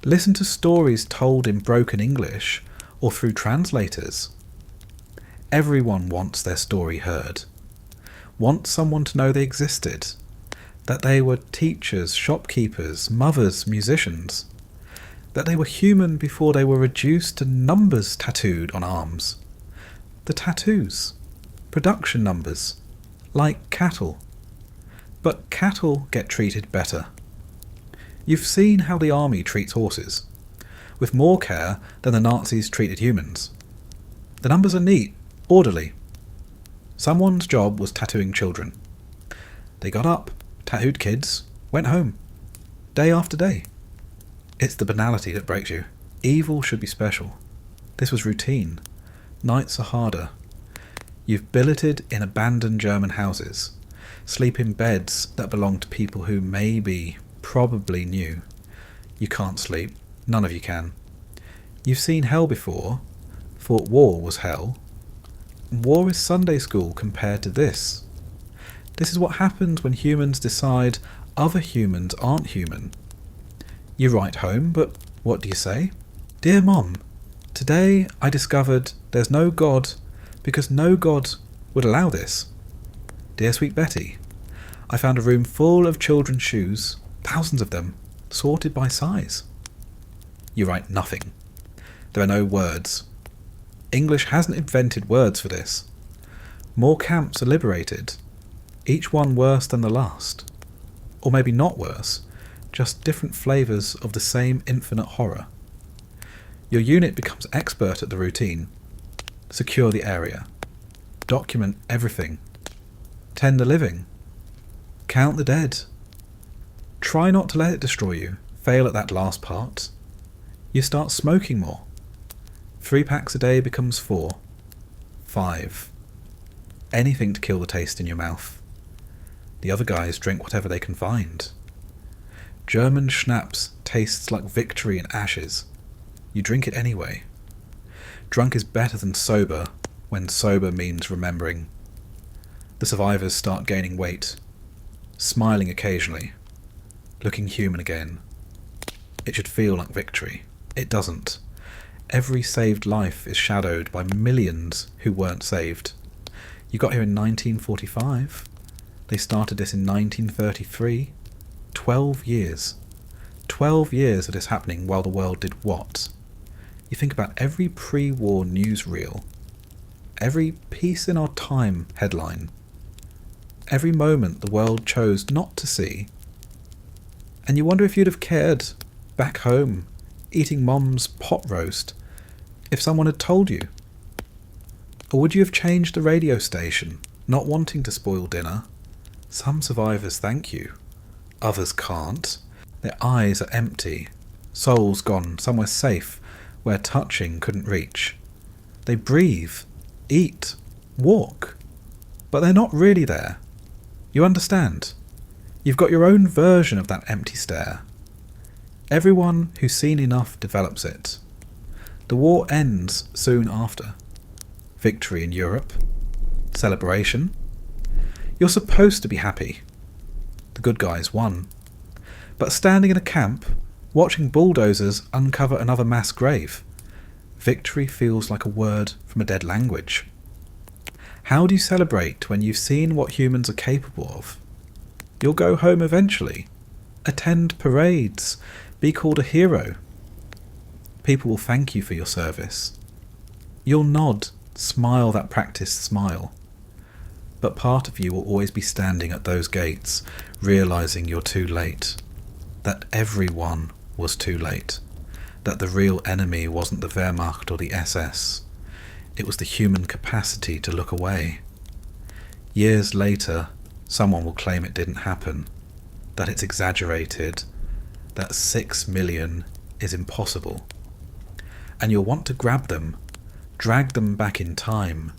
Listen to stories told in broken English or through translators. Everyone wants their story heard. Wants someone to know they existed. That they were teachers, shopkeepers, mothers, musicians. That they were human before they were reduced to numbers tattooed on arms. The tattoos. Production numbers. Like cattle. But cattle get treated better. You've seen how the army treats horses, with more care than the Nazis treated humans. The numbers are neat, orderly. Someone's job was tattooing children. They got up, tattooed kids, went home. Day after day. It's the banality that breaks you. Evil should be special. This was routine. Nights are harder. You've billeted in abandoned German houses. Sleep in beds that belong to people who probably knew. You can't sleep. None of you can. You've seen hell before. Thought war was hell. War is Sunday school compared to this. This is what happens when humans decide other humans aren't human. You write home, but what do you say? Dear Mom, today I discovered there's no God because no God would allow this. Dear Sweet Betty, I found a room full of children's shoes, thousands of them, sorted by size. You write nothing. There are no words. English hasn't invented words for this. More camps are liberated, each one worse than the last. Or maybe not worse, just different flavours of the same infinite horror. Your unit becomes expert at the routine. Secure the area. Document everything. Tend the living. Count the dead. Try not to let it destroy you. Fail at that last part. You start smoking more. 3 packs a day becomes 4. 5. Anything to kill the taste in your mouth. The other guys drink whatever they can find. German schnapps tastes like victory in ashes. You drink it anyway. Drunk is better than sober, when sober means remembering. The survivors start gaining weight, smiling occasionally, looking human again. It should feel like victory. It doesn't. Every saved life is shadowed by millions who weren't saved. You got here in 1945. They started this in 1933. 12 years. 12 years of this happening while the world did what? You think about every pre-war newsreel, every Peace in Our Time headline, every moment the world chose not to see, and you wonder if you'd have cared back home, eating Mom's pot roast, if someone had told you. Or would you have changed the radio station, not wanting to spoil dinner? Some survivors thank you. Others can't. Their eyes are empty. Souls gone somewhere safe, where touching couldn't reach. They breathe, eat, walk. But they're not really there. You understand? You've got your own version of that empty stare. Everyone who's seen enough develops it. The war ends soon after. Victory in Europe. Celebration. You're supposed to be happy. The good guys won. But standing in a camp, watching bulldozers uncover another mass grave, victory feels like a word from a dead language. How do you celebrate when you've seen what humans are capable of? You'll go home eventually, attend parades, be called a hero. People will thank you for your service. You'll nod, smile that practiced smile. But part of you will always be standing at those gates, realising you're too late. That everyone was too late. That the real enemy wasn't the Wehrmacht or the SS. It was the human capacity to look away. Years later, someone will claim it didn't happen, that it's exaggerated, that 6 million is impossible. And you'll want to grab them, drag them back in time,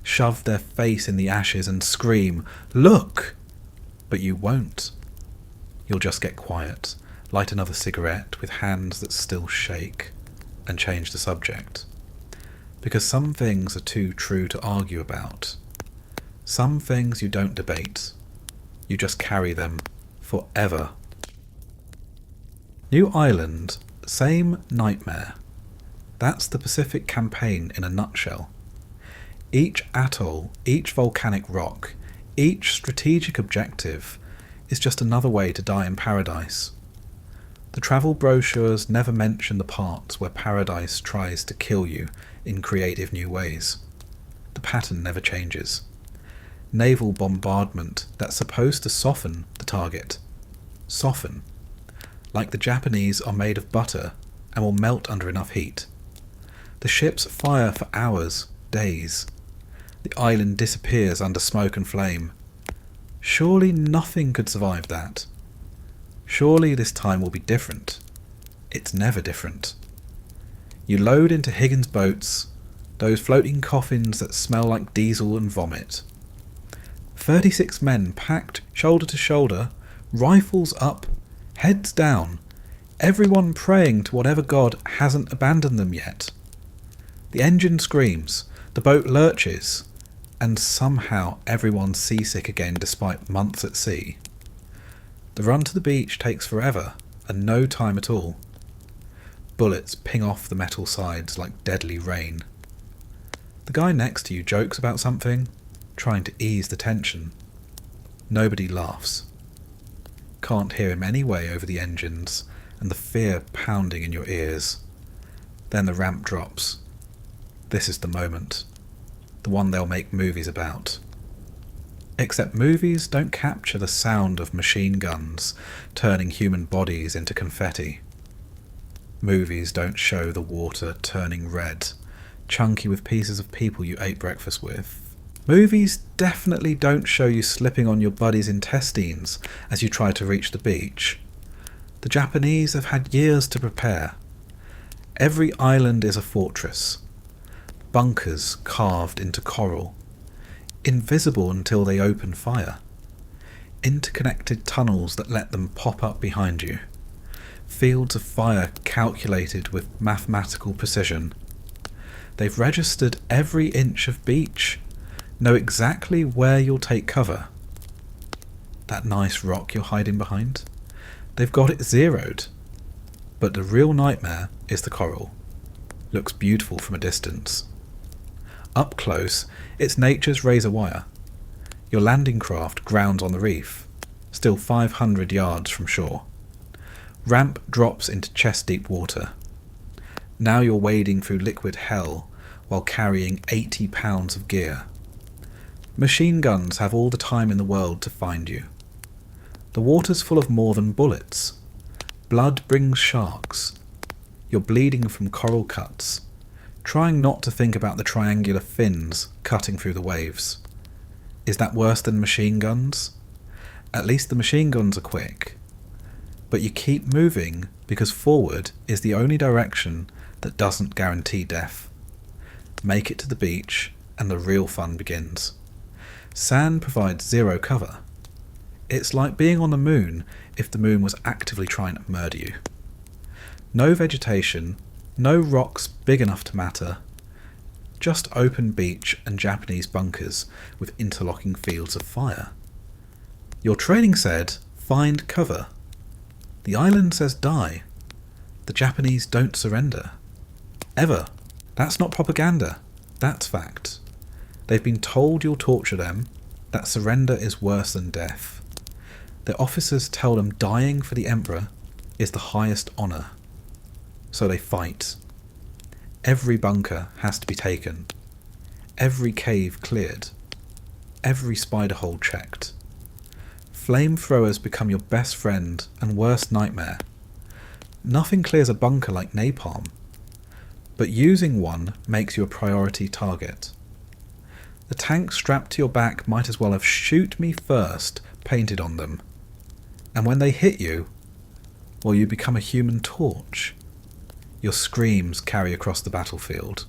shove their face in the ashes and scream, "Look!" But you won't. You'll just get quiet, light another cigarette with hands that still shake, and change the subject. Because some things are too true to argue about. Some things you don't debate. You just carry them forever. New Island, same nightmare. That's the Pacific Campaign in a nutshell. Each atoll, each volcanic rock, each strategic objective is just another way to die in paradise. The travel brochures never mention the parts where paradise tries to kill you in creative new ways. The pattern never changes. Naval bombardment that's supposed to soften the target. Soften. Like the Japanese are made of butter and will melt under enough heat. The ships fire for hours, days. The island disappears under smoke and flame. Surely nothing could survive that. Surely this time will be different. It's never different. You load into Higgins boats, those floating coffins that smell like diesel and vomit. 36 men packed shoulder to shoulder, rifles up, heads down, everyone praying to whatever god hasn't abandoned them yet. The engine screams, the boat lurches, and somehow everyone's seasick again despite months at sea. The run to the beach takes forever, and no time at all. Bullets ping off the metal sides like deadly rain. The guy next to you jokes about something, trying to ease the tension. Nobody laughs. Can't hear him anyway over the engines, and the fear pounding in your ears. Then the ramp drops. This is the moment. The one they'll make movies about. Except movies don't capture the sound of machine guns turning human bodies into confetti. Movies don't show the water turning red, chunky with pieces of people you ate breakfast with. Movies definitely don't show you slipping on your buddy's intestines as you try to reach the beach. The Japanese have had years to prepare. Every island is a fortress. Bunkers carved into coral. Invisible until they open fire. Interconnected tunnels that let them pop up behind you. Fields of fire calculated with mathematical precision. They've registered every inch of beach, know exactly where you'll take cover. That nice rock you're hiding behind? They've got it zeroed. But the real nightmare is the coral. Looks beautiful from a distance. Up close, it's nature's razor wire. Your landing craft grounds on the reef, still 500 yards from shore. Ramp drops into chest-deep water. Now you're wading through liquid hell while carrying 80 pounds of gear. Machine guns have all the time in the world to find you. The water's full of more than bullets. Blood brings sharks. You're bleeding from coral cuts, trying not to think about the triangular fins cutting through the waves. Is that worse than machine guns? At least the machine guns are quick. But you keep moving because forward is the only direction that doesn't guarantee death. Make it to the beach and the real fun begins. Sand provides zero cover. It's like being on the moon if the moon was actively trying to murder you. No vegetation, no rocks big enough to matter. Just open beach and Japanese bunkers with interlocking fields of fire. Your training said, find cover. The island says die. The Japanese don't surrender. Ever. That's not propaganda. That's fact. They've been told you'll torture them, that surrender is worse than death. Their officers tell them dying for the emperor is the highest honour. So they fight. Every bunker has to be taken. Every cave cleared. Every spider hole checked. Flamethrowers become your best friend and worst nightmare. Nothing clears a bunker like napalm, but using one makes you a priority target. The tank strapped to your back might as well have "shoot me first" painted on them. And when they hit you, well, you become a human torch. Your screams carry across the battlefield.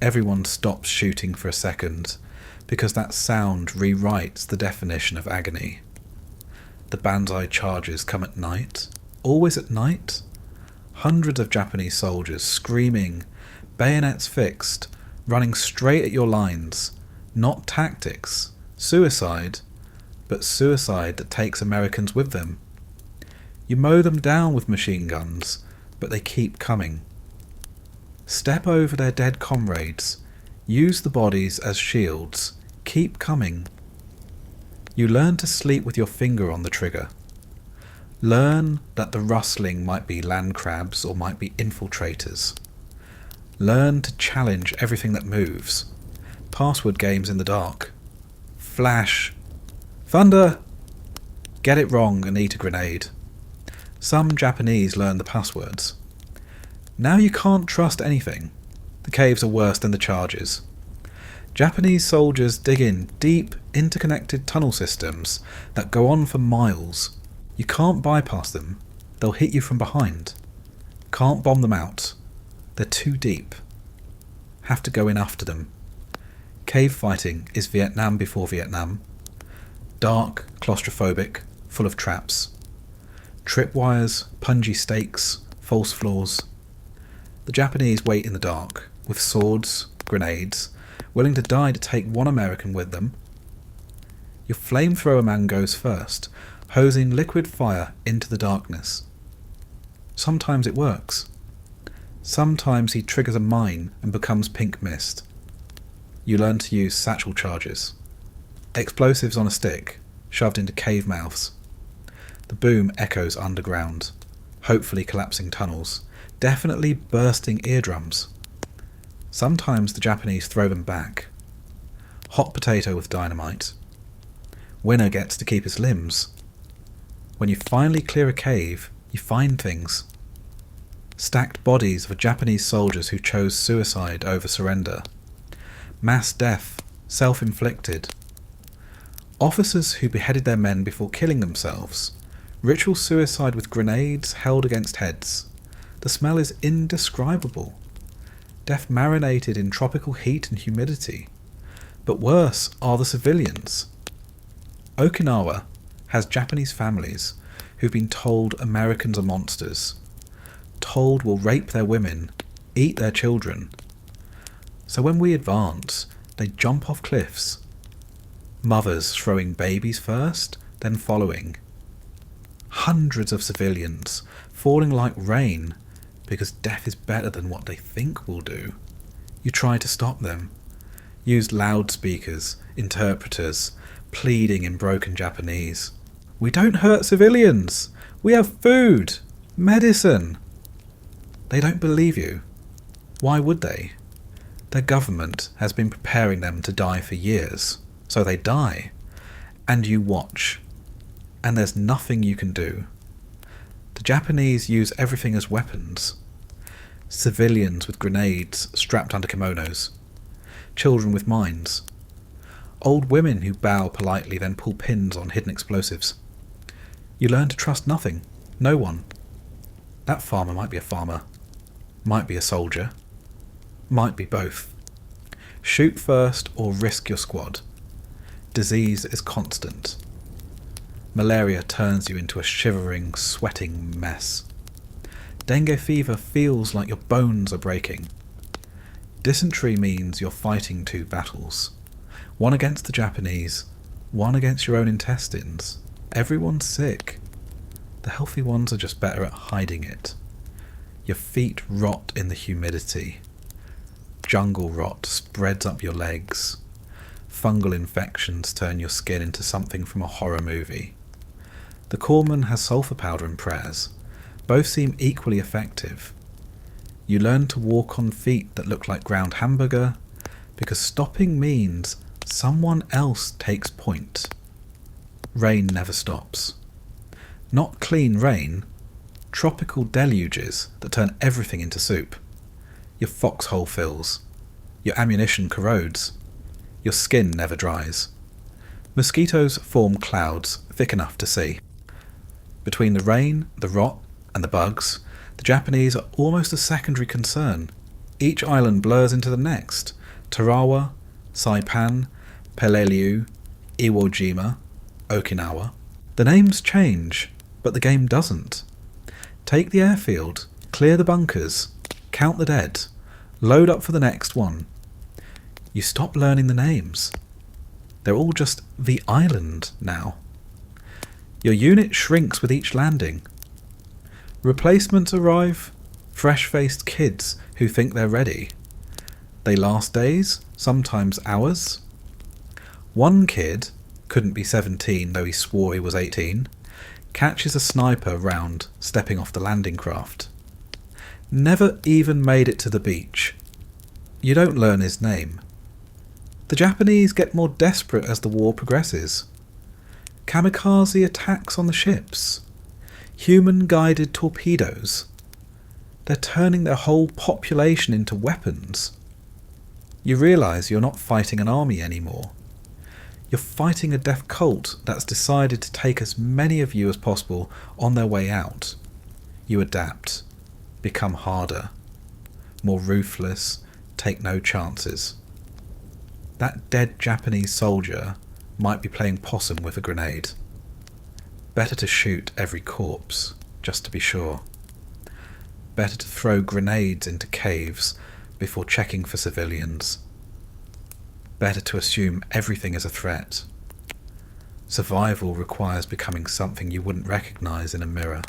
Everyone stops shooting for a second, because that sound rewrites the definition of agony. The banzai charges come at night, always at night. Hundreds of Japanese soldiers screaming, bayonets fixed, running straight at your lines. Not tactics, suicide, but suicide that takes Americans with them. You mow them down with machine guns, but they keep coming. Step over their dead comrades, use the bodies as shields, keep coming. You learn to sleep with your finger on the trigger. Learn that the rustling might be land crabs or might be infiltrators. Learn to challenge everything that moves. Password games in the dark. Flash. Thunder! Get it wrong and eat a grenade. Some Japanese learn the passwords. Now you can't trust anything. The caves are worse than the charges. Japanese soldiers dig in deep, interconnected tunnel systems that go on for miles. You can't bypass them. They'll hit you from behind. Can't bomb them out. They're too deep. Have to go in after them. Cave fighting is Vietnam before Vietnam. Dark, claustrophobic, full of traps. Tripwires, pungy stakes, false floors. The Japanese wait in the dark, with swords, grenades, willing to die to take one American with them. Your flamethrower man goes first, hosing liquid fire into the darkness. Sometimes it works. Sometimes he triggers a mine and becomes pink mist. You learn to use satchel charges. Explosives on a stick, shoved into cave mouths. The boom echoes underground, hopefully collapsing tunnels, definitely bursting eardrums. Sometimes the Japanese throw them back. Hot potato with dynamite. Winner gets to keep his limbs. When you finally clear a cave, you find things. Stacked bodies of Japanese soldiers who chose suicide over surrender. Mass death, self-inflicted. Officers who beheaded their men before killing themselves. Ritual suicide with grenades held against heads. The smell is indescribable. Death marinated in tropical heat and humidity. But worse are the civilians. Okinawa has Japanese families who've been told Americans are monsters. Told will rape their women, eat their children. So when we advance, they jump off cliffs. Mothers throwing babies first, then following. Hundreds of civilians falling like rain because death is better than what they think will do. You try to stop them. Use loudspeakers, interpreters, pleading in broken Japanese. We don't hurt civilians. We have food, medicine. They don't believe you. Why would they? Their government has been preparing them to die for years, so they die. And you watch. And there's nothing you can do. The Japanese use everything as weapons. Civilians with grenades strapped under kimonos. Children with mines. Old women who bow politely then pull pins on hidden explosives. You learn to trust nothing, no one. That farmer might be a farmer, might be a soldier, might be both. Shoot first or risk your squad. Disease is constant. Malaria turns you into a shivering, sweating mess. Dengue fever feels like your bones are breaking. Dysentery means you're fighting two battles. One against the Japanese, one against your own intestines. Everyone's sick. The healthy ones are just better at hiding it. Your feet rot in the humidity. Jungle rot spreads up your legs. Fungal infections turn your skin into something from a horror movie. The corpsman has sulfur powder and prayers. Both seem equally effective. You learn to walk on feet that look like ground hamburger, because stopping means someone else takes point. Rain never stops. Not clean rain, tropical deluges that turn everything into soup. Your foxhole fills. Your ammunition corrodes. Your skin never dries. Mosquitoes form clouds thick enough to see. Between the rain, the rot, and the bugs, the Japanese are almost a secondary concern. Each island blurs into the next. Tarawa, Saipan, Peleliu, Iwo Jima, Okinawa. The names change, but the game doesn't. Take the airfield, clear the bunkers, count the dead, load up for the next one. You stop learning the names. They're all just the island now. Your unit shrinks with each landing. Replacements arrive, fresh-faced kids who think they're ready. They last days, sometimes hours. One kid, couldn't be 17 though he swore he was 18, catches a sniper round stepping off the landing craft. Never even made it to the beach. You don't learn his name. The Japanese get more desperate as the war progresses. Kamikaze attacks on the ships. Human-guided torpedoes. They're turning their whole population into weapons. You realise you're not fighting an army anymore. You're fighting a death cult that's decided to take as many of you as possible on their way out. You adapt, become harder, more ruthless, take no chances. That dead Japanese soldier might be playing possum with a grenade. Better to shoot every corpse, just to be sure. Better to throw grenades into caves before checking for civilians. Better to assume everything is a threat. Survival requires becoming something you wouldn't recognise in a mirror.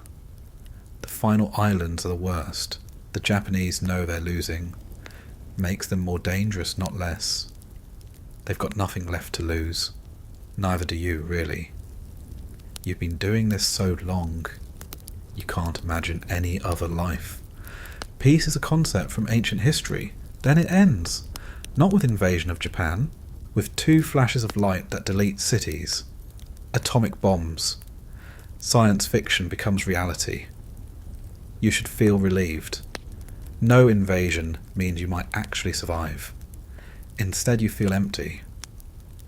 The final islands are the worst. The Japanese know they're losing. Makes them more dangerous, not less. They've got nothing left to lose. Neither do you, really. You've been doing this so long, you can't imagine any other life. Peace is a concept from ancient history. Then it ends. Not with invasion of Japan, with 2 flashes of light that delete cities. Atomic bombs. Science fiction becomes reality. You should feel relieved. No invasion means you might actually survive. Instead you feel empty.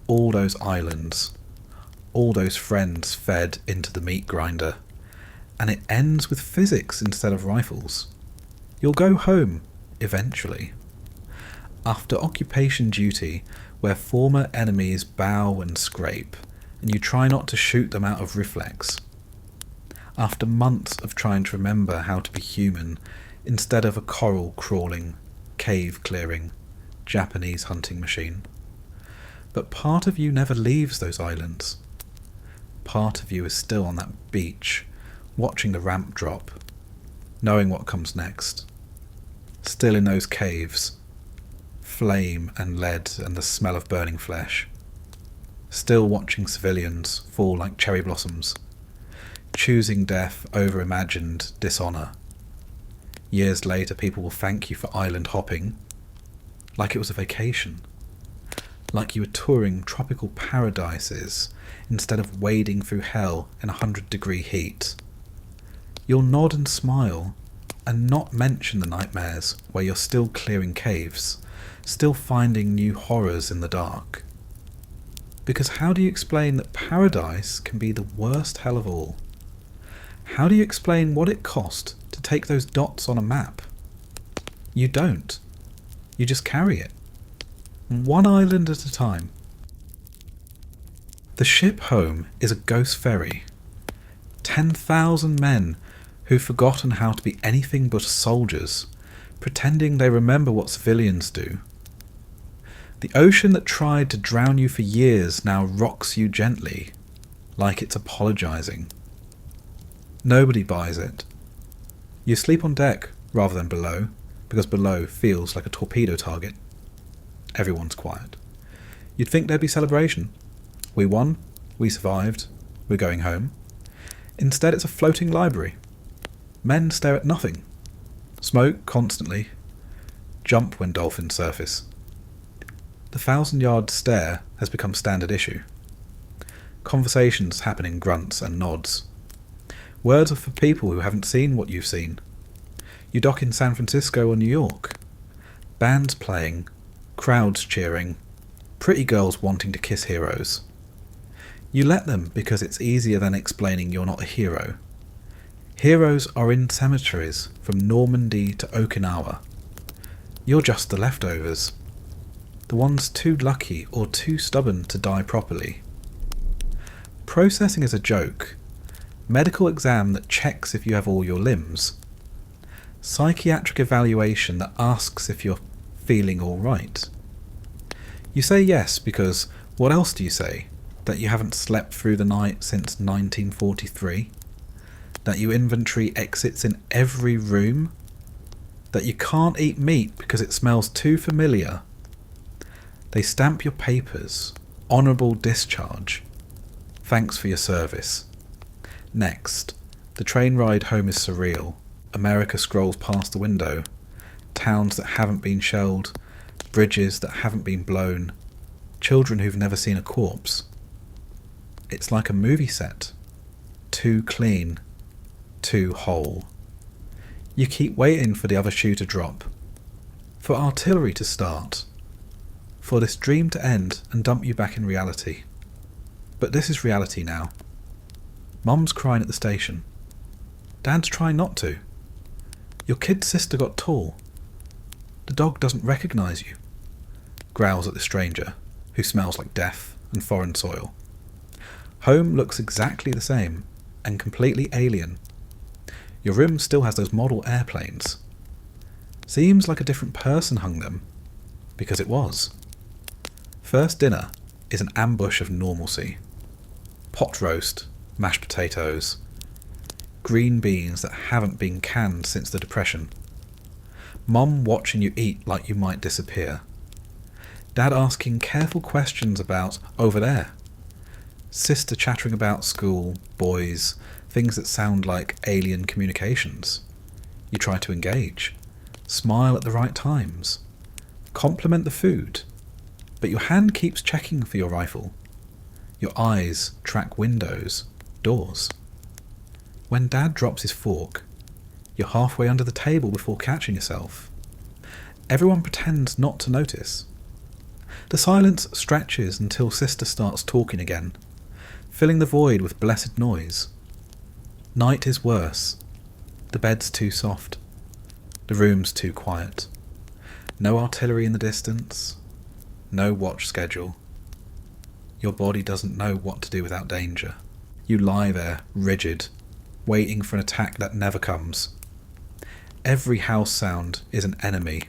All those islands, all those friends fed into the meat grinder. And it ends with physics instead of rifles. You'll go home, eventually. After occupation duty, where former enemies bow and scrape, and you try not to shoot them out of reflex. After months of trying to remember how to be human, instead of a coral crawling, cave clearing, Japanese hunting machine. But part of you never leaves those islands. Part of you is still on that beach, watching the ramp drop, knowing what comes next. Still in those caves, flame and lead and the smell of burning flesh. Still watching civilians fall like cherry blossoms, choosing death over imagined dishonour. Years later people will thank you for island hopping, like it was a vacation. Like you were touring tropical paradises instead of wading through hell in 100-degree heat. You'll nod and smile, and not mention the nightmares where you're still clearing caves, still finding new horrors in the dark. Because how do you explain that paradise can be the worst hell of all? How do you explain what it cost to take those dots on a map? You don't. You just carry it. One island at a time. The ship home is a ghost ferry. 10,000 men who've forgotten how to be anything but soldiers, pretending they remember what civilians do. The ocean that tried to drown you for years now rocks you gently, like it's apologising. Nobody buys it. You sleep on deck rather than below, because below feels like a torpedo target. Everyone's quiet. You'd think there'd be celebration. We won, we survived, we're going home. Instead it's a floating library. Men stare at nothing. Smoke constantly. Jump when dolphins surface. The 1,000-yard stare has become standard issue. Conversations happen in grunts and nods. Words are for people who haven't seen what you've seen. You dock in San Francisco or New York. Bands playing, crowds cheering, pretty girls wanting to kiss heroes. You let them because it's easier than explaining you're not a hero. Heroes are in cemeteries from Normandy to Okinawa. You're just the leftovers. The ones too lucky or too stubborn to die properly. Processing is a joke. Medical exam that checks if you have all your limbs. Psychiatric evaluation that asks if you're feeling alright. You say yes because what else do you say? That you haven't slept through the night since 1943? That you inventory exits in every room? That you can't eat meat because it smells too familiar? They stamp your papers. Honourable discharge. Thanks for your service. Next, the train ride home is surreal. America scrolls past the window. Towns that haven't been shelled. Bridges that haven't been blown. Children who've never seen a corpse. It's like a movie set. Too clean. Too whole. You keep waiting for the other shoe to drop. For artillery to start. For this dream to end and dump you back in reality. But this is reality now. Mum's crying at the station. Dad's trying not to. Your kid's sister got tall. The dog doesn't recognise you. Growls at the stranger, who smells like death and foreign soil. Home looks exactly the same, and completely alien. Your room still has those model airplanes. Seems like a different person hung them, because it was. First dinner is an ambush of normalcy. Pot roast, mashed potatoes, green beans that haven't been canned since the Depression. Mum watching you eat like you might disappear. Dad asking careful questions about over there. Sister chattering about school, boys, things that sound like alien communications. You try to engage. Smile at the right times. Compliment the food. But your hand keeps checking for your rifle. Your eyes track windows, doors. When Dad drops his fork, you're halfway under the table before catching yourself. Everyone pretends not to notice. The silence stretches until Sister starts talking again, filling the void with blessed noise. Night is worse. The bed's too soft. The room's too quiet. No artillery in the distance. No watch schedule. Your body doesn't know what to do without danger. You lie there, rigid, waiting for an attack that never comes. Every house sound is an enemy.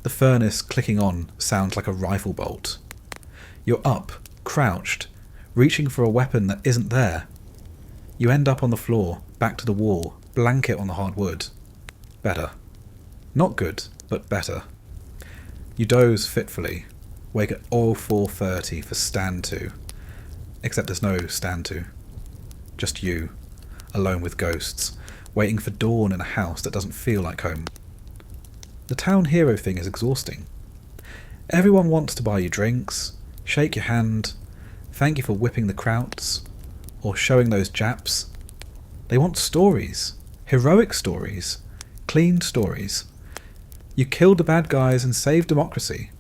The furnace clicking on sounds like a rifle bolt. You're up, crouched, reaching for a weapon that isn't there. You end up on the floor, back to the wall, blanket on the hard wood. Better. Not good, but better. You doze fitfully, wake at 04:30 for stand to. Except there's no stand to. Just you, alone with ghosts, waiting for dawn in a house that doesn't feel like home. The town hero thing is exhausting. Everyone wants to buy you drinks, shake your hand, thank you for whipping the krauts, or showing those Japs. They want stories, heroic stories, clean stories. You killed the bad guys and saved democracy.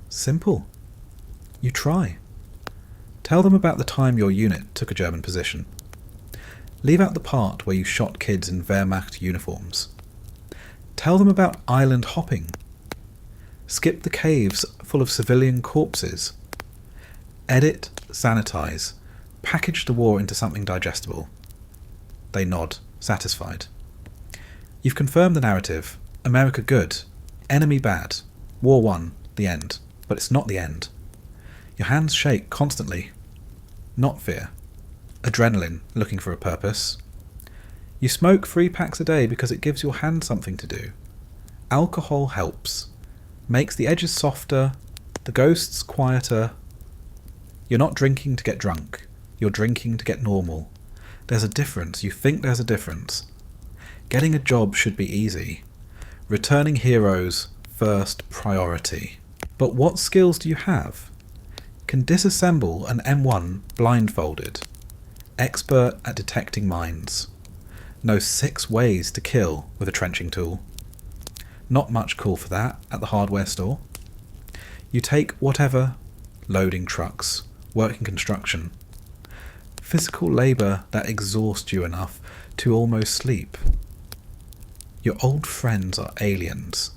Simple. You try. Tell them about the time your unit took a German position. Leave out the part where you shot kids in Wehrmacht uniforms. Tell them about island hopping. Skip the caves full of civilian corpses. Edit, sanitize, package the war into something digestible. They nod, satisfied. You've confirmed the narrative. America good. Enemy bad. War won. The end. But it's not the end. Your hands shake constantly. Not fear. Adrenaline, looking for a purpose. You smoke 3 packs a day because it gives your hand something to do. Alcohol helps. Makes the edges softer, the ghosts quieter. You're not drinking to get drunk. You're drinking to get normal. There's a difference. You think there's a difference. Getting a job should be easy. Returning heroes, first priority. But what skills do you have? Can disassemble an M1 blindfolded. Expert at detecting mines. Know 6 ways to kill with a trenching tool. Not much call for that at the hardware store. You take whatever, loading trucks, working construction. Physical labour that exhausts you enough to almost sleep. Your old friends are aliens.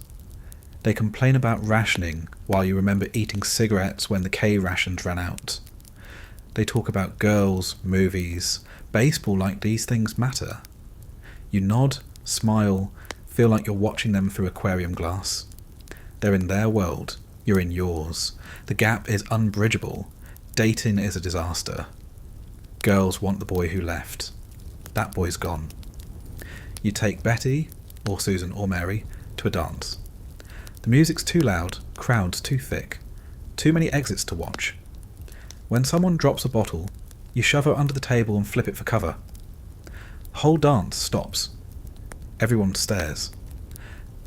They complain about rationing while you remember eating cigarettes when the K rations ran out. They talk about girls, movies, baseball like these things matter. You nod, smile, feel like you're watching them through aquarium glass. They're in their world, you're in yours. The gap is unbridgeable. Dating is a disaster. Girls want the boy who left. That boy's gone. You take Betty, or Susan or Mary, to a dance. The music's too loud, crowds too thick. Too many exits to watch. When someone drops a bottle, you shove her under the table and flip it for cover. The whole dance stops. Everyone stares.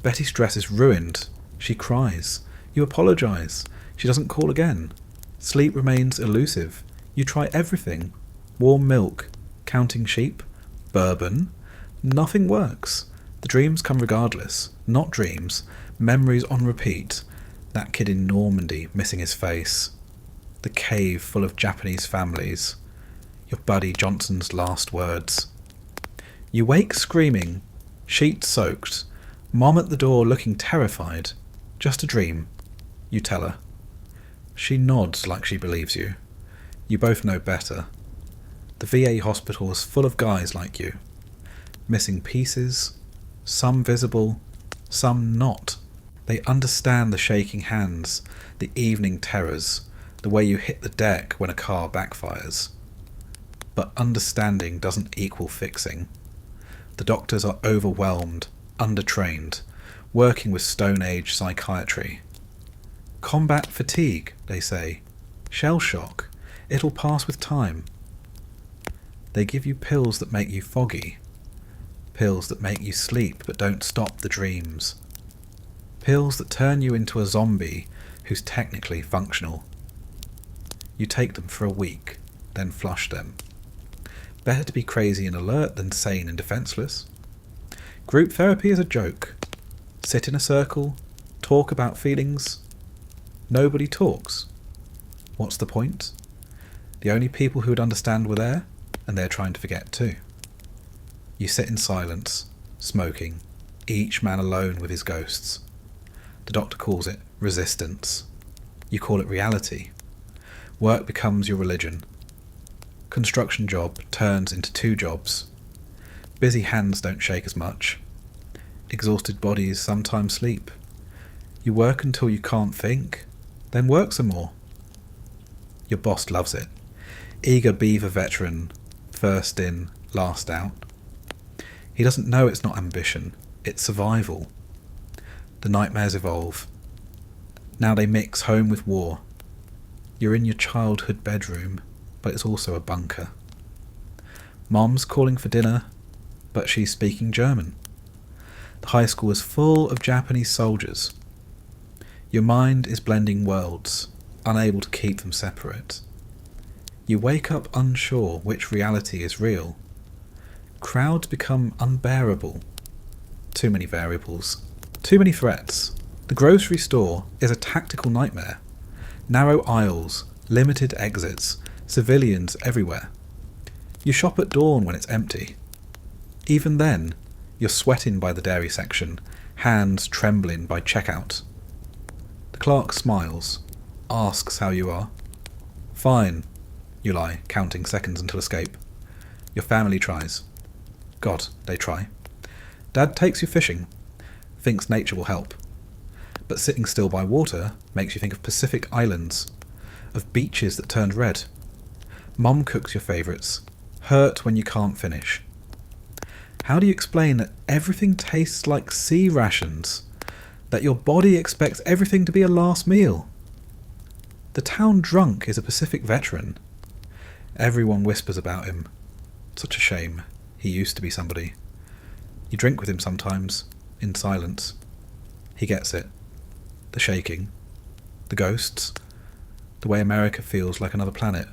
Betty's dress is ruined. She cries. You apologise. She doesn't call again. Sleep remains elusive. You try everything. Warm milk, counting sheep, bourbon. Nothing works. The dreams come regardless. Not dreams. Memories on repeat. That kid in Normandy missing his face. The cave full of Japanese families. Your buddy Johnson's last words. You wake screaming, sheets soaked, Mom at the door looking terrified. Just a dream, you tell her. She nods like she believes you. You both know better. The VA hospital is full of guys like you. Missing pieces, some visible, some not. They understand the shaking hands, the evening terrors, the way you hit the deck when a car backfires. But understanding doesn't equal fixing. The doctors are overwhelmed, undertrained, working with Stone Age psychiatry. Combat fatigue, they say. Shell shock. It'll pass with time. They give you pills that make you foggy. Pills that make you sleep but don't stop the dreams. Pills that turn you into a zombie who's technically functional. You take them for a week, then flush them. Better to be crazy and alert than sane and defenceless. Group therapy is a joke. Sit in a circle, talk about feelings. Nobody talks. What's the point? The only people who would understand were there, and they're trying to forget too. You sit in silence, smoking, each man alone with his ghosts. The doctor calls it resistance. You call it reality. Work becomes your religion. Construction job turns into 2 jobs. Busy hands don't shake as much. Exhausted bodies sometimes sleep. You work until you can't think, then work some more. Your boss loves it. Eager beaver veteran, first in, last out. He doesn't know it's not ambition, it's survival. The nightmares evolve. Now they mix home with war. You're in your childhood bedroom, but it's also a bunker. Mom's calling for dinner, but she's speaking German. The high school is full of Japanese soldiers. Your mind is blending worlds, unable to keep them separate. You wake up unsure which reality is real. Crowds become unbearable. Too many variables. Too many threats. The grocery store is a tactical nightmare. Narrow aisles, limited exits, civilians everywhere. You shop at dawn when it's empty. Even then, you're sweating by the dairy section, hands trembling by checkout. The clerk smiles, asks how you are. Fine, you lie, counting seconds until escape. Your family tries. God, they try. Dad takes you fishing, thinks nature will help. But sitting still by water makes you think of Pacific islands, of beaches that turned red. Mum cooks your favourites, hurt when you can't finish. How do you explain that everything tastes like sea rations? That your body expects everything to be a last meal? The town drunk is a Pacific veteran. Everyone whispers about him. Such a shame. He used to be somebody. You drink with him sometimes, in silence. He gets it. The shaking. The ghosts. The way America feels like another planet.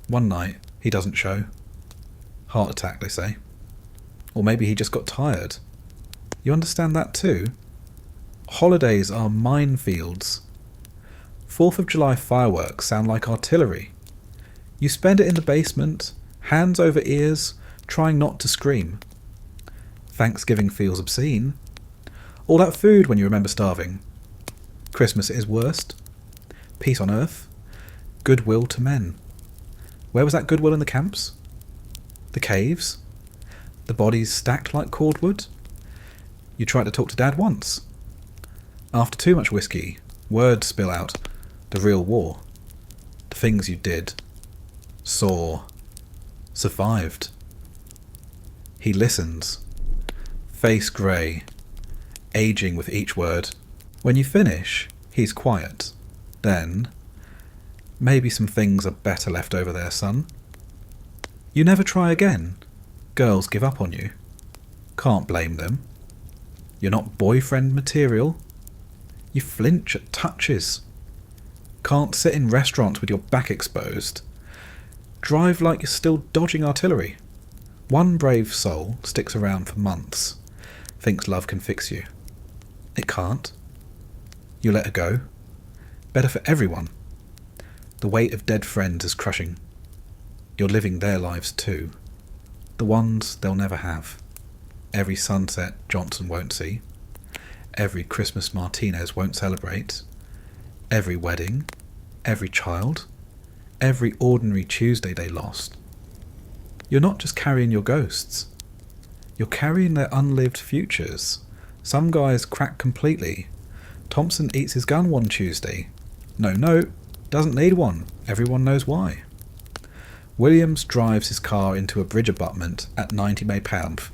One night, he doesn't show. Heart attack, they say. Or maybe he just got tired. You understand that too? Holidays are minefields. 4th of July fireworks sound like artillery. You spend it in the basement, hands over ears, trying not to scream. Thanksgiving feels obscene. All that food when you remember starving. Christmas is worst. Peace on earth. Goodwill to men. Where was that goodwill in the camps? The caves? The bodies stacked like cordwood? You tried to talk to Dad once. After too much whiskey, words spill out. The real war. The things you did. Saw. Survived. He listens. Face grey. Aging with each word. When you finish, he's quiet. Then, maybe some things are better left over there, son. You never try again. Girls give up on you. Can't blame them. You're not boyfriend material. You flinch at touches. Can't sit in restaurants with your back exposed. Drive like you're still dodging artillery. One brave soul sticks around for months. Thinks love can fix you. It can't. You let her go. Better for everyone. The weight of dead friends is crushing. You're living their lives too. The ones they'll never have. Every sunset Johnson won't see. Every Christmas Martinez won't celebrate. Every wedding. Every child. Every ordinary Tuesday they lost. You're not just carrying your ghosts. You're carrying their unlived futures. Some guys crack completely. Thompson eats his gun one Tuesday. No, doesn't need one. Everyone knows why. Williams drives his car into a bridge abutment at 90 mph.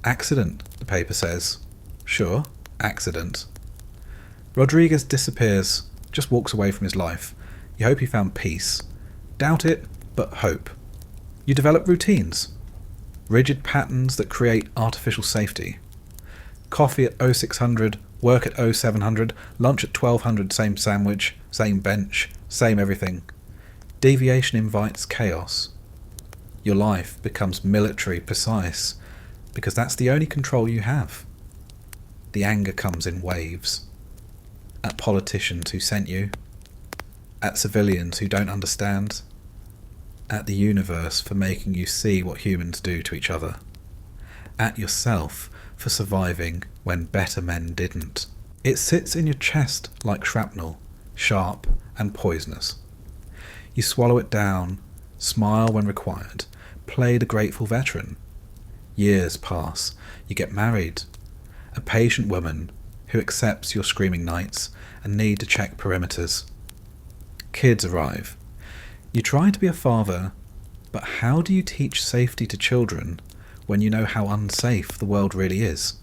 Accident, the paper says. Sure, accident. Rodriguez disappears, just walks away from his life. You hope he found peace. Doubt it, but hope. You develop routines. Rigid patterns that create artificial safety. Coffee at 0600, work at 0700, lunch at 1200, same sandwich, same bench, same everything. Deviation invites chaos. Your life becomes military precise, because that's the only control you have. The anger comes in waves. At politicians who sent you. At civilians who don't understand. At the universe for making you see what humans do to each other. At yourself for surviving when better men didn't. It sits in your chest like shrapnel, sharp and poisonous. You swallow it down, smile when required, play the grateful veteran. Years pass, you get married. A patient woman who accepts your screaming nights and need to check perimeters. Kids arrive. You try to be a father, but how do you teach safety to children when you know how unsafe the world really is?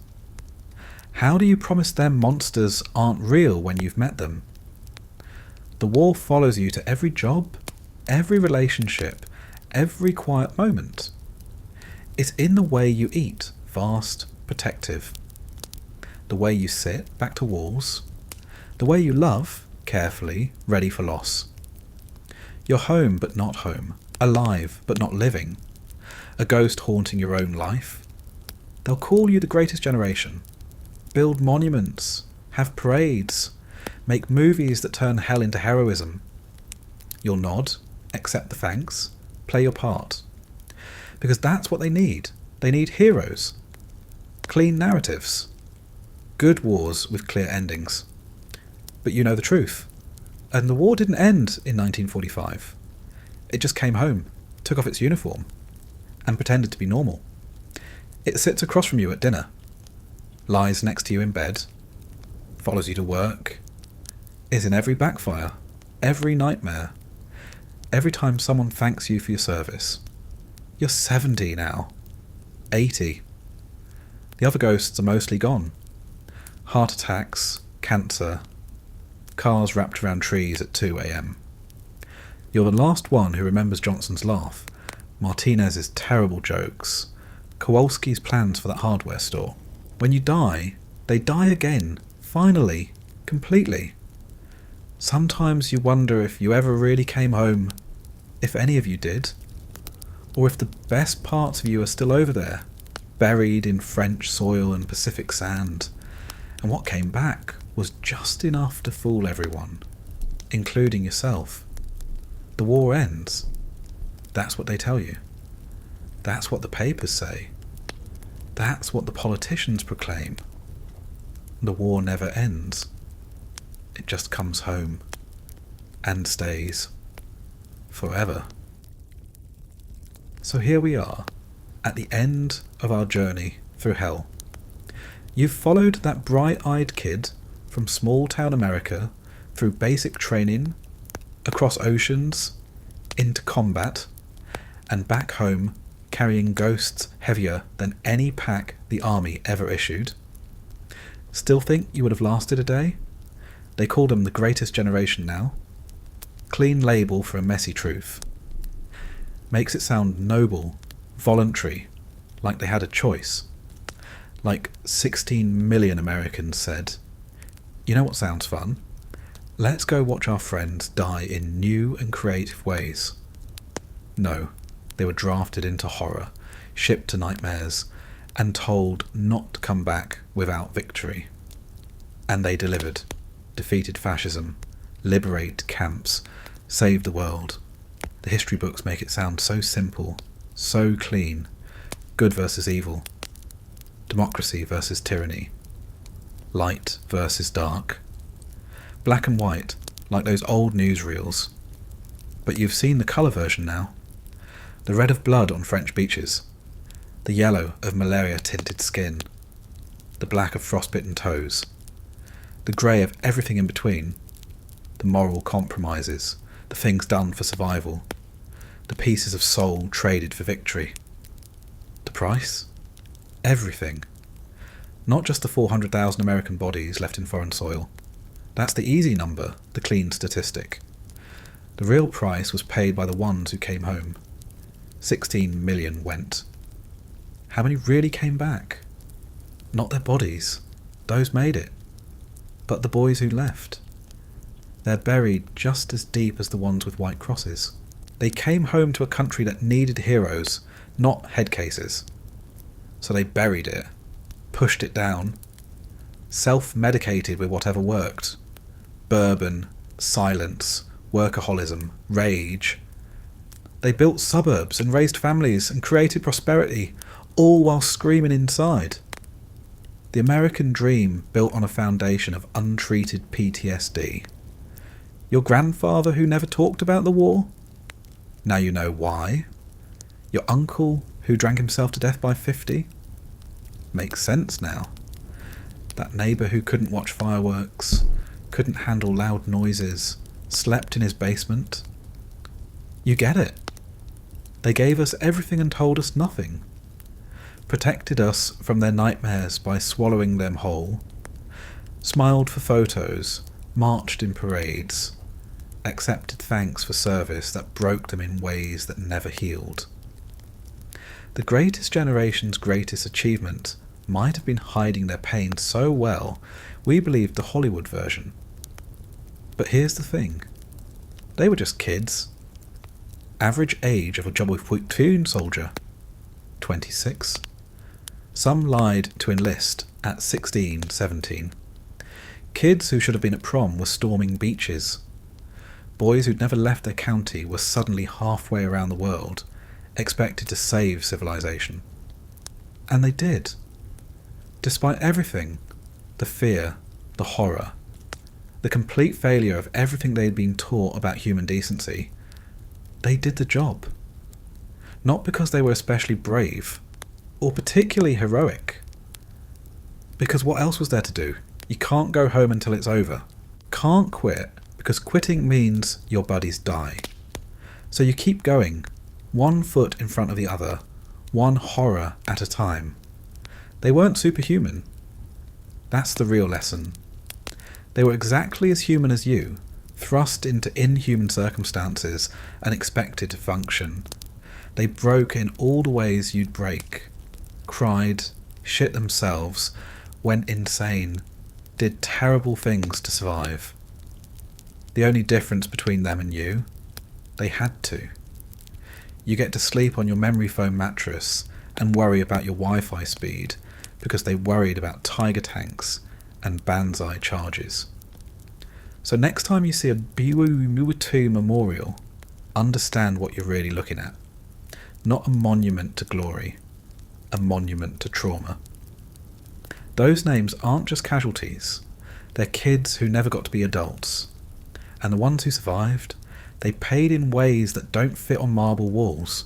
How do you promise them monsters aren't real when you've met them? The war follows you to every job, every relationship, every quiet moment. It's in the way you eat, fast, protective. The way you sit, back to walls. The way you love, carefully, ready for loss. You're home but not home, alive but not living. A ghost haunting your own life. They'll call you the greatest generation. Build monuments, have parades, make movies that turn hell into heroism. You'll nod, accept the thanks, play your part. Because that's what they need. They need heroes. Clean narratives. Good wars with clear endings. But you know the truth. And the war didn't end in 1945. It just came home, took off its uniform, and pretended to be normal. It sits across from you at dinner, lies next to you in bed, follows you to work, is in every backfire, every nightmare, every time someone thanks you for your service. You're 70 now. 80. The other ghosts are mostly gone. Heart attacks, cancer, cars wrapped around trees at 2 a.m. You're the last one who remembers Johnson's laugh, Martinez's terrible jokes, Kowalski's plans for that hardware store. When you die, they die again, finally, completely. Sometimes you wonder if you ever really came home, if any of you did, or if the best parts of you are still over there, buried in French soil and Pacific sand, and what came back was just enough to fool everyone, including yourself. The war ends. That's what they tell you. That's what the papers say. That's what the politicians proclaim. The war never ends. It just comes home and stays forever. So here we are, at the end of our journey through hell. You've followed that bright-eyed kid from small-town America through basic training, across oceans, into combat, and back home carrying ghosts heavier than any pack the army ever issued. Still think you would have lasted a day? They call them the greatest generation now. Clean label for a messy truth. Makes it sound noble, voluntary, like they had a choice. Like 16 million Americans said, "You know what sounds fun? Let's go watch our friends die in new and creative ways." No, they were drafted into horror, shipped to nightmares, and told not to come back without victory. And they delivered, defeated fascism, liberated camps, saved the world. The history books make it sound so simple, so clean. Good versus evil. Democracy versus tyranny. Light versus dark. Black and white, like those old newsreels. But you've seen the colour version now. The red of blood on French beaches. The yellow of malaria-tinted skin. The black of frostbitten toes. The grey of everything in between. The moral compromises. The things done for survival. The pieces of soul traded for victory. The price? Everything. Not just the 400,000 American bodies left in foreign soil. That's the easy number, the clean statistic. The real price was paid by the ones who came home. 16 million went. How many really came back? Not their bodies. Those made it. But the boys who left. They're buried just as deep as the ones with white crosses. They came home to a country that needed heroes, not head cases. So they buried it, pushed it down, self-medicated with whatever worked. Bourbon, silence, workaholism, rage. They built suburbs and raised families and created prosperity, all while screaming inside. The American dream built on a foundation of untreated PTSD. Your grandfather who never talked about the war? Now you know why. Your uncle who drank himself to death by 50? Makes sense now. That neighbour who couldn't watch fireworks, couldn't handle loud noises, slept in his basement. You get it. They gave us everything and told us nothing. Protected us from their nightmares by swallowing them whole. Smiled for photos, marched in parades. Accepted thanks for service that broke them in ways that never healed. The greatest generation's greatest achievement might have been hiding their pain so well we believed the Hollywood version. But here's the thing. They were just kids. Average age of a job with platoon soldier, 26. Some lied to enlist at 16, 17. Kids who should have been at prom were storming beaches. Boys who'd never left their county were suddenly halfway around the world, expected to save civilization. And they did. Despite everything, the fear, the horror, the complete failure of everything they'd been taught about human decency, they did the job. Not because they were especially brave, or particularly heroic. Because what else was there to do? You can't go home until it's over. Can't quit, because quitting means your buddies die. So you keep going, one foot in front of the other, one horror at a time. They weren't superhuman. That's the real lesson. They were exactly as human as you, thrust into inhuman circumstances and expected to function. They broke in all the ways you'd break. Cried, shit themselves, went insane, did terrible things to survive. The only difference between them and you, they had to. You get to sleep on your memory foam mattress and worry about your Wi-Fi speed because they worried about tiger tanks and banzai charges. So next time you see a Biwu memorial, understand what you're really looking at. Not a monument to glory, a monument to trauma. Those names aren't just casualties, they're kids who never got to be adults. And the ones who survived, they paid in ways that don't fit on marble walls.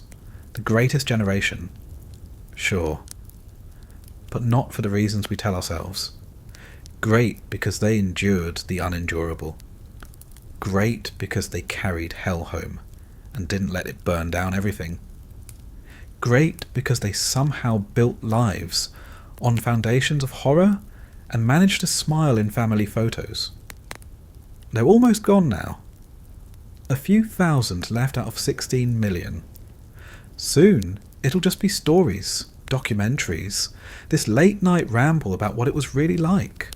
The greatest generation. Sure. But not for the reasons we tell ourselves. Great because they endured the unendurable. Great because they carried hell home and didn't let it burn down everything. Great because they somehow built lives on foundations of horror and managed to smile in family photos. They're almost gone now. A few thousand left out of 16 million. Soon, it'll just be stories, documentaries, this late-night ramble about what it was really like.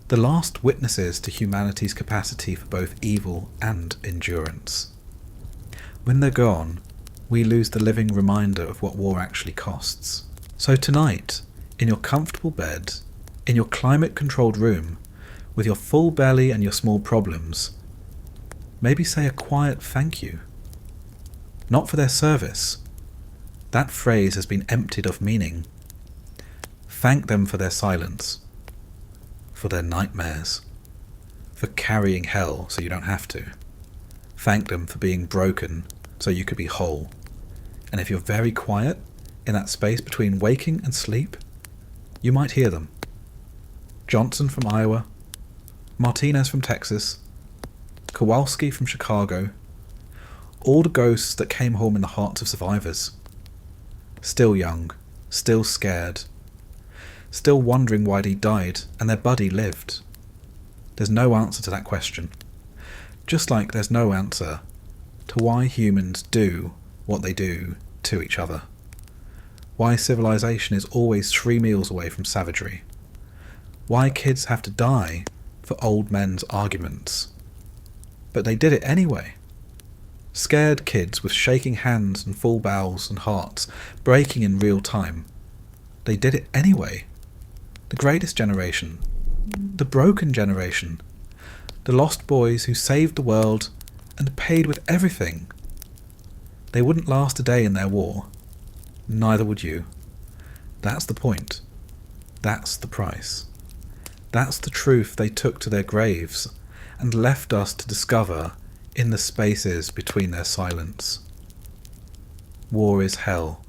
The last witnesses to humanity's capacity for both evil and endurance. When they're gone, we lose the living reminder of what war actually costs. So tonight, in your comfortable bed, in your climate-controlled room, with your full belly and your small problems, maybe say a quiet thank you. Not for their service. That phrase has been emptied of meaning. Thank them for their silence, for their nightmares, for carrying hell so you don't have to. Thank them for being broken so you could be whole. And if you're very quiet, in that space between waking and sleep, you might hear them. Johnson from Iowa, Martinez from Texas, Kowalski from Chicago, all the ghosts that came home in the hearts of survivors. Still young, still scared, still wondering why they died and their buddy lived. There's no answer to that question. Just like there's no answer to why humans do what they do to each other. Why civilization is always 3 meals away from savagery. Why kids have to die for old men's arguments. But they did it anyway. Scared kids with shaking hands and full bowels and hearts breaking in real time. They did it anyway. The greatest generation. The broken generation. The lost boys who saved the world and paid with everything. They wouldn't last a day in their war. Neither would you. That's the point. That's the price. That's the truth they took to their graves and left us to discover in the spaces between their silence. War is hell.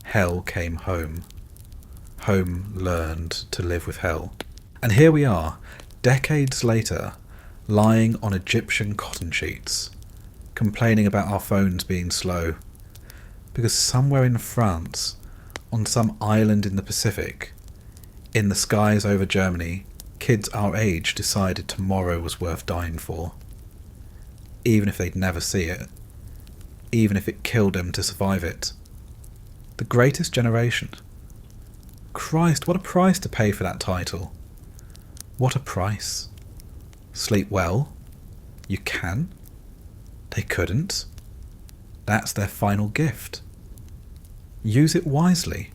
Hell came home. Home learned to live with hell. And here we are, decades later, lying on Egyptian cotton sheets, complaining about our phones being slow, because somewhere in France, on some island in the Pacific, in the skies over Germany, kids our age decided tomorrow was worth dying for. Even if they'd never see it. Even if it killed them to survive it. The greatest generation. Christ, what a price to pay for that title. What a price. Sleep well? You can? They couldn't. That's their final gift. Use it wisely.